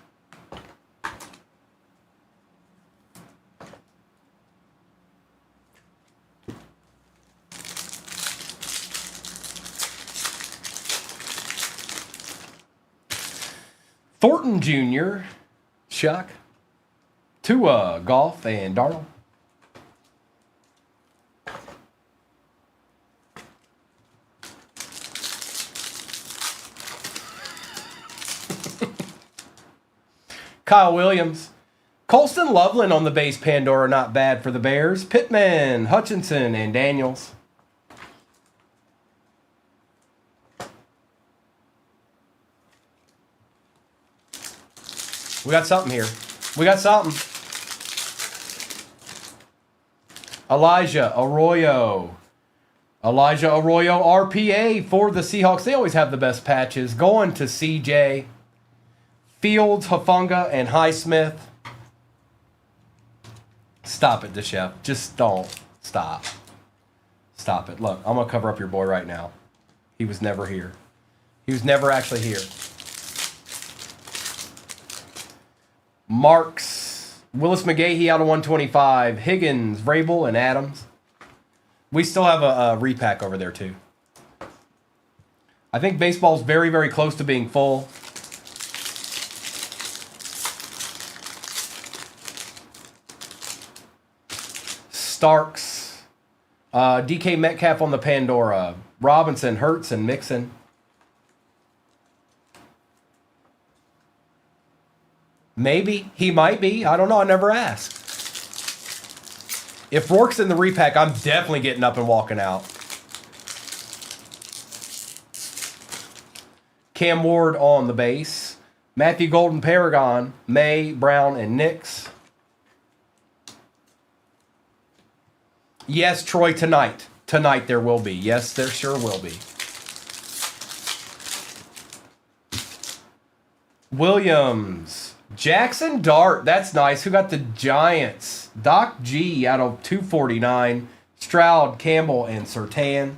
Thornton Jr., Chuck, Tua, Goff, and Darnold. Kyle Williams. Colston Loveland on the base Pandora, not bad for the Bears. Pittman, Hutchinson, and Daniels. We got something here. We got something. Elijah Arroyo. Elijah Arroyo, RPA for the Seahawks. They always have the best patches. Going to CJ. Fields, Hufanga, and Highsmith. Stop it, DeChef. Just don't. Stop. Stop it. Look, I'm going to cover up your boy right now. He was never here. He was never actually here. Marks. Willis McGahee out of 125. Higgins, Vrabel, and Adams. We still have a repack over there, too. I think baseball's very, very close to being full. Starks, DK Metcalf on the Pandora, Robinson, Hurts, and Mixon. Maybe. He might be. I don't know. I never asked. If Rourke's in the repack, I'm definitely getting up and walking out. Cam Ward on the base. Matthew Golden, Paragon, May, Brown, and Nix. Yes, Troy, tonight. Tonight there will be. Yes, there sure will be. Williams. Jackson Dart. That's nice. Who got the Giants? Doc G out of 249. Stroud, Campbell, and Surtain.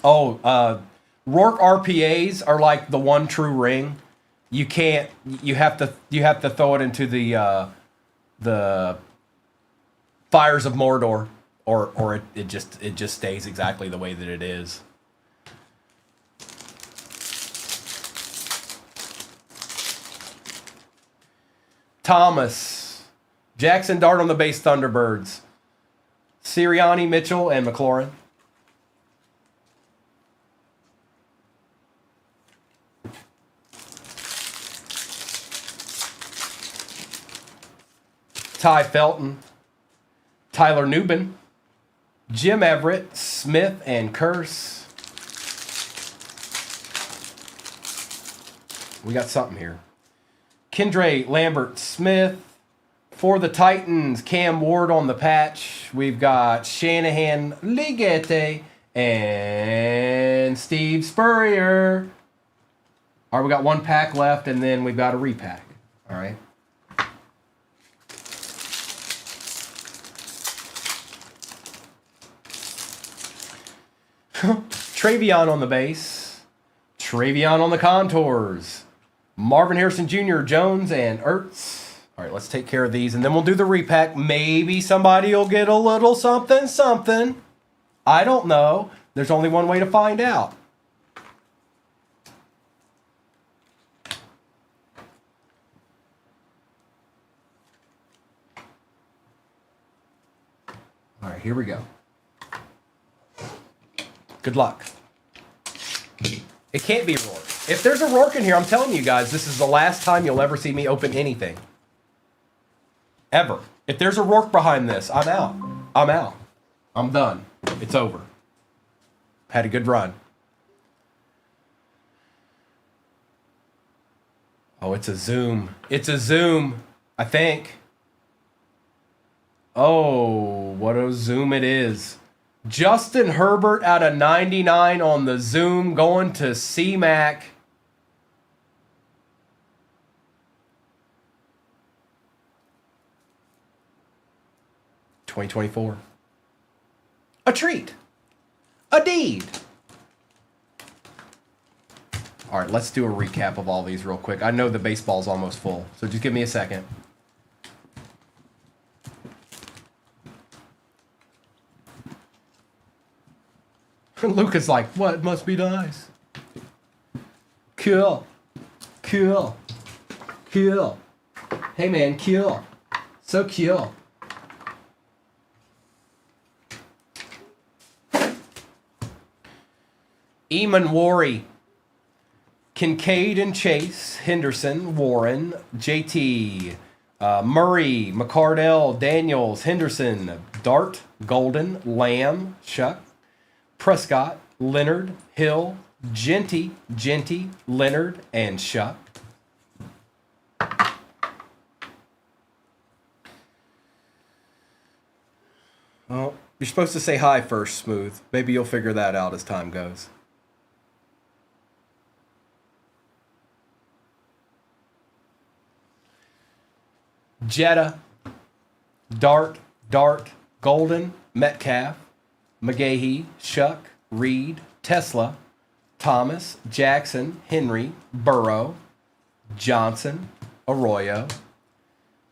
Oh, Rourke RPAs are like the one true ring. You can't. You have to throw it into the Fires of Mordor. or it just stays exactly the way that it is. Thomas, Jackson Dart on the base, Thunderbirds. Sirianni, Mitchell, and McLaurin. Ty Felton, Tyler Newbin, Jim Everett, Smith, and Curse. We got something here. Kendre, Lambert, Smith. For the Titans, Cam Ward on the patch. We've got Shanahan, Ligete, and Steve Spurrier. All right, we got one pack left, and then we've got a repack. All right. Travion on the base. Travion on the contours. Marvin Harrison Jr., Jones, and Ertz. All right, let's take care of these, and then we'll do the repack. Maybe somebody will get a little something. I don't know. There's only one way to find out. All right, here we go. Good luck. It can't be Rourke. If there's a Rourke in here, I'm telling you guys, this is the last time you'll ever see me open anything. Ever. If there's a Rourke behind this, I'm out. I'm out. I'm done. It's over. Had a good run. Oh, it's a zoom. It's a zoom, I think. Oh, what a zoom it is. Justin Herbert out of 99 on the zoom, going to C-Mac. $2024. A treat. A deed. All right, let's do a recap of all these real quick. I know the baseball's almost full, so just give me a second. Luca's like, what? Must be nice. Cool. Cool. Cool. Hey, man, cool. So cool. Eamon Worry. Kincaid and Chase. Henderson. Warren. JT. Murray. McCardell. Daniels. Henderson. Dart. Golden. Lamb. Shuck. Prescott, Leonard, Hill, Genty, Leonard, and Shuck. Well, you're supposed to say hi first, Smooth. Maybe you'll figure that out as time goes. Jetta, Dart, Golden, Metcalf, McGahee, Shuck, Reed, Tesla, Thomas, Jackson, Henry, Burrow, Johnson, Arroyo,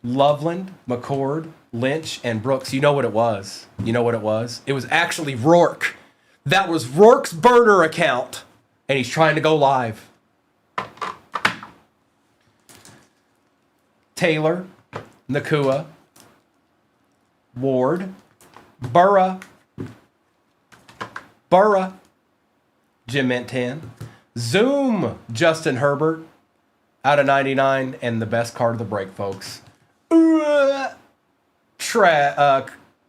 Loveland, McCord, Lynch, and Brooks. You know what it was. You know what it was? It was actually Rourke. That was Rourke's burner account, and he's trying to go live. Taylor, Nakua, Ward, Burra, Jim Mentan, Zoom, Justin Herbert, out of 99, and the best card of the break, folks.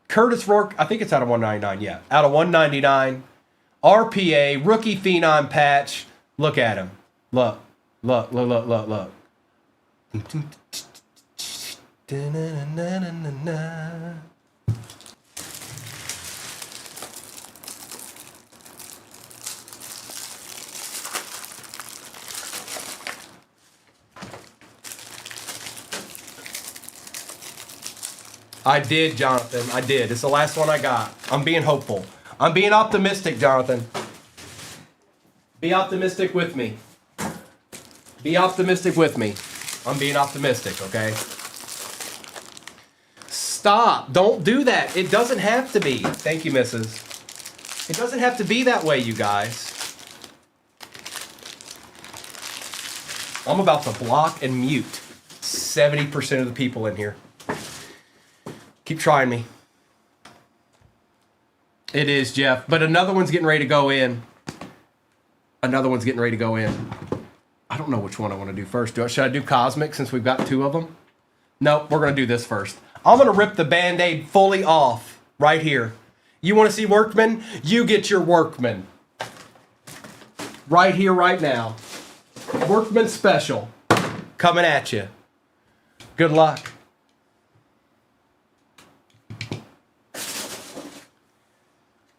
Curtis Rourke, I think it's out of 199, yeah. Out of 199, RPA, rookie phenom patch. Look at him. Look. I did, Jonathan. I did. It's the last one I got. I'm being hopeful. I'm being optimistic, Jonathan. Be optimistic with me. Be optimistic with me. I'm being optimistic, okay? Stop. Don't do that. It doesn't have to be. Thank you, Mrs. It doesn't have to be that way, you guys. I'm about to block and mute 70% of the people in here. Keep trying me. It is, Jeff. But another one's getting ready to go in. Another one's getting ready to go in. I don't know which one I want to do first. Should I do Cosmic since we've got two of them? No, we're going to do this first. I'm going to rip the Band-Aid fully off right here. You want to see Workman? You get your Workman. Right here, right now. Workman special. Coming at you. Good luck.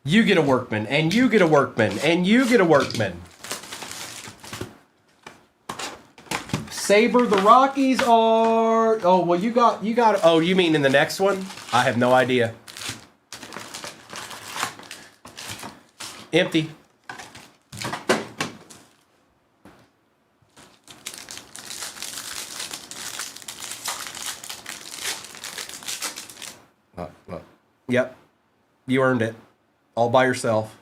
You get a Workman, and you get a Workman, and you get a Workman. Saber, the Rockies are... Oh, well, you got... Oh, you mean in the next one? I have no idea. Empty. Look. Yep. You earned it. All by yourself.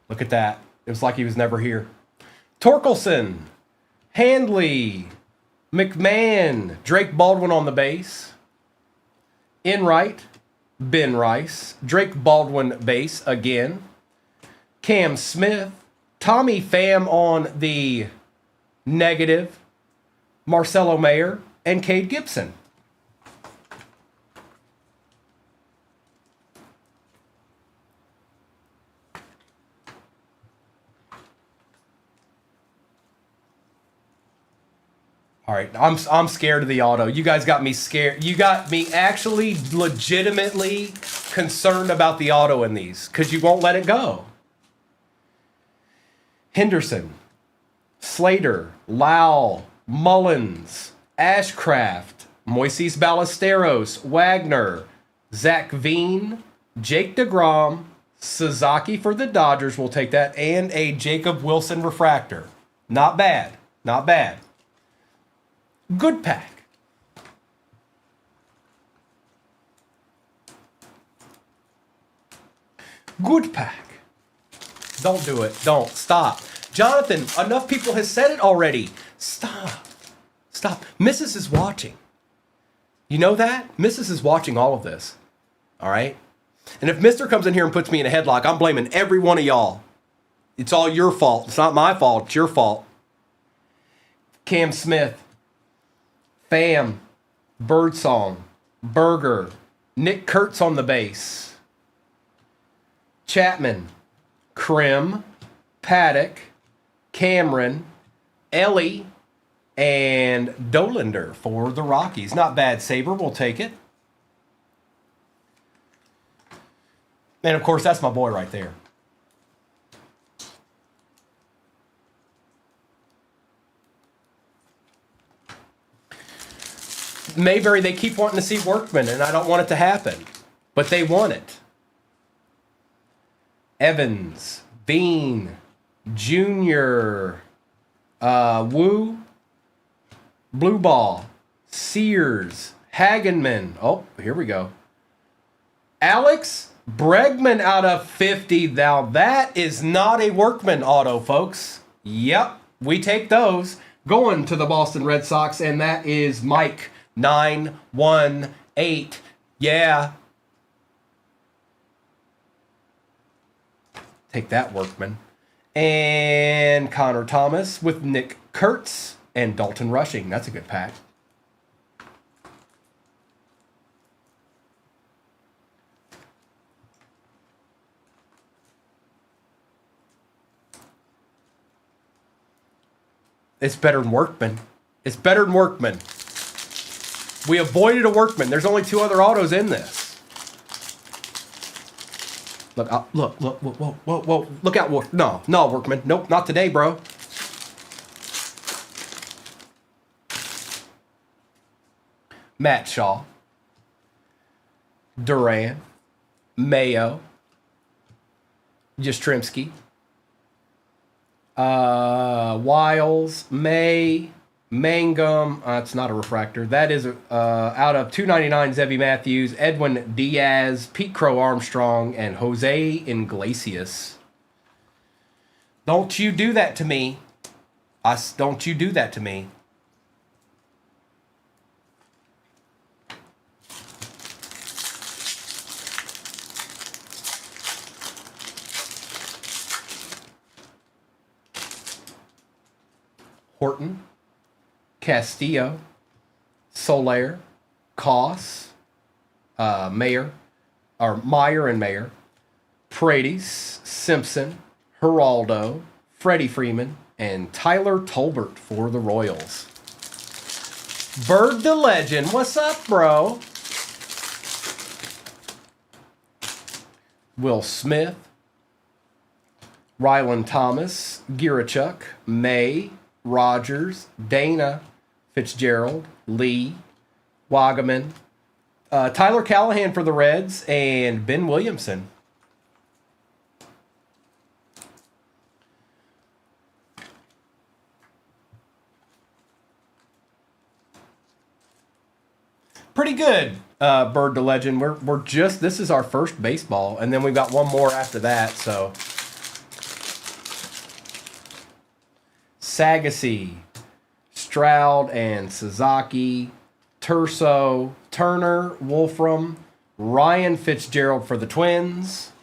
Look at that. It was like he was never here. Torkelson, Handley, McMahon, Drake Baldwin on the base. Enright, Ben Rice, Drake Baldwin base again. Cam Smith, Tommy Pham on the negative. Marcelo Mayer, and Cade Gibson. All right, I'm scared of the auto. You guys got me scared. You got me actually legitimately concerned about the auto in these because you won't let it go. Henderson, Slater, Lau, Mullins, Ashcraft, Moises Ballesteros, Wagner, Zach Veen, Jake DeGrom, Sasaki for the Dodgers, we'll take that, and a Jacob Wilson refractor. Not bad. Not bad. Good pack. Good pack. Don't do it. Don't. Stop. Jonathan, enough people has said it already. Stop. Stop. Mrs. is watching. You know that? Mrs. is watching all of this. All right? And if Mr. comes in here and puts me in a headlock, I'm blaming every one of y'all. It's all your fault. It's not my fault. It's your fault. Cam Smith. Pham, Birdsong, Berger, Nick Kurtz on the base, Chapman, Krim, Paddock, Cameron, Ellie, and Dolander for the Rockies. Not bad, Saber. We'll take it. And, of course, that's my boy right there. Mayberry, they keep wanting to see Workman, and I don't want it to happen. But they want it. Evans, Bean, Junior, Wu, Blue Ball, Sears, Hagenman. Oh, here we go. Alex Bregman out of 50. Now, that is not a Workman auto, folks. Yep, we take those. Going to the Boston Red Sox, and that is Mike 918. Yeah. Take that, Workman. And Connor Thomas with Nick Kurtz and Dalton Rushing. That's a good pack. It's better than Workman. It's better than Workman. We avoided a Workman. There's only two other autos in this. Look, whoa. Look out, no, Workman. Nope, not today, bro. Matt Shaw. Duran. Mayo. Jastrzemski. Wiles. May. Mangum, it's not a refractor. That is out of 299, Zevy Matthews, Edwin Diaz, Pete Crow Armstrong, and Jose Iglesias. Don't you do that to me. Don't you do that to me. Horton, Castillo, Soler, Koss, Meyer and Mayer, Paredes, Simpson, Geraldo, Freddie Freeman, and Tyler Tolbert for the Royals. Bird the Legend, what's up, bro? Will Smith, Rylan Thomas, Girachuk, May, Rogers, Dana, Fitzgerald, Lee, Wagaman, Tyler Callahan for the Reds, and Ben Williamson. Pretty good, Bird the Legend. We're just, this is our first baseball, and then we've got one more after that, so. Sagasy, Stroud and Sasaki, Turso, Turner, Wolfram, Ryan Fitzgerald for the Twins.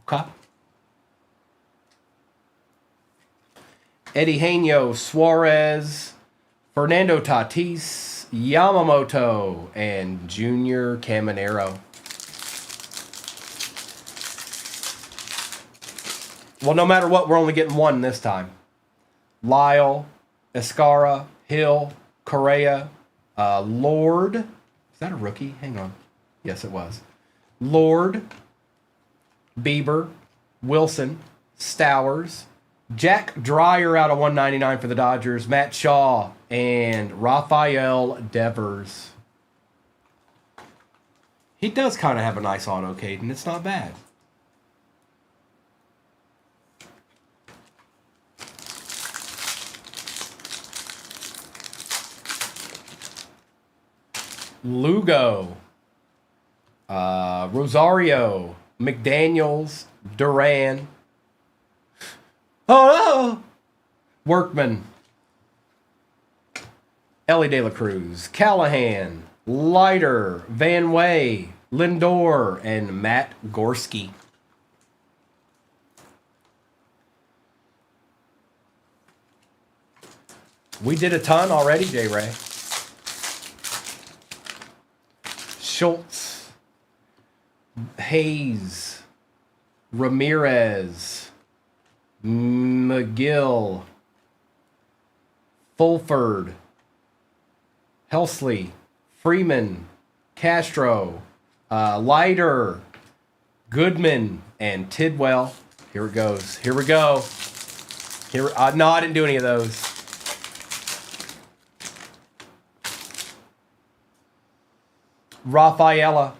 Okay. Eddie Haino, Suarez, Fernando Tatis, Yamamoto, and Junior Caminero. Well, no matter what, we're only getting one this time. Lyle, Escara, Hill, Correa, Lord. Is that a rookie? Hang on. Yes, it was. Lord, Bieber, Wilson, Stowers, Jack Dreyer out of 199 for the Dodgers, Matt Shaw, and Rafael Devers. He does kind of have a nice auto, Caden. It's not bad. Lugo, Rosario, McDaniels, Duran. Oh no! Workman, Ellie De La Cruz, Callahan, Leiter, Van Way, Lindor, and Matt Gorski. We did a ton already, J-Ray. Schultz, Hayes, Ramirez, McGill, Fulford, Helsley, Freeman, Castro, Leiter, Goodman, and Tidwell. Here it goes. Here we go. No, I didn't do any of those. Rafaela,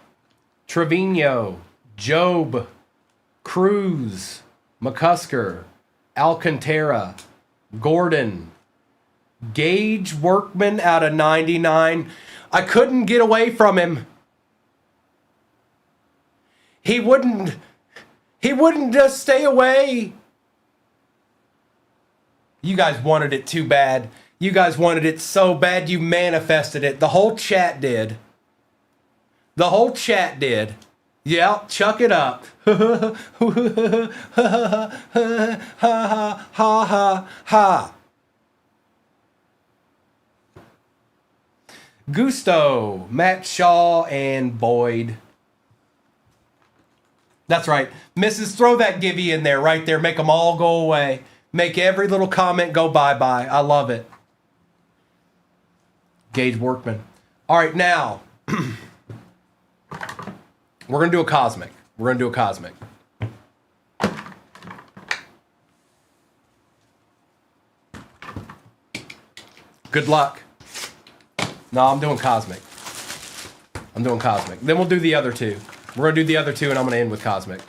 Trevino, Job, Cruz, McCusker, Alcantara, Gordon, Gage Workman out of 99. I couldn't get away from him. He wouldn't just stay away. You guys wanted it too bad. You guys wanted it so bad you manifested it. The whole chat did. The whole chat did. Yeah, chuck it up. Ha ha ha ha. Gusto, Matt Shaw, and Boyd. That's right. Mrs. Throw that givey in there, right there. Make them all go away. Make every little comment go bye-bye. I love it. Gage Workman. All right, now... We're going to do a Cosmic. We're going to do a Cosmic. Good luck. No, I'm doing Cosmic. I'm doing Cosmic. Then we'll do the other two. We're going to do the other two, and I'm going to end with Cosmic.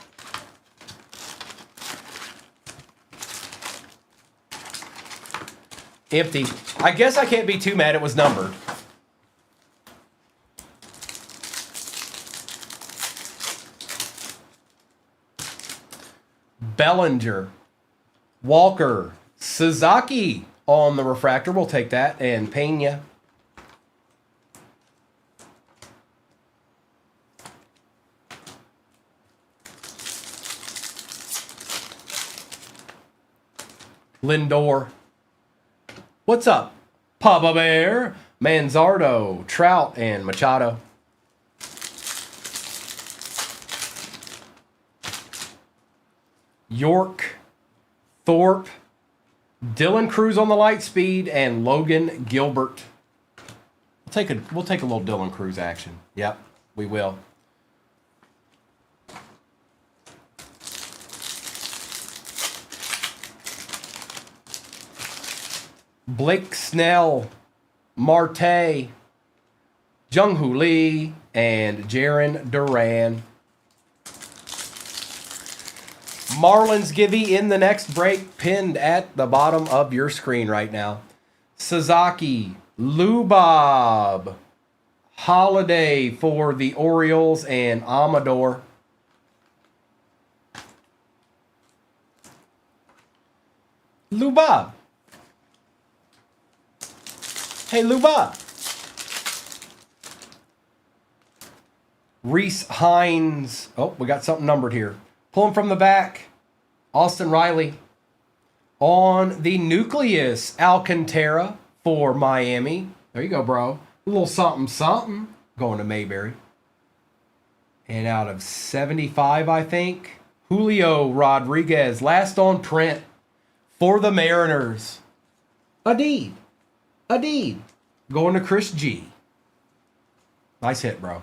Empty. I guess I can't be too mad it was numbered. Bellinger, Walker, Sasaki on the refractor. We'll take that. And Pena. Lindor. What's up? Papa Bear, Manzardo, Trout, and Machado. York, Thorpe, Dylan Cruz on the light speed, and Logan Gilbert. We'll take a little Dylan Cruz action. Yep, we will. Blake Snell, Marte, Jung-Hoo Lee, and Jarren Duran. Marlins Givey in the next break, pinned at the bottom of your screen right now. Sasaki, Lubob, Holiday for the Orioles, and Amador. Lubob. Hey, Luba. Reese Hines. Oh, we got something numbered here. Pull him from the back. Austin Riley. On the nucleus, Alcantara for Miami. There you go, bro. A little something going to Mayberry. And out of 75, I think, Julio Rodriguez. Last on print for the Mariners. Adeed. Going to Chris G. Nice hit, bro.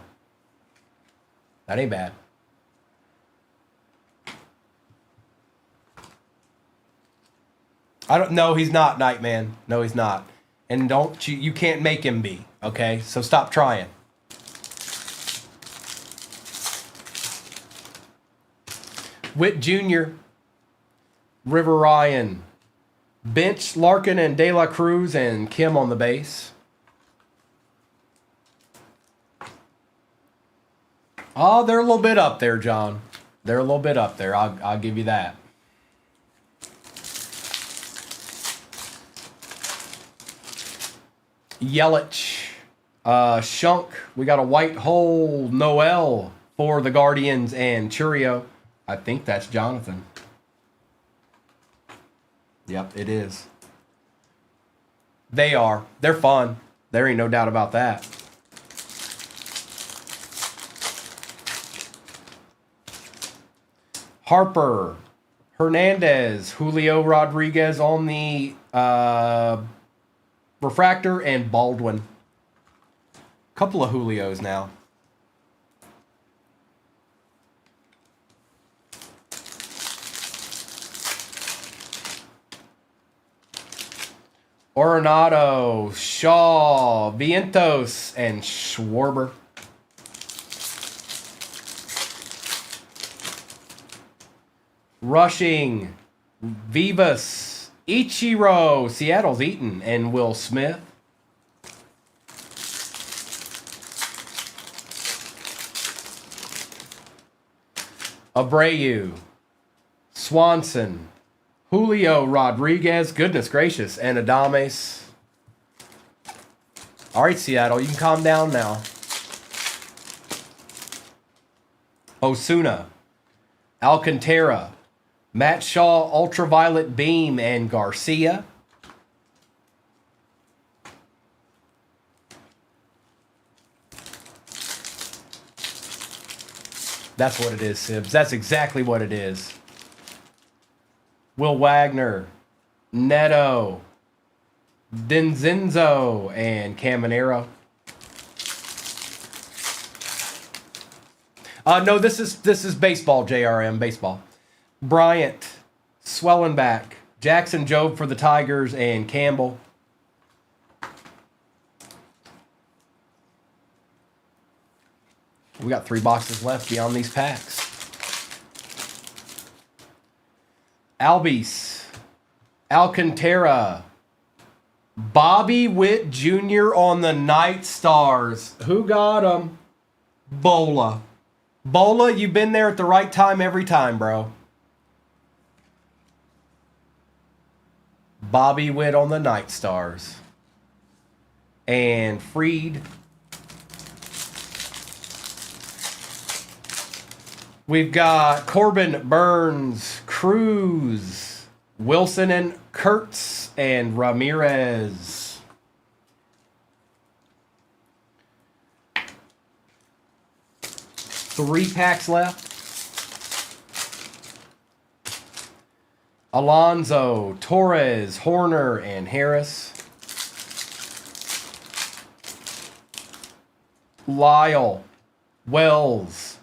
That ain't bad. I don't know. He's not, Nightman. No, he's not. And you can't make him be. Okay, so stop trying. Witt Jr. River Ryan. Bench, Larkin, and De La Cruz, and Kim on the base. Oh, they're a little bit up there, John. They're a little bit up there. I'll give you that. Yelich, Shunk. We got a white hole, Noel for the Guardians, and Churio. I think that's Jonathan. Yep, it is. They are. They're fun. There ain't no doubt about that. Harper, Hernandez, Julio Rodriguez on the refractor, and Baldwin. Couple of Julios now. Arenado, Shaw, Vientos, and Schwarber. Rushing, Vivas, Ichiro, Seattle's Eaton, and Will Smith. Abreu, Swanson, Julio Rodriguez, goodness gracious, and Adames. All right, Seattle, you can calm down now. Osuna, Alcantara, Matt Shaw, Ultraviolet Beam, and Garcia. That's what it is, Sibs. That's exactly what it is. Will Wagner, Neto, Denzenzo, and Caminero. No, this is baseball, JRM, baseball. Bryant, Swellenback, Jackson Jobe for the Tigers, and Campbell. We got 3 boxes left beyond these packs. Albies, Alcantara, Bobby Witt Jr. on the Night Stars. Who got him? Bola. Bola, you've been there at the right time every time, bro. Bobby Witt on the Night Stars. And Freed. We've got Corbin, Burns, Cruz, Wilson and Kurtz, and Ramirez. Three packs left. Alonso, Torres, Horner, and Harris. Lyle, Wells,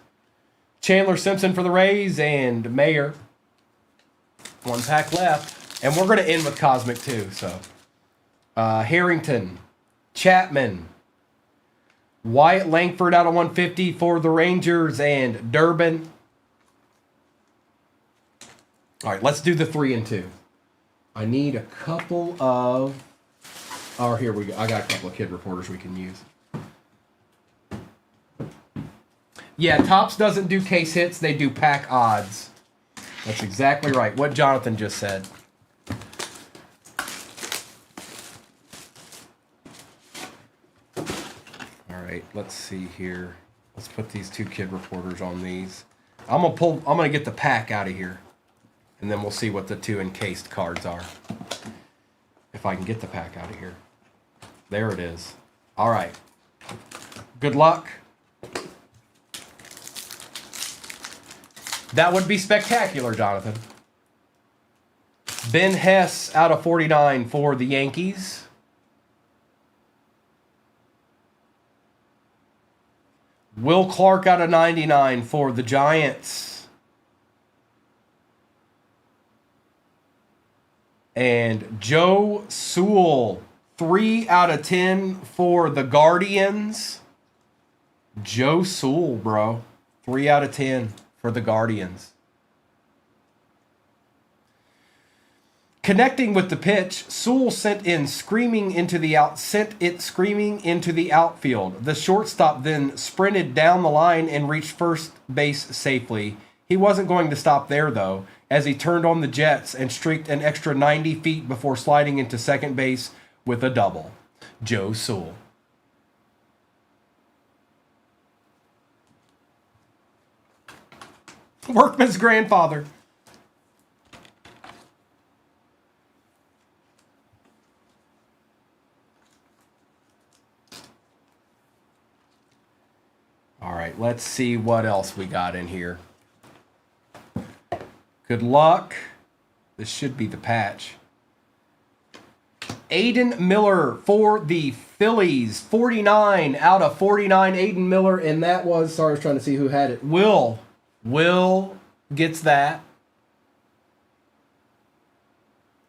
Chandler Simpson for the Rays, and Mayer. One pack left. And we're going to end with Cosmic too. So Harrington, Chapman, Wyatt Langford out of 150 for the Rangers, and Durbin. All right, let's do the 3 and 2. I need a couple of... Oh, here we go. I got a couple of kid reporters we can use. Yeah, Topps doesn't do case hits. They do pack odds. That's exactly right. What Jonathan just said. All right, let's see here. Let's put these 2 kid reporters on these. I'm gonna get the pack out of here. And then we'll see what the 2 encased cards are. If I can get the pack out of here. There it is. All right. Good luck. That would be spectacular, Jonathan. Ben Hess out of 49 for the Yankees. Will Clark out of 99 for the Giants. And Joe Sewell, 3 out of 10 for the Guardians. Joe Sewell, bro. 3 out of 10 for the Guardians. Connecting with the pitch, Sewell sent it screaming into the outfield. The shortstop then sprinted down the line and reached first base safely. He wasn't going to stop there, though, as he turned on the jets and streaked an extra 90 feet before sliding into second base with a double. Joe Sewell. Workman's grandfather. All right, let's see what else we got in here. Good luck. This should be the patch. Aiden Miller for the Phillies. 49 out of 49. Aiden Miller, and that was, sorry, I was trying to see who had it. Will gets that.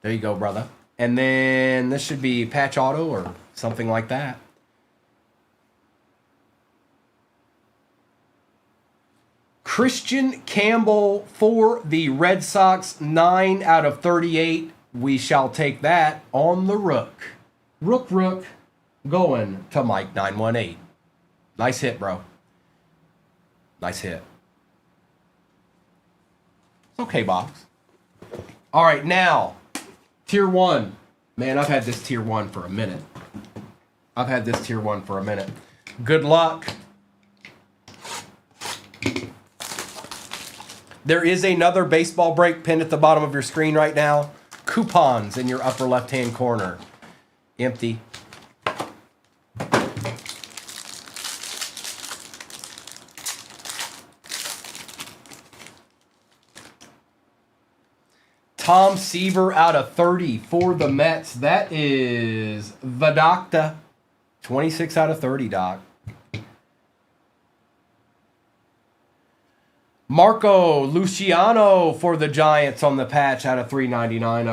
There you go, brother. And then this should be patch auto or something like that. Christian Campbell for the Red Sox, 9 out of 38. We shall take that on the Rook. Rook going to Mike 918. Nice hit, bro. Nice hit. It's okay, box. All right, now, Tier 1. Man, I've had this Tier 1 for a minute. Good luck. There is another baseball break pinned at the bottom of your screen right now. Coupons in your upper left-hand corner. Empty. Tom Seaver out of 30 for the Mets. That is the Doctor. 26 out of 30, Doc. Marco Luciano for the Giants on the patch out of 399.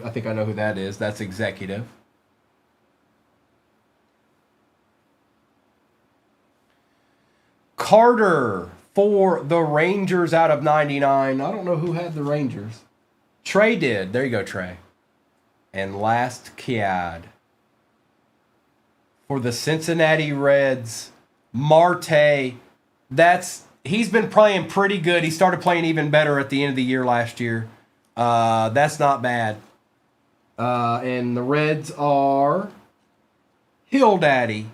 I think I know who that is. That's executive. Carter for the Rangers out of 99. I don't know who had the Rangers. Trey did. There you go, Trey. And last Kiad. for the Cincinnati Reds, Marte. He's been playing pretty good. He started playing even better at the end of the year last year. That's not bad. And the Reds are Hill Daddy.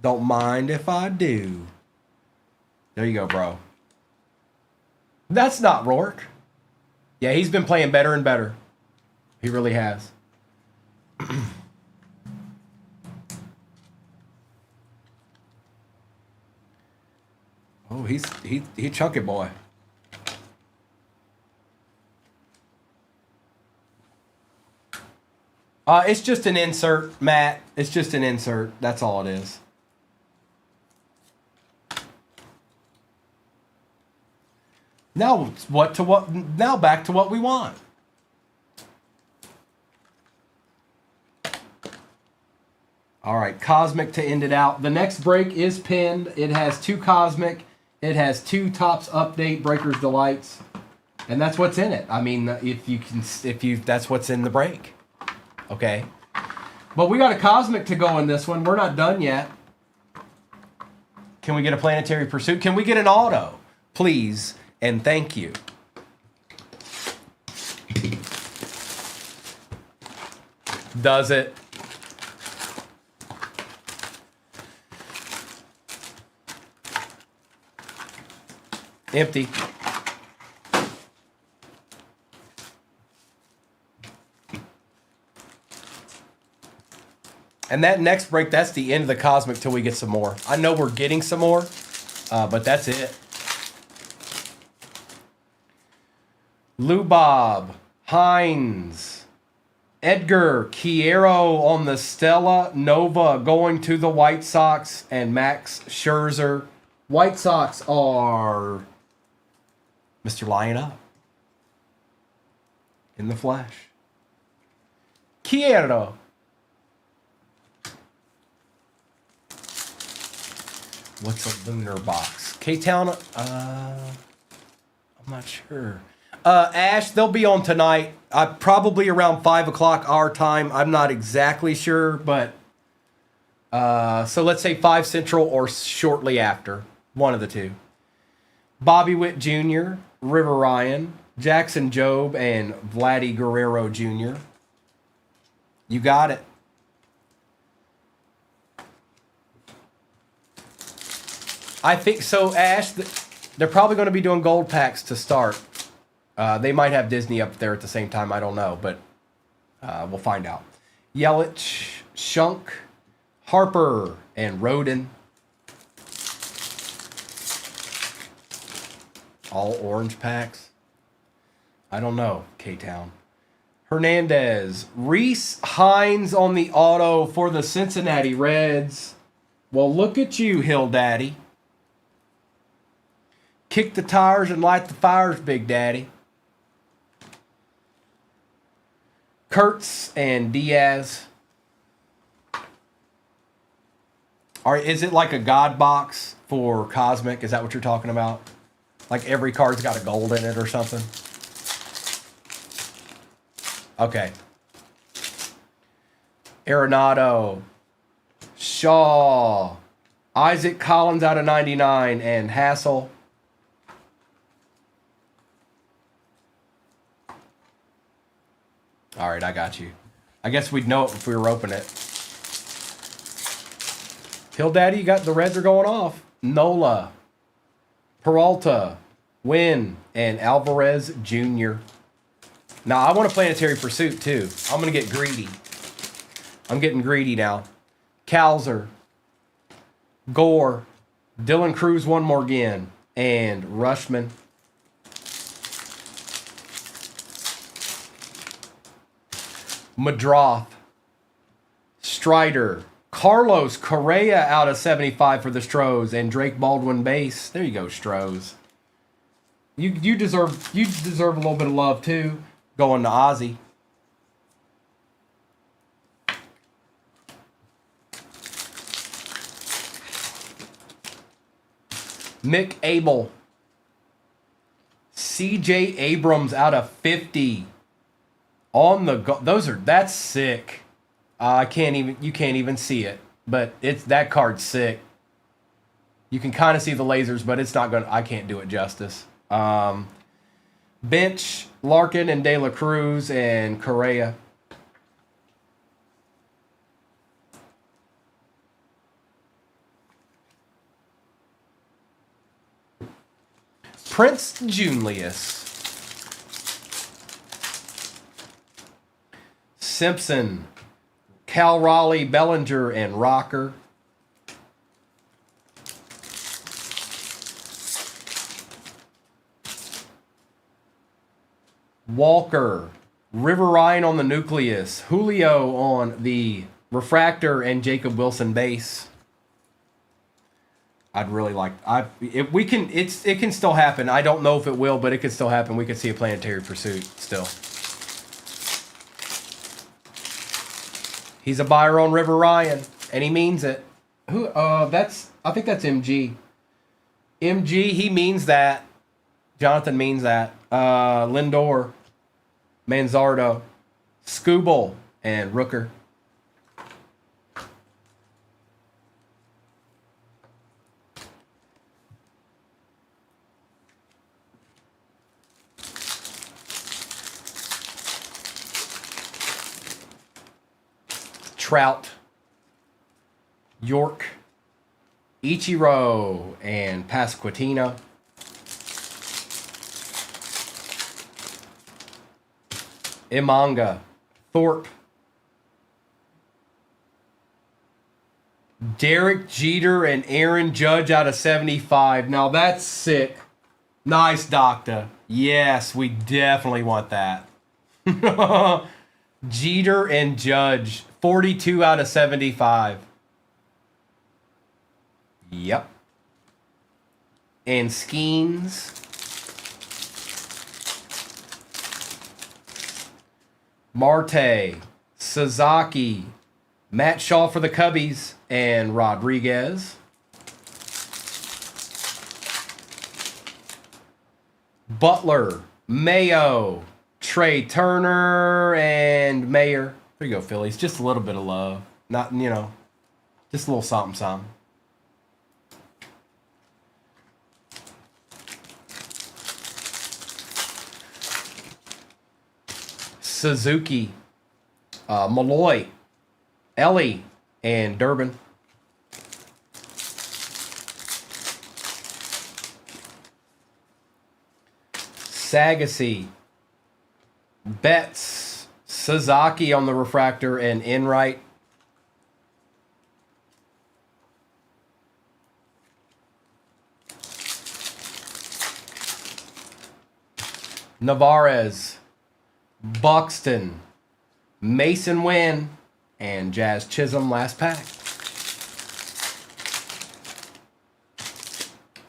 Don't mind if I do. There you go, bro. That's not Rourke. Yeah, he's been playing better and better. He really has. Oh, he chunky boy. It's just an insert, Matt. It's just an insert. That's all it is. Now Now back to what we want. All right, Cosmic to end it out. The next break is pinned. It has 2 Cosmic. It has 2 Tops Update Breakers Delights, and that's what's in it. I mean, that's what's in the break. Okay, but we got a Cosmic to go in this one. We're not done yet. Can we get a Planetary Pursuit? Can we get an auto, please? And thank you. Does it? Empty. And that next break, that's the end of the Cosmic till we get some more. I know we're getting some more, but that's it. Lubob, Hines, Edgar, Chiero on the Stella, Nova going to the White Sox, and Max Scherzer. White Sox are Mr. Lion Up in the flesh. Chiero. What's a lunar box? K-Town, I'm not sure. Ash, they'll be on tonight. Probably around 5 o'clock our time. I'm not exactly sure, but so let's say 5 Central or shortly after. One of the two. Bobby Witt Jr., River Ryan, Jackson Jobe, and Vladdy Guerrero Jr. You got it. I think so, Ash. They're probably going to be doing gold packs to start. They might have Disney up there at the same time. I don't know, but we'll find out. Yelich, Shunk, Harper, and Roden. All orange packs. I don't know, K-Town. Hernandez. Reese Hines on the auto for the Cincinnati Reds. Well, look at you, Hill Daddy. Kick the tires and light the fires, Big Daddy. Kurtz and Diaz. Is it like a God box for Cosmic? Is that what you're talking about? Like every card's got a gold in it or something? Okay. Arenado. Shaw. Isaac Collins out of 99 and Hassel. All right, I got you. I guess we'd know it if we were opening it. Hill Daddy, you got the Reds are going off. Nola, Peralta, Wynn, and Alvarez Jr. Now, I want a Planetary Pursuit, too. I'm going to get greedy. I'm getting greedy now. Kalzer, Gore, Dylan Cruz one more again, and Rushman. Madroth, Strider, Carlos Correa out of 75 for the Stros, and Drake Baldwin base. There you go, Stros. You deserve a little bit of love too. Going to Ozzy. Mick Abel. CJ Abrams out of 50. On the go, that's sick. You can't even see it. but that card's sick. You can kind of see the lasers, but it's not going to, I can't do it justice. Bench, Larkin and De La Cruz and Correa. Prince Junius. Simpson, Cal Raleigh, Bellinger, and Rocker. Walker, River Ryan on the nucleus, Julio on the refractor, and Jacob Wilson base. I'd really like. It can still happen. I don't know if it will, but it could still happen. We could see a Planetary Pursuit still. He's a buyer on River Ryan, and he means it. Who? I think that's MG. MG, he means that. Jonathan means that. Lindor, Manzardo, Skubal, and Rooker. Trout, York, Ichiro, and Pasquantino. Imanga, Thorpe, Derek Jeter, and Aaron Judge out of 75. Now that's sick. Nice, Doctor. Yes, we definitely want that. Jeter and Judge, 42 out of 75. Yep. And Skeens. Marte, Sasaki, Matt Shaw for the Cubbies, and Rodriguez. Butler, Mayo, Trey Turner, and Mayer. There you go, Phillies. Just a little bit of love. Not, just a little something. Suzuki, Malloy, Ellie, and Durbin. Sagassi, Betts, Sasaki on the refractor, and Enright. Navarez, Buxton, Mason Wynn, and Jazz Chisholm last pack.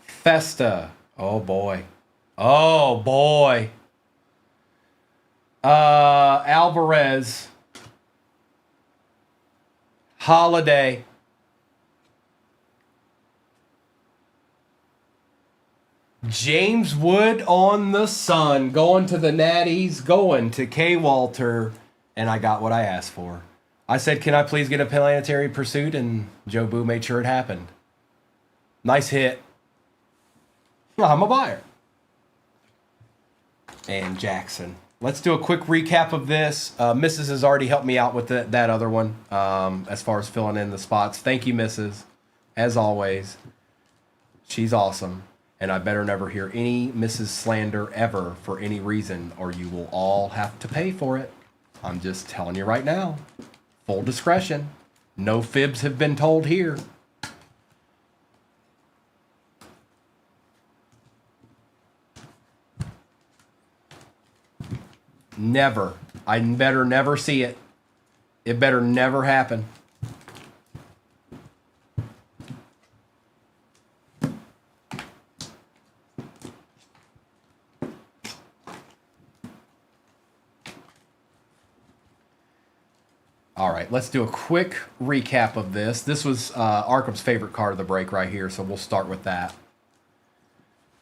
Festa. Oh boy. Oh boy. Alvarez. Holiday. James Wood on the Sun, going to the Natties, going to K. Walter, and I got what I asked for. I said, can I please get a Planetary Pursuit? And Joe Boo made sure it happened. Nice hit. I'm a buyer. And Jackson. Let's do a quick recap of this. Mrs. has already helped me out with that other one as far as filling in the spots. Thank you, Mrs. As always. She's awesome. And I better never hear any Mrs. slander ever for any reason, or you will all have to pay for it. I'm just telling you right now. Full discretion. No fibs have been told here. Never. I better never see it. It better never happen. All right, let's do a quick recap of this. This was Arkham's favorite card of the break right here, so we'll start with that.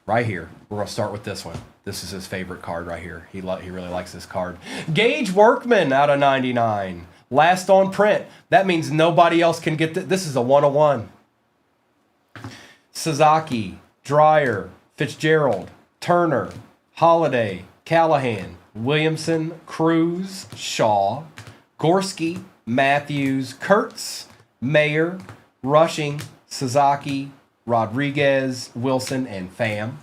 Right here, we're going to start with this one. This is his favorite card right here. He really likes this card. Gage Workman out of 99. Last on print. That means nobody else can get this is a 101. Sasaki, Dreyer, Fitzgerald, Turner, Holiday, Callahan, Williamson, Cruz, Shaw, Gorski, Matthews, Kurtz, Mayer, Rushing, Sasaki, Rodriguez, Wilson, and Pham.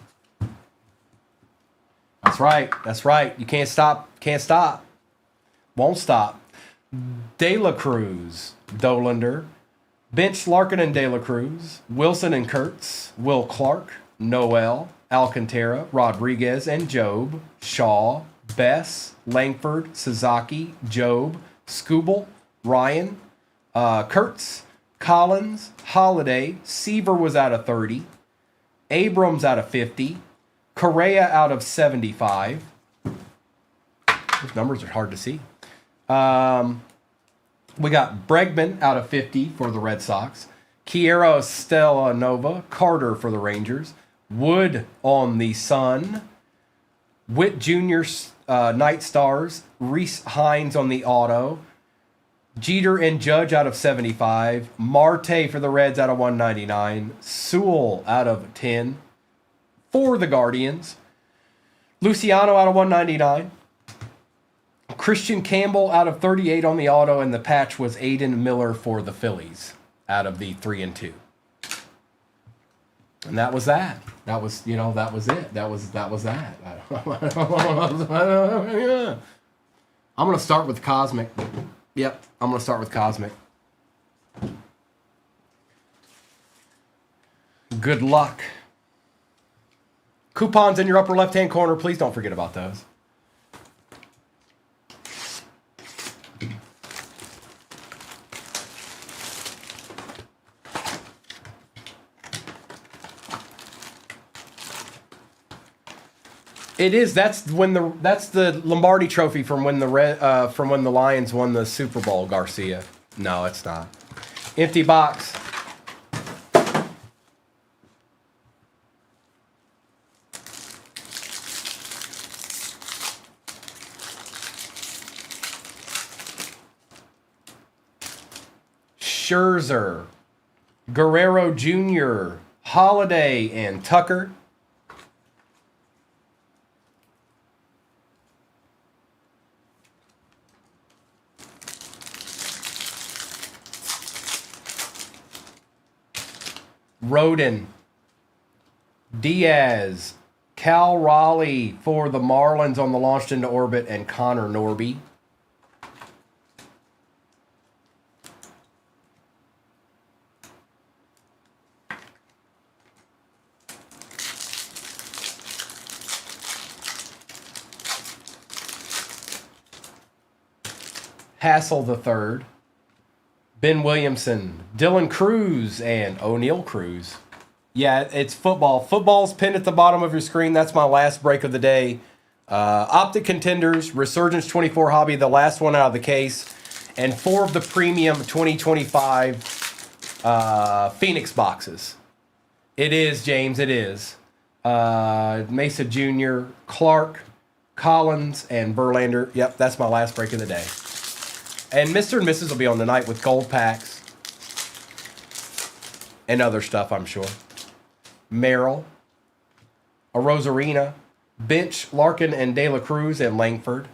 That's right. That's right. You can't stop. Can't stop. Won't stop. De La Cruz, Dolander, Bench, Larkin, and De La Cruz, Wilson and Kurtz, Will Clark, Noel, Alcantara, Rodriguez, and Job, Shaw, Bess, Langford, Sasaki, Job, Skubal, Ryan, Kurtz, Collins, Holiday, Seaver was out of 30, Abrams out of 50, Correa out of 75. Those numbers are hard to see. We got Bregman out of 50 for the Red Sox. Kiera Stella Nova, Carter for the Rangers. Wood on the Sun. Witt Jr. Night Stars. Reese Hines on the Auto. Jeter and Judge out of 75. Marte for the Reds out of 199. Sewell out of 10 for the Guardians. Luciano out of 199. Christian Campbell out of 38 on the auto, and the patch was Aiden Miller for the Phillies out of the 3 and 2. And that was that. That was, that was it. That was that. I'm going to start with Cosmic. Yep, I'm going to start with Cosmic. Good luck. Coupons in your upper left-hand corner. Please don't forget about those. It is. That's the Lombardi Trophy from when the Lions won the Super Bowl. Garcia. No, it's not. Empty box. Scherzer, Guerrero Jr., Holiday, and Tucker. Rodin, Diaz, Cal Raleigh for the Marlins on the launched into orbit, and Connor Norby. Hassel III, Ben Williamson, Dylan Cruz, and O'Neal Cruz. Yeah, it's football. Football's pinned at the bottom of your screen. That's my last break of the day. Optic Contenders, Resurgence 24 Hobby, the last one out of the case, and 4 of the premium 2025 Phoenix boxes. It is, James, it is. Mesa Jr., Clark, Collins, and Verlander. Yep, that's my last break of the day. And Mr. and Mrs. will be on tonight with gold packs and other stuff, I'm sure. Merrill, a Rosarina, Bench, Larkin, and De La Cruz, and Langford.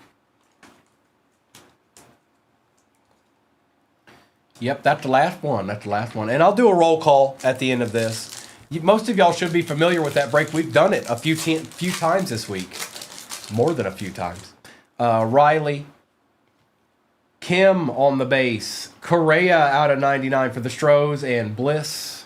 Yep, that's the last one. That's the last one. And I'll do a roll call at the end of this. Most of y'all should be familiar with that break. We've done it a few times this week. More than a few times. Riley, Kim on the base, Correa out of 99 for the Stros, and Bliss.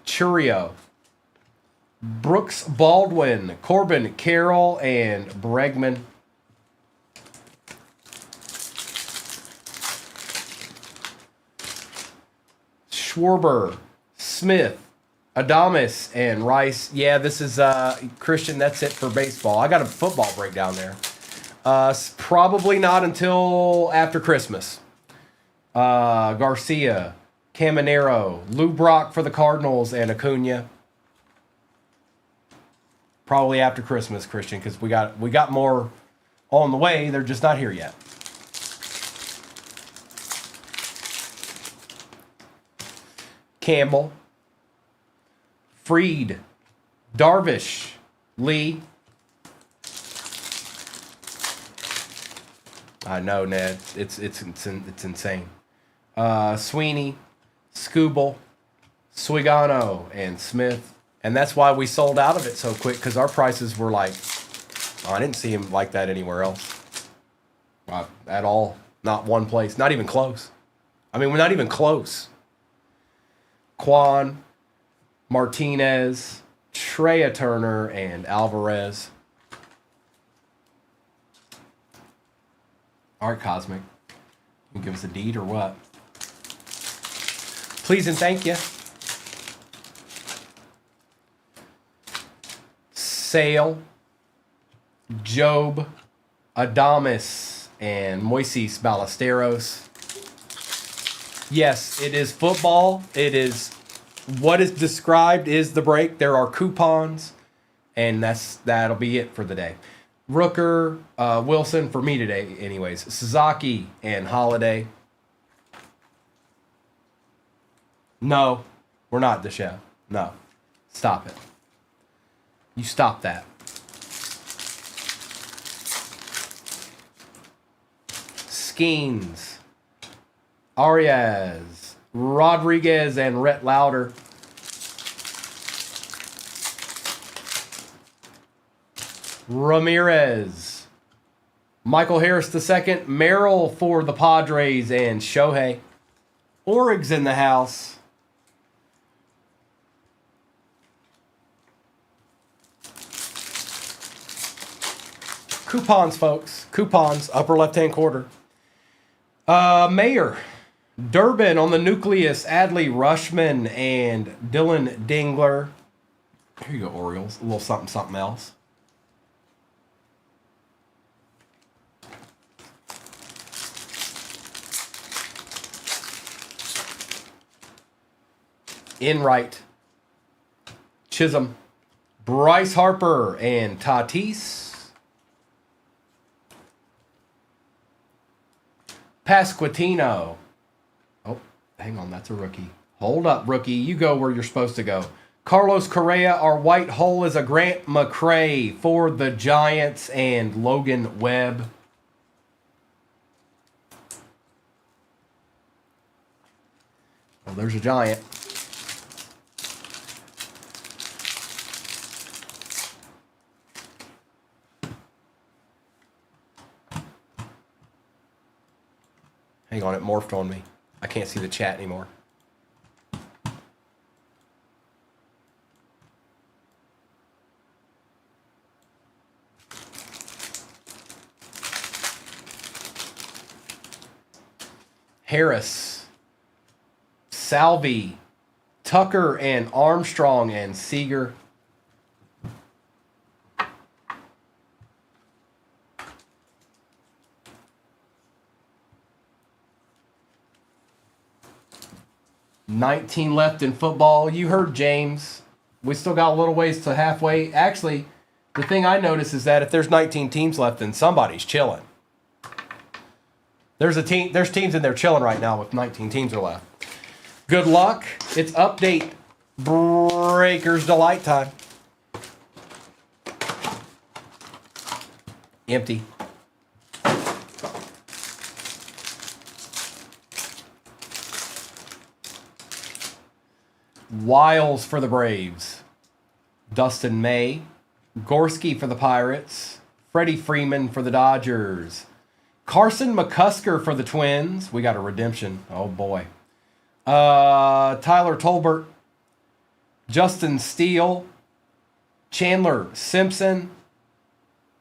Churio, Brooks Baldwin, Corbin Carroll, and Bregman. Schwarber, Smith, Adames, and Rice. Yeah, this is Christian. That's it for baseball. I got a football break down there. Probably not until after Christmas. Garcia, Caminero, Lou Brock for the Cardinals, and Acuna. Probably after Christmas, Christian, because we got more on the way. They're just not here yet. Campbell, Freed, Darvish, Lee. I know, Ned. It's insane. Sweeney, Skubal, Swigano, and Smith. And that's why we sold out of it so quick, because our prices were like, I didn't see them like that anywhere else. At all. Not one place. Not even close. I mean, we're not even close. Quan, Martinez, Trea Turner, and Alvarez. All right, Cosmic. You give us a deed or what? Please and thank you. Sale, Job, Adames, and Moises Ballesteros. Yes, it is football. It is what is described is the break. There are coupons, and that'll be it for the day. Rooker, Wilson for me today, anyways. Sasaki and Holiday. No, we're not the show. No, stop it. You stop that. Skeens, Arias, Rodriguez, and Rhett Lauder. Ramirez, Michael Harris II, Merrill for the Padres, and Shohei. Orig's in the house. Coupons, folks. Coupons, upper left-hand quarter. Mayor, Durbin on the nucleus, Adley Rushman, and Dylan Dingler. Here you go, Orioles. A little something else. Enright, Chisholm, Bryce Harper, and Tatis. Pasquantino. Oh, hang on, that's a rookie. Hold up, rookie. You go where you're supposed to go. Carlos Correa, our white hole is a Grant McCray for the Giants, and Logan Webb. Well, there's a Giant. Hang on, it morphed on me. I can't see the chat anymore. Harris, Salvi, Tucker, and Armstrong, and Seager. $19 left in football. You heard James. We still got a little ways to halfway. Actually, the thing I notice is that if there's 19 teams left, then somebody's chilling. There's teams in there chilling right now with 19 teams are left. Good luck. It's update Breakers Delight time. Empty. Wiles for the Braves. Dustin May. Gorski for the Pirates. Freddie Freeman for the Dodgers. Carson McCusker for the Twins. We got a redemption. Oh, boy. Tyler Tolbert. Justin Steele. Chandler Simpson.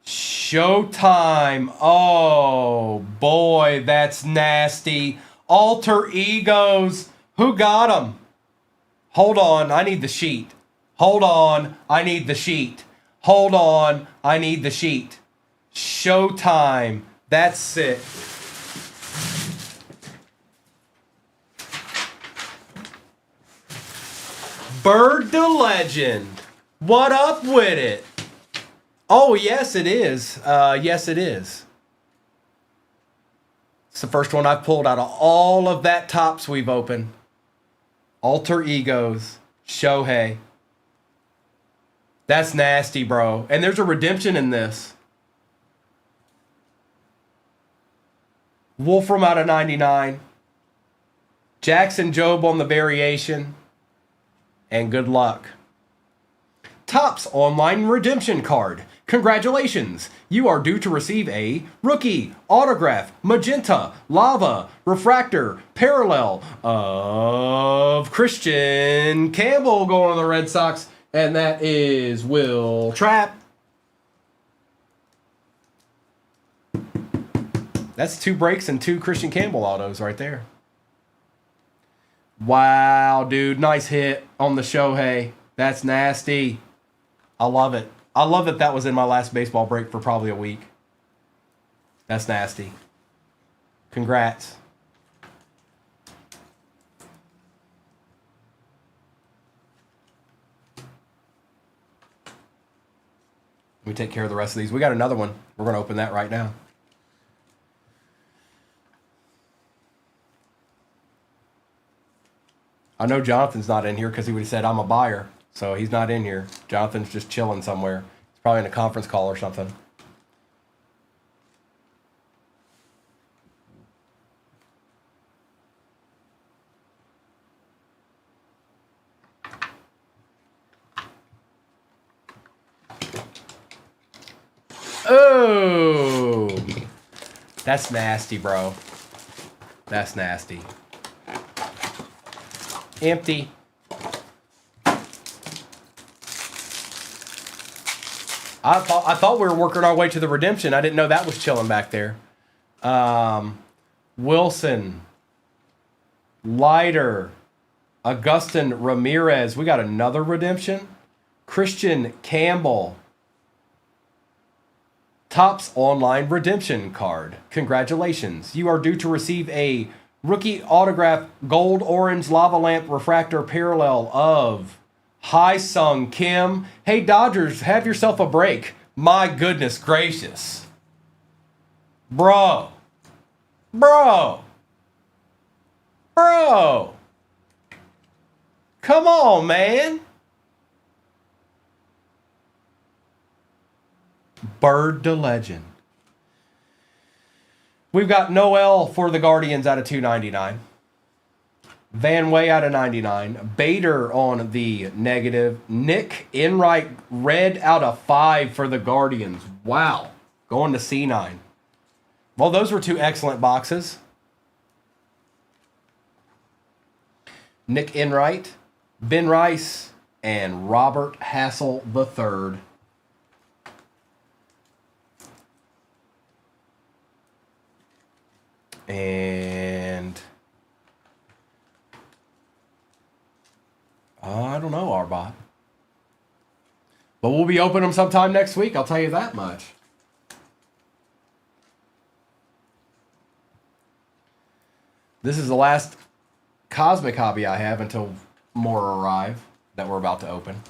Showtime. Oh, boy, that's nasty. Alter egos. Who got them? Hold on, I need the sheet. Hold on, I need the sheet. Hold on, I need the sheet. Showtime. That's sick. Bird the Legend. What up with it? Oh, yes, it is. Yes, it is. It's the first one I've pulled out of all of that tops we've opened. Alter Egos. Shohei. That's nasty, bro. And there's a redemption in this. Wolfram out of 99. Jackson Jobe on the variation. And good luck. Topps Online Redemption Card. Congratulations. You are due to receive a rookie, autograph, magenta, lava, refractor, parallel of Christian Campbell going to the Red Sox. And that is Will Trapp. That's 2 breaks and 2 Christian Campbell autos right there. Wow, dude. Nice hit on the Shohei. That's nasty. I love it. I love that that was in my last baseball break for probably a week. That's nasty. Congrats. Let me take care of the rest of these. We got another one. We're going to open that right now. I know Jonathan's not in here because he would have said, I'm a buyer. So he's not in here. Jonathan's just chilling somewhere. He's probably in a conference call or something. Oh, that's nasty, bro. That's nasty. Empty. I thought we were working our way to the redemption. I didn't know that was chilling back there. Wilson, Leiter, Augustin Ramirez. We got another redemption. Christian Campbell. Topps Online Redemption Card. Congratulations. You are due to receive a rookie autograph gold orange lava lamp refractor parallel of Hi-Sung Kim. Hey, Dodgers, have yourself a break. My goodness gracious. Bro. Bro. Bro. Come on, man. Bird to Legend. We've got Noel for the Guardians out of 299. Van Way out of 99. Bader on the negative. Nick Enright red out of 5 for the Guardians. Wow. Going to C9. Well, those were 2 excellent boxes. Nick Enright, Ben Rice, and Robert Hassel III. And I don't know, Arbot. But we'll be opening them sometime next week, I'll tell you that much. This is the last Cosmic hobby I have until more arrive that we're about to open.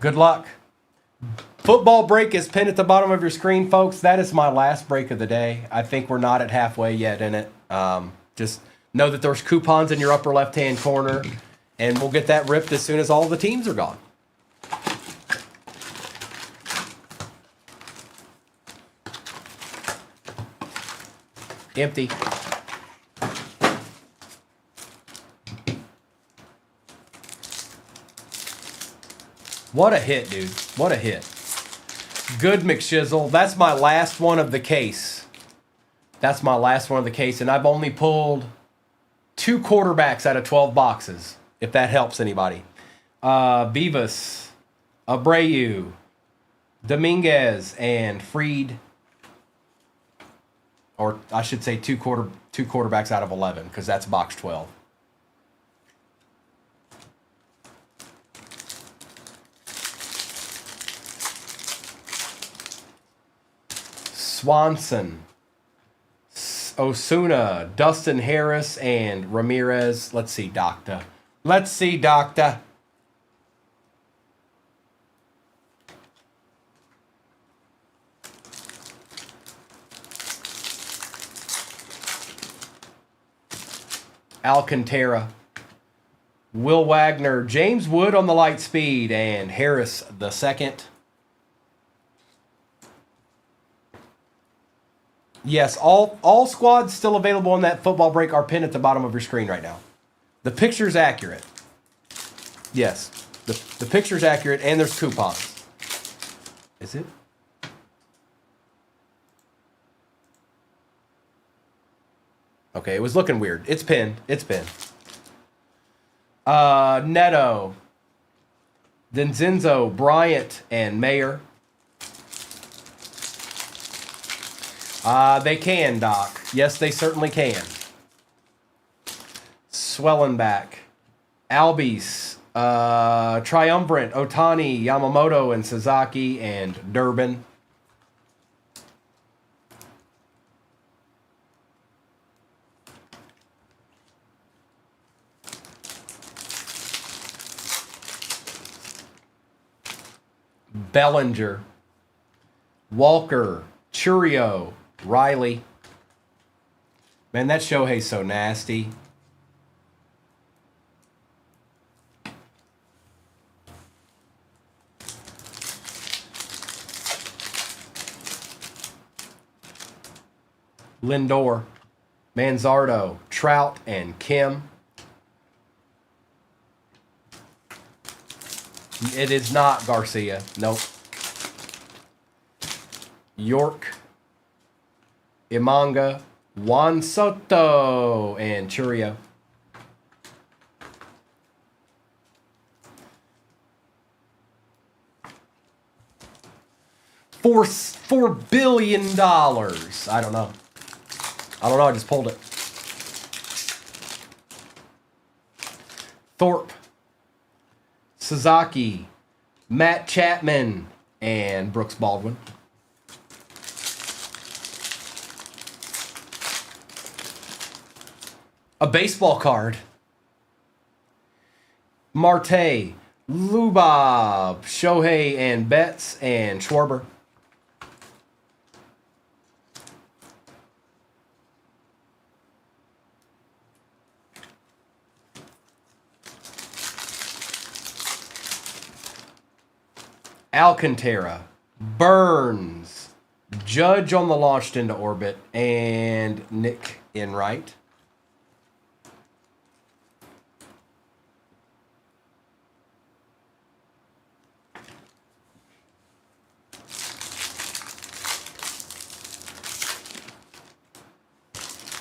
Good luck. Football break is pinned at the bottom of your screen, folks. That is my last break of the day. I think we're not at halfway yet in it. Just know that there's coupons in your upper left-hand corner, and we'll get that ripped as soon as all the teams are gone. Empty. What a hit, dude. What a hit. Good McShizzle. That's my last one of the case. That's my last one of the case, and I've only pulled 2 quarterbacks out of 12 boxes, if that helps anybody. Beavis, Abreu, Dominguez, and Freed. Or I should say two quarterbacks out of 11, because that's box 12. Swanson, Osuna, Dustin Harris, and Ramirez. Let's see, Doctor. Let's see, Doctor. Alcantara, Will Wagner, James Wood on the light speed, and Harris the second. Yes, all squads still available on that football break are pinned at the bottom of your screen right now. The picture's accurate. Yes, the picture's accurate, and there's coupons. Is it? Okay, it was looking weird. It's pinned. It's pinned. Neto, Denzinzo, Bryant, and Mayer. They can, Doc. Yes, they certainly can. Swellenback, Albies, Triumvirate, Otani, Yamamoto, and Sasaki, and Durbin. Bellinger, Walker, Churio, Riley. Man, that Shohei's so nasty. Lindor, Manzardo, Trout, and Kim. It is not Garcia. Nope. York, Imanga, Juan Soto, and Churio. $4 billion. I don't know. I just pulled it. Thorpe, Sasaki, Matt Chapman, and Brooks Baldwin. A baseball card. Marte, Lubab, Shohei, and Betts, and Schwarber. Alcantara, Burns, Judge on the launched into orbit, and Nick Enright.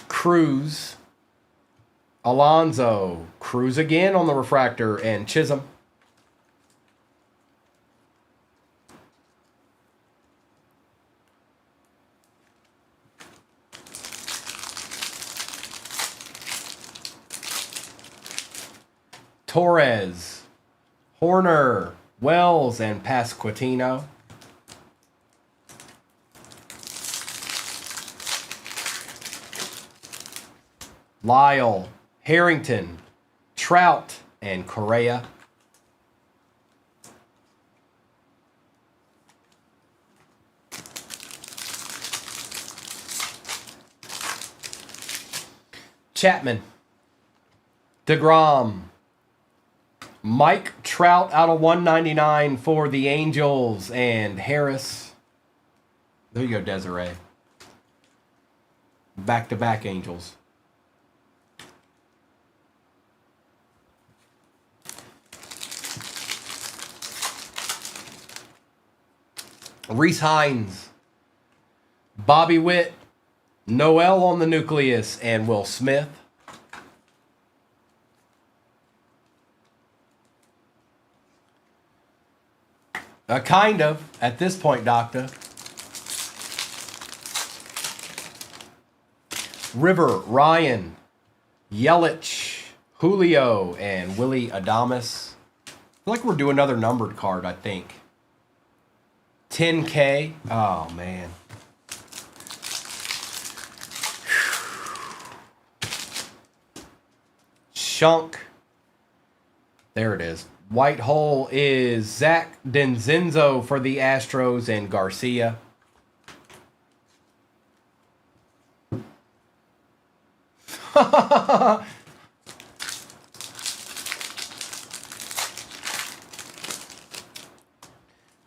Cruz, Alonzo, Cruz again on the refractor, and Chisholm. Torres, Horner, Wells, and Pasquantino. Lyle, Harrington, Trout, and Correa. Chapman, DeGrom, Mike Trout out of 199 for the Angels, and Harris. There you go, Desiree. Back-to-back Angels. Reese Hines, Bobby Witt, Noel on the nucleus, and Will Smith. Kind of, at this point, Doctor. River, Ryan, Yelich, Julio, and Willie Adames. I feel like we're doing another numbered card, I think. 10K. Oh, man. Shunk. There it is. White hole is Zach Denzenzo for the Astros and Garcia.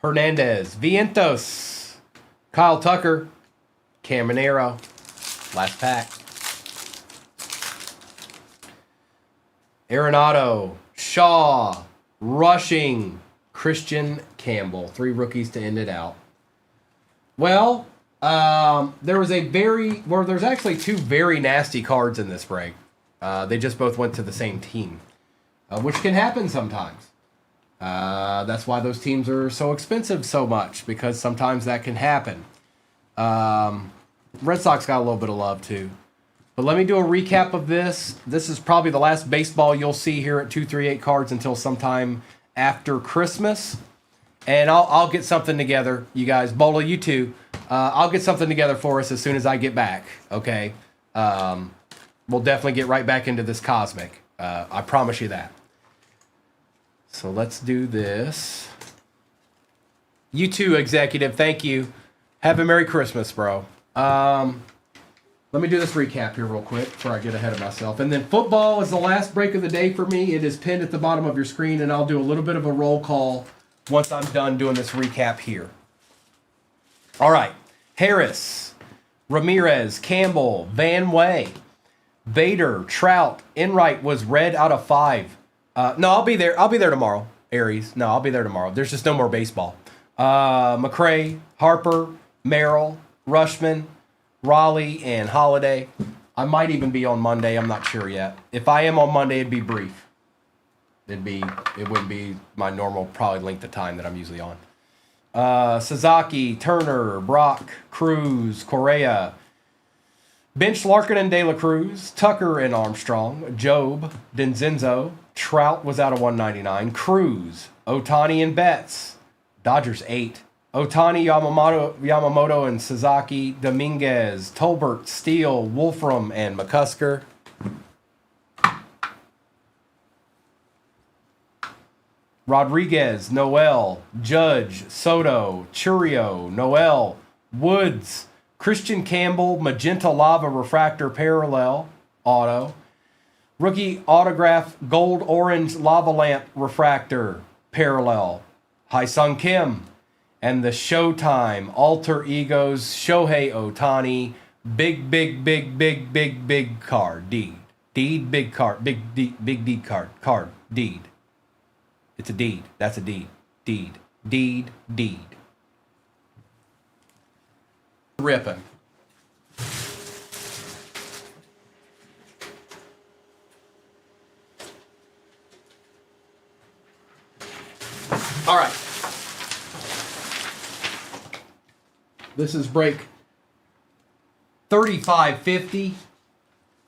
Hernandez, Vientos, Kyle Tucker, Caminero, last pack. Arenado, Shaw, Rushing, Christian Campbell. 3 rookies to end it out. Well, there's actually 2 very nasty cards in this break. They just both went to the same team, which can happen sometimes. That's why those teams are so expensive so much, because sometimes that can happen. Red Sox got a little bit of love too. But let me do a recap of this. This is probably the last baseball you'll see here at 238 Cards until sometime after Christmas. And I'll get something together, you guys. Bola, you too. I'll get something together for us as soon as I get back, okay? We'll definitely get right back into this Cosmic. I promise you that. So let's do this. You too, Executive. Thank you. Have a Merry Christmas, bro. Let me do this recap here real quick before I get ahead of myself. And then football is the last break of the day for me. It is pinned at the bottom of your screen, and I'll do a little bit of a roll call once I'm done doing this recap here. All right. Harris, Ramirez, Campbell, Van Way, Bader, Trout, Enright was red out of 5. No, I'll be there. I'll be there tomorrow, Aries. No, I'll be there tomorrow. There's just no more baseball. McCray, Harper, Merrill, Rushman, Raleigh, and Holiday. I might even be on Monday. I'm not sure yet. If I am on Monday, it'd be brief. It wouldn't be my normal probably length of time that I'm usually on. Sasaki, Turner, Brock, Cruz, Correa, Bench, Larkin, and De La Cruz, Tucker and Armstrong, Job, Denzenzo, Trout was out of 199, Cruz, Otani and Betts, Dodgers 8, Otani, Yamamoto and Sasaki, Dominguez, Tolbert, Steele, Wolfram, and McCusker. Rodriguez, Noel, Judge, Soto, Churio, Noel, Woods, Christian Campbell, Magenta Lava Refractor Parallel Auto, Rookie Autograph Gold Orange Lava Lamp Refractor Parallel, Haesung Kim, and the Showtime Alter Egos Shohei Otani big card deed. Deed big card big deed card deed. It's a deed. That's a deed. Deed. Ripping. All right. This is break 3550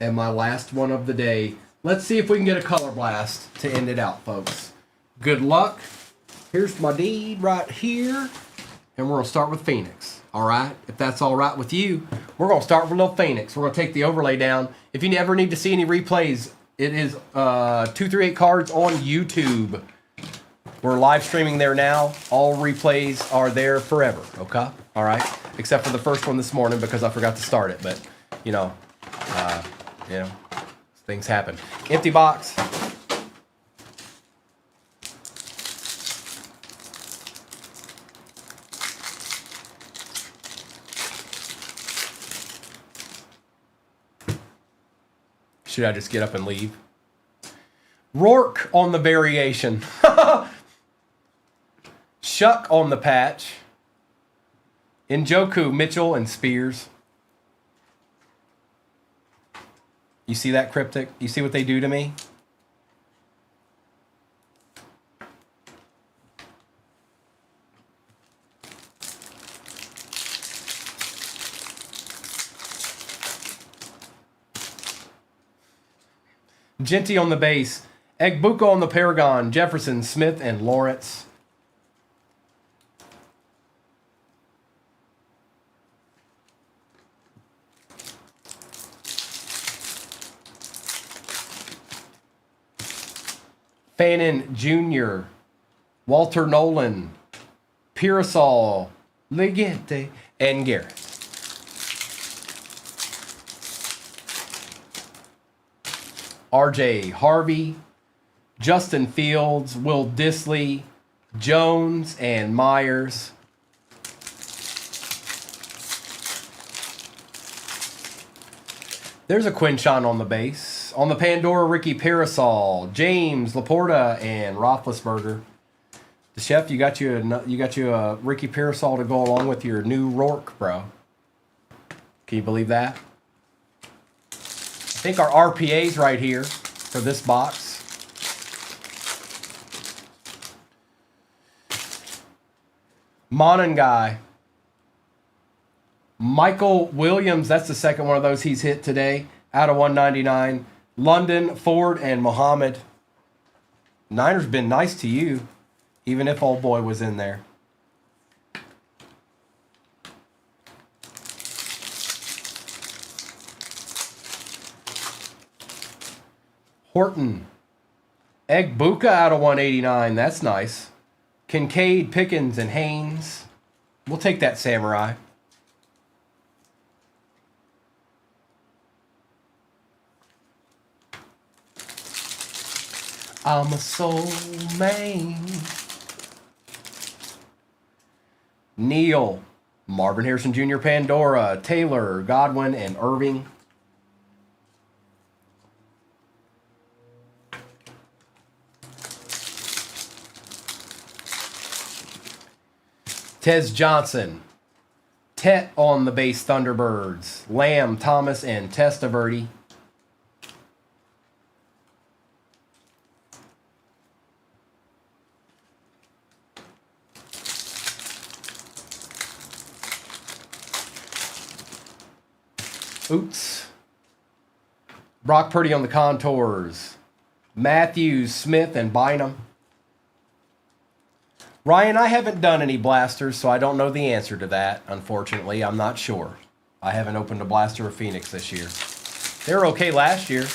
and my last one of the day. Let's see if we can get a color blast to end it out, folks. Good luck. Here's my deed right here. And we're going to start with Phoenix. All right? If that's all right with you, we're going to start with little Phoenix. We're going to take the overlay down. If you ever need to see any replays, it is 238 Cards on YouTube. We're live streaming there now. All replays are there forever. Okay? All right? Except for the first one this morning because I forgot to start it. But, things happen. Empty box. Should I just get up and leave? Rourke on the variation. Shuck on the patch. Njoku, Mitchell, and Spears. You see that, Cryptic? You see what they do to me? Genty on the base. Egbuka on the Paragon. Jefferson, Smith, and Lawrence. Fannin Jr., Walter Nolan, Pearsall, Ligente, and Garrett. RJ Harvey, Justin Fields, Will Disley, Jones, and Myers. There's a Quinshon on the base. On the Pandora, Ricky Pearsall, James Laporta, and Roethlisberger. The chef, you got you a Ricky Pearsall to go along with your new Rourke, bro. Can you believe that? I think our RPA's right here for this box. Monangai. Michael Williams, that's the second one of those he's hit today, out of 199. London, Ford, and Muhammad. Niners been nice to you, even if old boy was in there. Horton. Egbuka out of 189. That's nice. Kincaid, Pickens, and Haynes. We'll take that Samurai. I'm a soul man. Neal, Marvin Harrison Jr., Pandora, Taylor, Godwin, and Irving. Tez Johnson, Tet on the base, Thunderbirds, Lamb, Thomas, and Testaverde. Oots. Brock Purdy on the contours. Matthews, Smith, and Bynum. Ryan, I haven't done any blasters, so I don't know the answer to that, unfortunately. I'm not sure. I haven't opened a blaster of Phoenix this year. They were okay last year.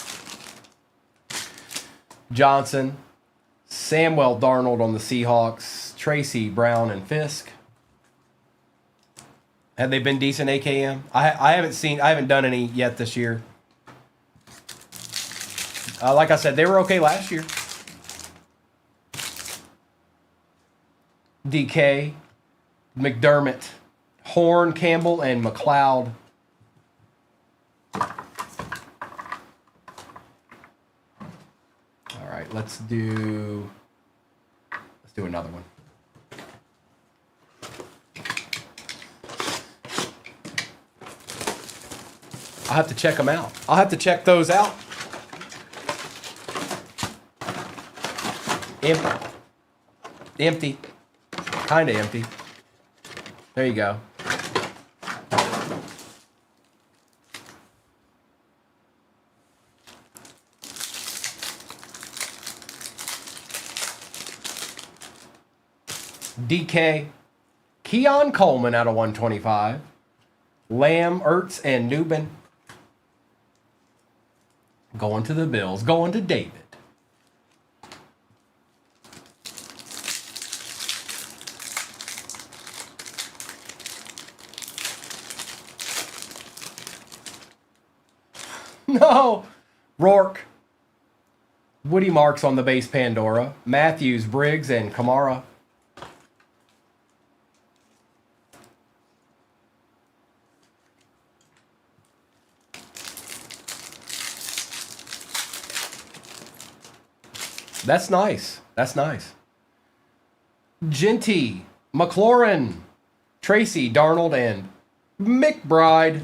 Johnson. Samuel Darnold on the Seahawks. Tracy, Brown, and Fisk. Have they been decent, AKM? I haven't done any yet this year. Like I said, they were okay last year. DK, McDermott, Horn, Campbell, and McLeod. All right, let's do another one. I'll have to check them out. I'll have to check those out. Empty. Kind of empty. There you go. DK. Keon Coleman out of 125. Lamb, Ertz, and Newman. Going to the Bills. Going to David. No. Rourke. Woody Marks on the base, Pandora. Matthews, Briggs, and Kamara. That's nice. That's nice. Genty, McLaurin, Tracy, Darnold, and McBride.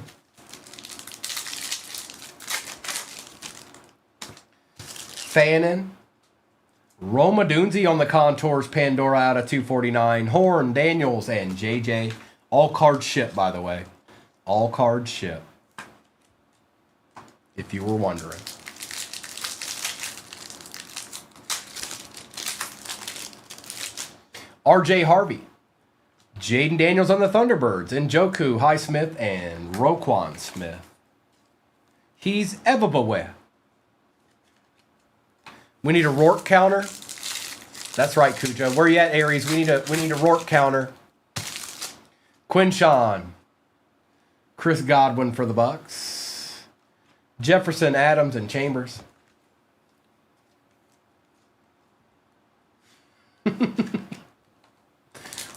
Fannin. Roma Dunzi on the contours, Pandora out of 249. Horn, Daniels, and JJ. All cards ship, by the way. All cards ship. If you were wondering. R.J. Harvey. Jaden Daniels on the Thunderbirds. Njoku, Highsmith, and Roquan Smith. He's everywhere. We need a Rourke counter. That's right, Cujo. Where you at, Aries? We need a Rourke counter. Quinshawn. Chris Godwin for the Bucks. Jefferson, Adams, and Chambers.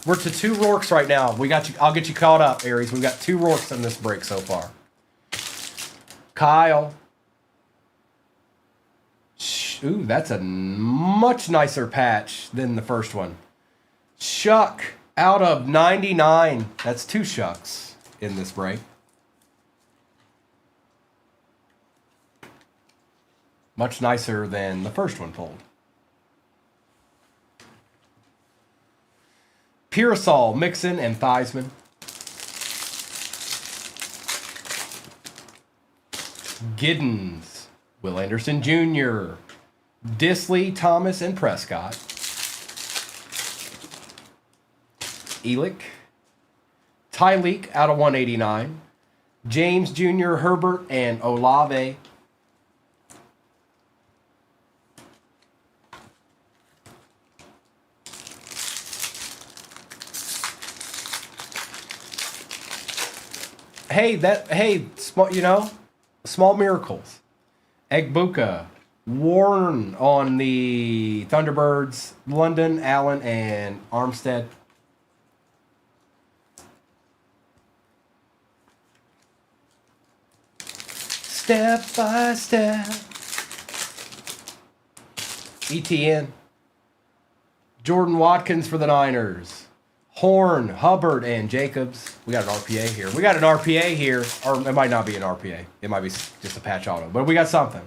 We're to 2 Rourkes right now. We got you. I'll get you caught up, Aries. We've got 2 Rourkes in this break so far. Kyle. Ooh, that's a much nicer patch than the first one. Shuck out of 99. That's 2 Shucks in this break. Much nicer than the first one pulled. Pearsall, Mixon, and Theismann. Giddens, Will Anderson Jr., Disley, Thomas, and Prescott. Elick. Tyleek out of 189. James Jr., Herbert, and Olave. Small miracles. Egbuka, Warren on the Thunderbirds, London, Allen, and Armstead. Step by step. ETN. Jordan Watkins for the Niners. Horn, Hubbard, and Jacobs. We got an RPA here. Or it might not be an RPA. It might be just a patch auto. But we got something.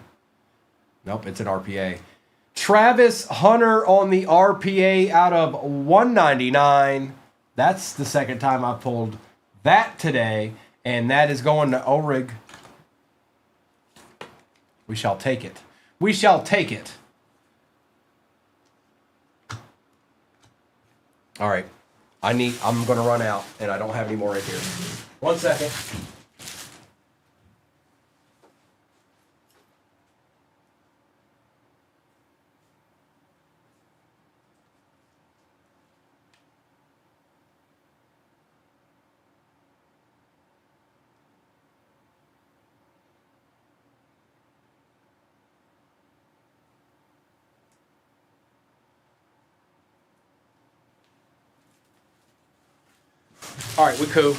Nope, it's an RPA. Travis Hunter on the RPA out of 199. That's the second time I pulled that today. And that is going to Orig. We shall take it. We shall take it. All right. I'm going to run out, and I don't have any more in here. 1 second. All right, we cool.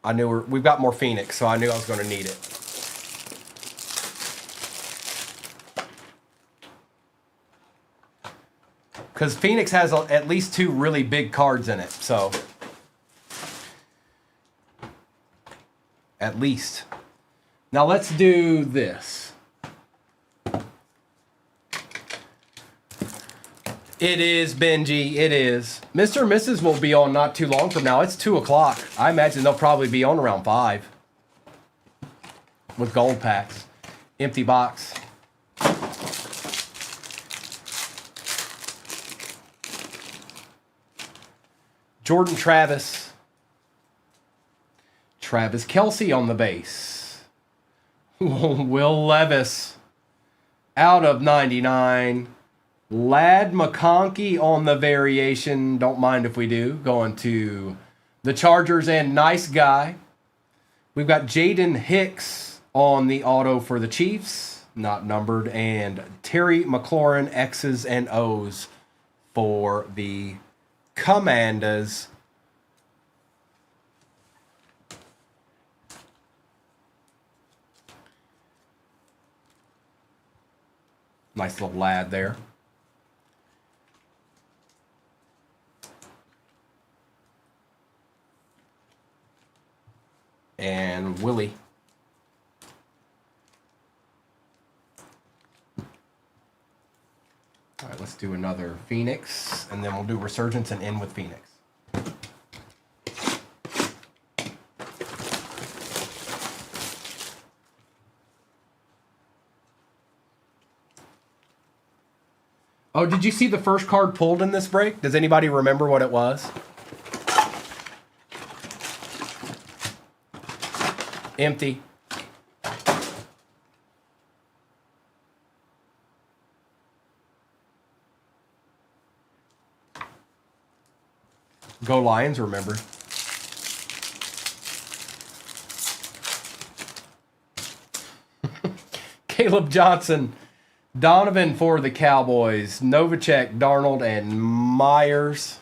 I knew we've got more Phoenix, so I knew I was going to need it. Because Phoenix has at least 2 really big cards in it, so. At least. Now let's do this. It is, Benji. It is. Mr. and Mrs. will be on not too long from now. It's 2 o'clock. I imagine they'll probably be on around 5. With gold packs. Empty box. Jordan Travis. Travis Kelce on the base. Will Levis. Out of 99. Lad McConkey on the variation. Don't mind if we do. Going to the Chargers and Nice Guy. We've got Jaden Hicks on the auto for the Chiefs. Not numbered. And Terry McLaurin X's and O's for the Commanders. Nice little lad there. And Willie. All right, let's do another Phoenix, and then we'll do Resurgence and end with Phoenix. Oh, did you see the first card pulled in this break? Does anybody remember what it was? Empty. Go Lions, remember. Caleb Johnson. Donovan for the Cowboys. Novacek, Darnold, and Myers.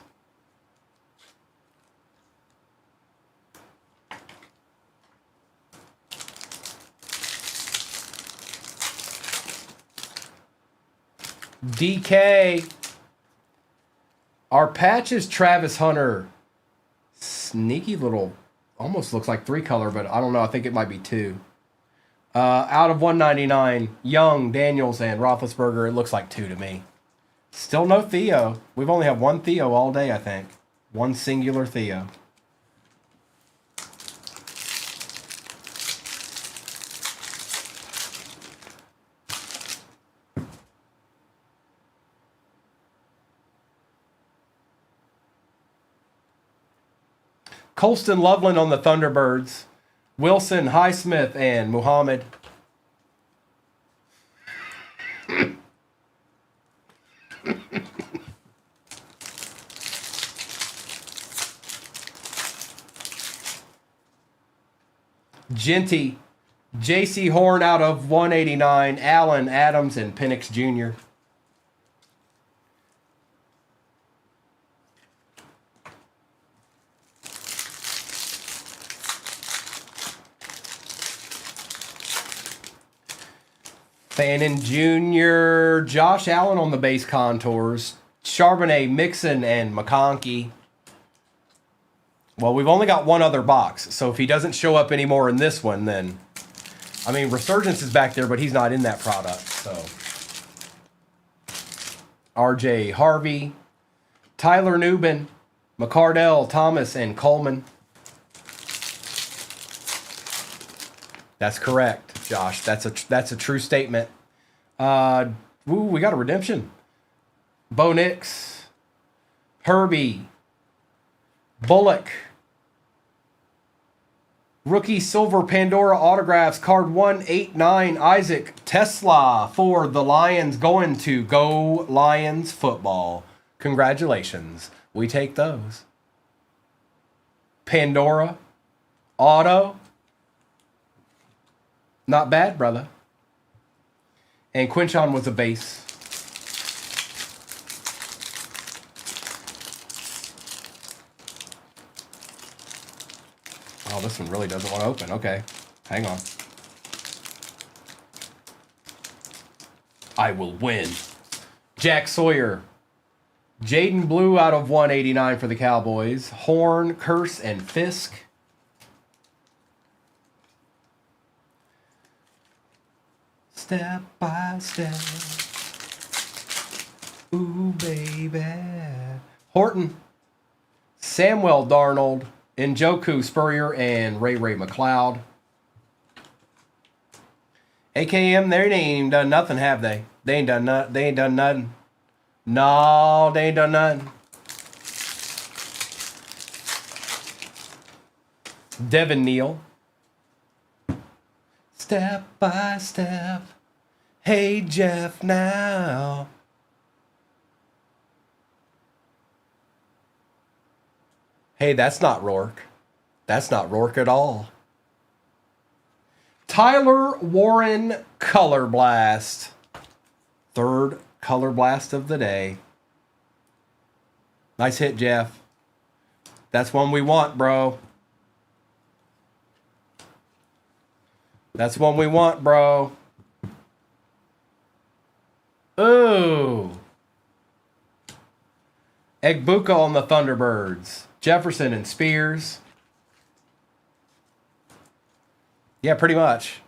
DK. Our patch is Travis Hunter. Sneaky little, almost looks like 3-color, but I don't know. I think it might be 2. Out of 199, Young, Daniels, and Roethlisberger. It looks like 2 to me. Still no Theo. We've only had one Theo all day, I think. One singular Theo. Colston Loveland on the Thunderbirds. Wilson, Highsmith, and Muhammad. Genty, J.C. Horn out of 189, Allen, Adams, and Penix Jr. Fannin Jr., Josh Allen on the base contours, Charbonnet, Mixon, and McConkey. Well, we've only got one other box, so if he doesn't show up anymore in this one, then... I mean, Resurgence is back there, but he's not in that product, so... R.J. Harvey, Tyler Newbin, McCardell, Thomas, and Coleman. That's correct, Josh. That's a true statement. We got a redemption. Bo Nix, Herbie, Bullock, rookie silver Pandora autographs, card 189, Isaac Tesla for the Lions, going to Go Lions Football. Congratulations. We take those. Pandora, auto. Not bad, brother. And Quinchon was a base. Oh, this one really doesn't want to open. Okay, hang on. I will win. Jack Sawyer. Jaden Blue out of 189 for the Cowboys. Horn, Curse, and Fisk. Step by step. Ooh, baby. Horton. Samuel Darnold. Njoku, Spurrier, and Ray McLeod. AKM, they ain't done nothing, have they? They ain't done nothing. No, they ain't done nothing. Devin Neal. Step by step. Hey, Jeff, now. Hey, that's not Rourke. That's not Rourke at all. Tyler Warren Color Blast. Third Color Blast of the day. Nice hit, Jeff. That's one we want, bro. That's one we want, bro. Ooh. Egbuka on the Thunderbirds. Jefferson and Spears. Yeah, pretty much.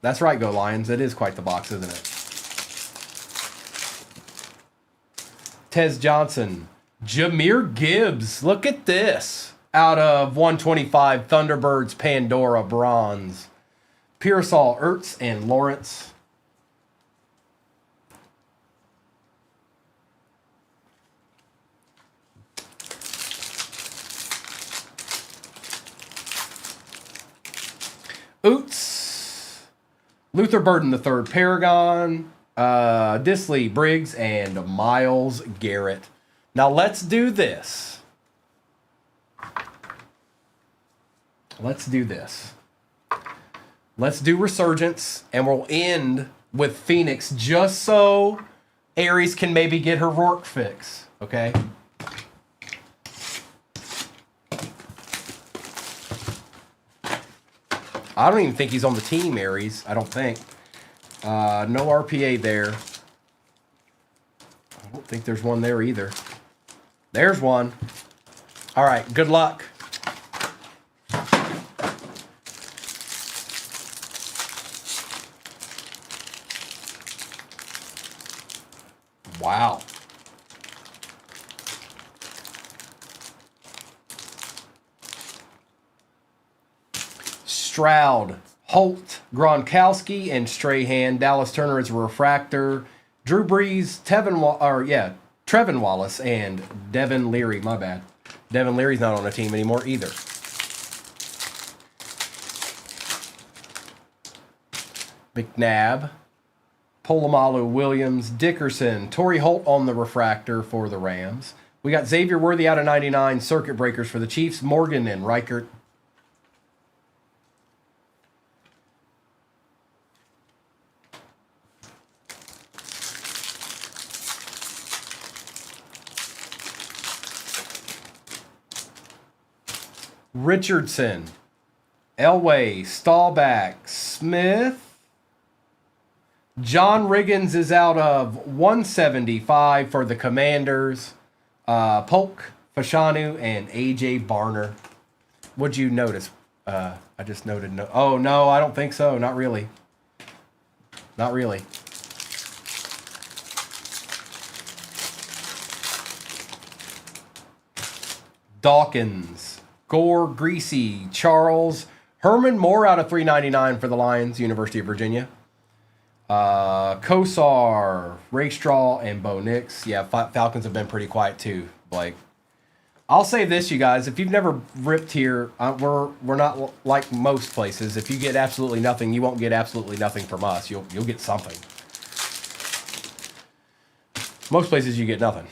That's right, Go Lions. It is quite the box, isn't it? Tez Johnson. Jahmyr Gibbs. Look at this. Out of 125, Thunderbirds Pandora Bronze. Pearsall, Ertz, and Lawrence. Oots, Luther Burden III, Paragon, Disley, Briggs, and Miles Garrett. Now let's do this. Let's do this. Let's do Resurgence, and we'll end with Phoenix just so Aries can maybe get her Rourke fix. Okay? I don't even think he's on the team, Aries. I don't think. No RPA there. I don't think there's one there either. There's one. All right, good luck. Wow. Stroud, Holt, Gronkowski, and Strahan. Dallas Turner is a refractor. Drew Brees, Trevin Wallace, and Devin Leary. My bad. Devin Leary's not on the team anymore either. McNabb, Polamalu, Williams, Dickerson, Torrey Holt on the refractor for the Rams. We got Xavier Worthy out of 99, circuit breakers for the Chiefs, Morgan and Reichert. Richardson, Elway, Staubach, Smith. John Riggins is out of 175 for the Commanders. Polk, Fashanu, and A.J. Barner. What'd you notice? I just noted no. Oh, no, I don't think so. Not really. Not really. Dawkins, Gore, Greasy, Charles, Herman Moore out of 399 for the Lions, University of Virginia. Kosar, Ray Straw, and Bo Nix. Yeah, Falcons have been pretty quiet too, Blake. I'll say this, you guys. If you've never ripped here, we're not like most places. If you get absolutely nothing, you won't get absolutely nothing from us. You'll get something. Most places you get nothing.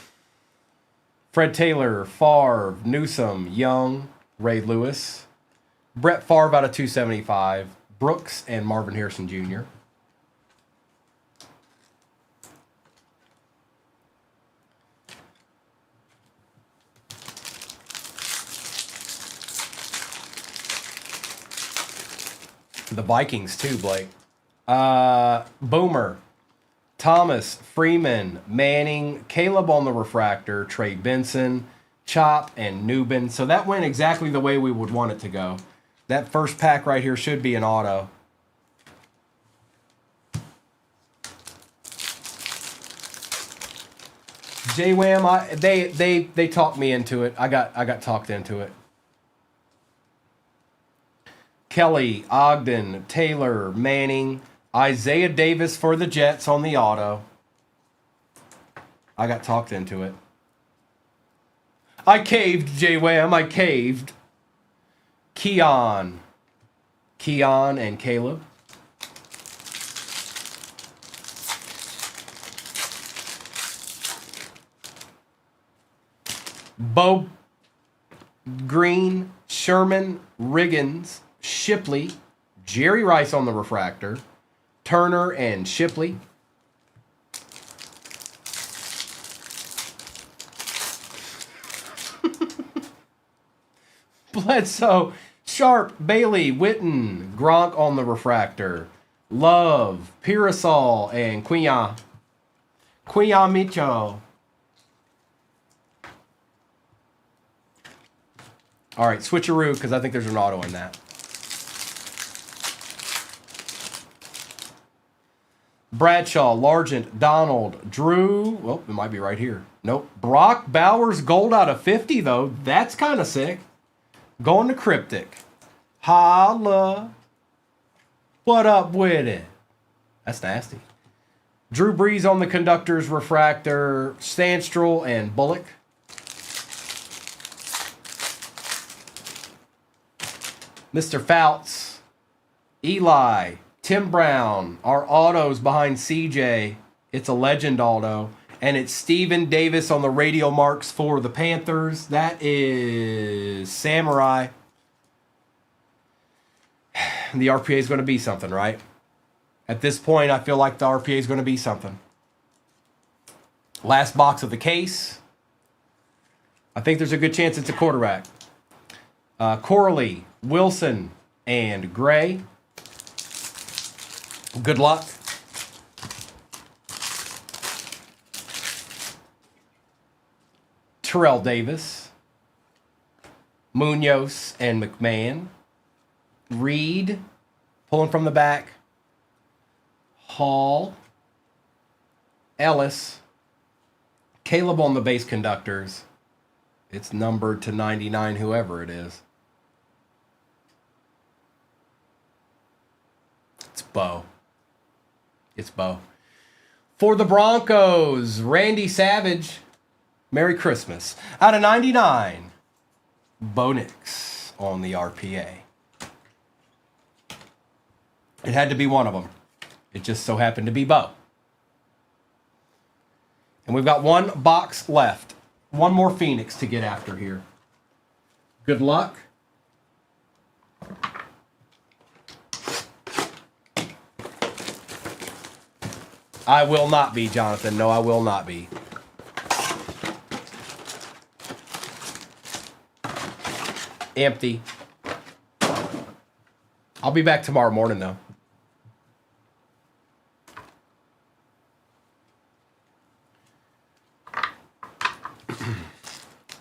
Fred Taylor, Favre, Newsom, Young, Ray Lewis. Brett Favre out of 275. Brooks and Marvin Harrison Jr. The Vikings too, Blake. Boomer, Thomas, Freeman, Manning, Caleb on the refractor, Trey Benson, Chop, and Newbin. So that went exactly the way we would want it to go. That first pack right here should be an auto. J-Wham, they talked me into it. I got talked into it. Kelly, Ogden, Taylor, Manning, Isaiah Davis for the Jets on the auto. I got talked into it. I caved, J-Wham. I caved. Keon and Caleb. Bo Green, Sherman, Riggins, Shipley, Jerry Rice on the refractor, Turner and Shipley. Bledsoe, Sharp, Bailey, Witten, Gronk on the refractor, Love, Pearsall, and Quia Micho. All right, switcheroo, because I think there's an auto in that. Bradshaw, Largent, Donald, Drew. Well, it might be right here. Nope. Brock Bowers, gold out of 50, though. That's kind of sick. Going to Cryptic. Holla. What up with it? That's nasty. Drew Brees on the conductor's refractor. Stanstrel and Bullock. Mr. Fouts. Eli, Tim Brown, our autos behind CJ. It's a legend auto. And it's Steven Davis on the radial marks for the Panthers. That is Samurai. The RPA is going to be something, right? At this point, I feel like the RPA is going to be something. Last box of the case. I think there's a good chance it's a quarterback. Corley, Wilson, and Gray. Good luck. Terrell Davis, Munoz, and McMahon. Reed, pulling from the back. Hall, Ellis, Caleb on the base conductors. It's numbered to 99, whoever it is. It's Bo. It's Bo. For the Broncos, Randy Savage. Merry Christmas. Out of 99, Bo Nix on the RPA. It had to be one of them. It just so happened to be Bo. And we've got one box left. One more Phoenix to get after here. Good luck. I will not be, Jonathan. No, I will not be. Empty. I'll be back tomorrow morning, though.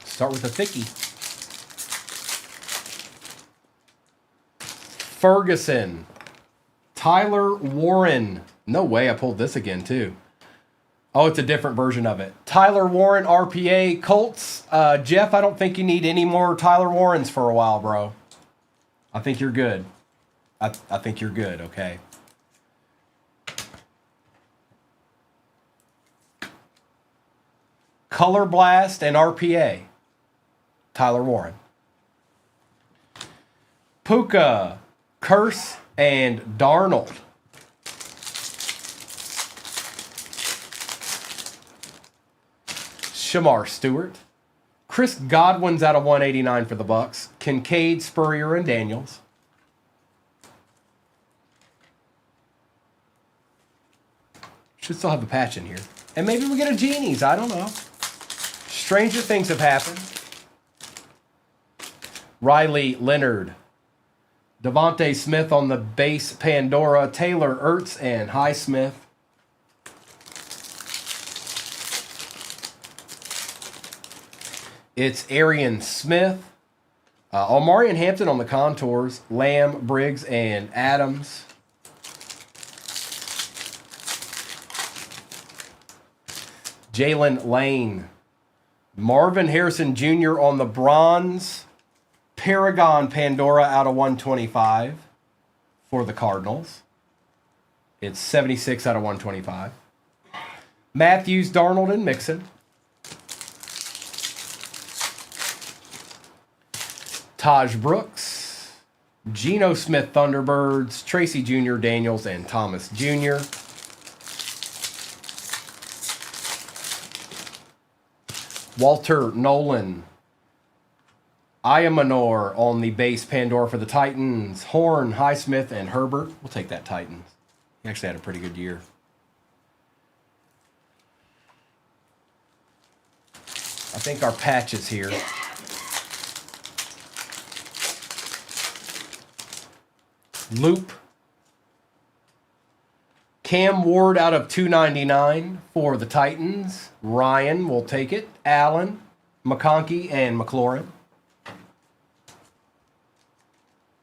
Start with a thickie. Ferguson. Tyler Warren. No way I pulled this again, too. Oh, it's a different version of it. Tyler Warren, RPA, Colts. Jeff, I don't think you need any more Tyler Warrens for a while, bro. I think you're good. I think you're good, okay? Color Blast and RPA. Tyler Warren. Puka, Curse, and Darnold. Shamar Stewart. Chris Godwin's out of 189 for the Bucks. Kincaid, Spurrier, and Daniels. Should still have a patch in here. And maybe we get a Genie's. I don't know. Stranger things have happened. Riley Leonard. Devontae Smith on the base Pandora. Taylor Ertz and Highsmith. It's Arian Smith. Omarion Hampton on the contours. Lamb, Briggs, and Adams. Jalen Lane. Marvin Harrison Jr. on the bronze Paragon Pandora out of 125 for the Cardinals. It's 76 out of 125. Matthews, Darnold, and Mixon. Taj Brooks. Geno Smith Thunderbirds. Tracy Jr., Daniels, and Thomas Jr. Walter Nolan. Ayamanor on the base Pandora for the Titans. Horn, Highsmith, and Herbert. We'll take that Titans. He actually had a pretty good year. I think our patch is here. Loop. Cam Ward out of 299 for the Titans. Ryan will take it. Allen, McConkey, and McLaurin.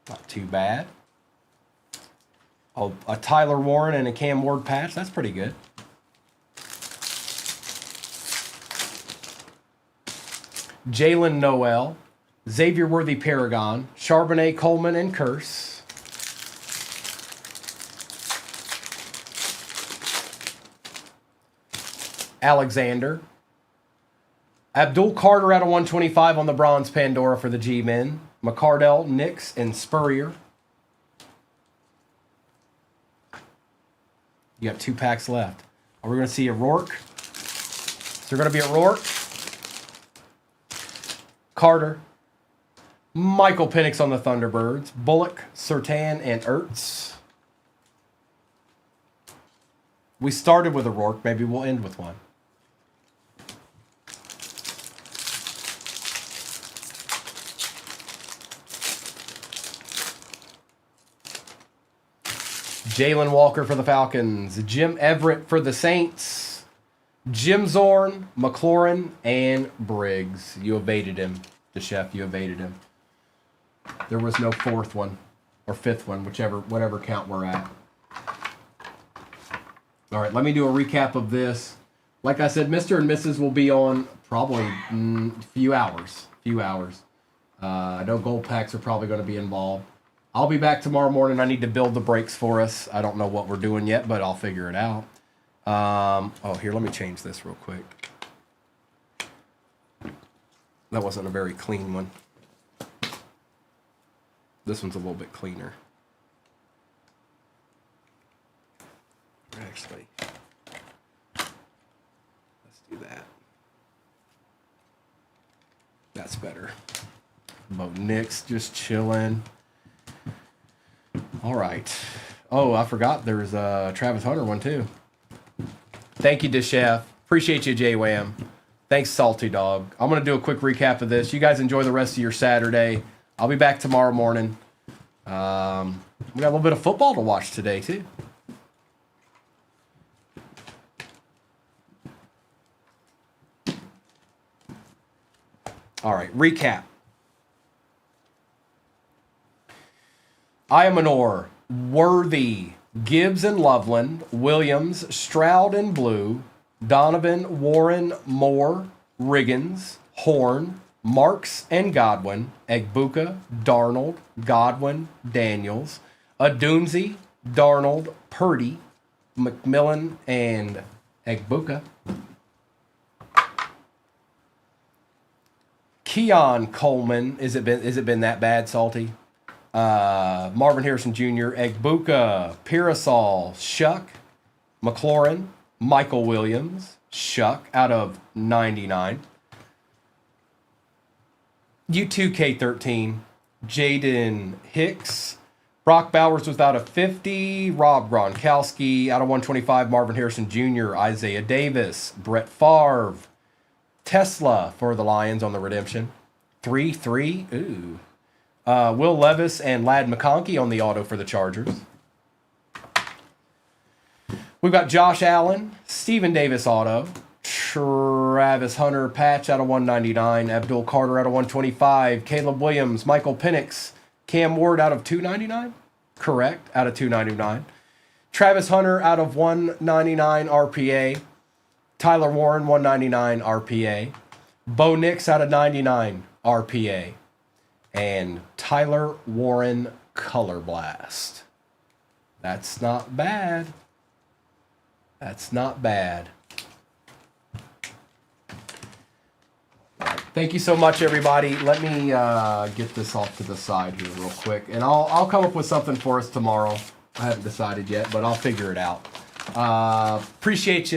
Not too bad. Oh, a Tyler Warren and a Cam Ward patch. That's pretty good. Jalen Noel. Xavier Worthy Paragon. Charbonnet, Coleman, and Curse. Alexander. Abdul Carter out of 125 on the bronze Pandora for the G-Men. McCardell, Nix, and Spurrier. You got 2 packs left. Are we going to see a Rourke? Is there going to be a Rourke? Carter. Michael Penix on the Thunderbirds. Bullock, Surtain, and Ertz. We started with a Rourke. Maybe we'll end with one. Jalen Walker for the Falcons. Jim Everett for the Saints. Jim Zorn, McLaurin, and Briggs. You evaded him, the chef. You evaded him. There was no 4th one or 5th one, whatever count we're at. All right, let me do a recap of this. Like I said, Mr. and Mrs. will be on probably a few hours. I know gold packs are probably going to be involved. I'll be back tomorrow morning. I need to build the breaks for us. I don't know what we're doing yet, but I'll figure it out. Here, let me change this real quick. That wasn't a very clean one. This one's a little bit cleaner. Actually, let's do that. That's better. Bo Nix just chilling. All right. Oh, I forgot there's a Travis Hunter one too. Thank you, Deshef. Appreciate you, J-Wham. Thanks, Salty Dog. I'm going to do a quick recap of this. You guys enjoy the rest of your Saturday. I'll be back tomorrow morning. We got a little bit of football to watch today, too. All right, recap. Iamanor, Worthy, Gibbs and Loveland, Williams, Stroud and Blue, Donovan, Warren, Moore, Riggins, Horn, Marks and Godwin, Egbuka, Darnold, Godwin, Daniels, Adunzi, Darnold, Purdy, McMillan, and Egbuka. Keon Coleman, is it been that bad, Salty? Marvin Harrison Jr., Egbuka, Parasol, Shuck, McLaurin, Michael Williams, Shuck out of 99. U2K13, Jaden Hicks, Brock Bowers was out of 50, Rob Gronkowski out of 125, Marvin Harrison Jr., Isaiah Davis, Brett Favre, Tesla for the Lions on the redemption, 3-3, ooh. Will Levis and Ladd McConkey on the auto for the Chargers. We've got Josh Allen, Stephen Davis auto, Travis Hunter patch out of 199, Abdul Carter out of 125, Caleb Williams, Michael Penix, Cam Ward out of 299, correct, out of 299. Travis Hunter out of 199 RPA, Tyler Warren 199 RPA, Bo Nix out of 99 RPA. And Tyler Warren Color Blast. That's not bad. That's not bad. Thank you so much, everybody. Let me get this off to the side here real quick. And I'll come up with something for us tomorrow. I haven't decided yet, but I'll figure it out. Appreciate you.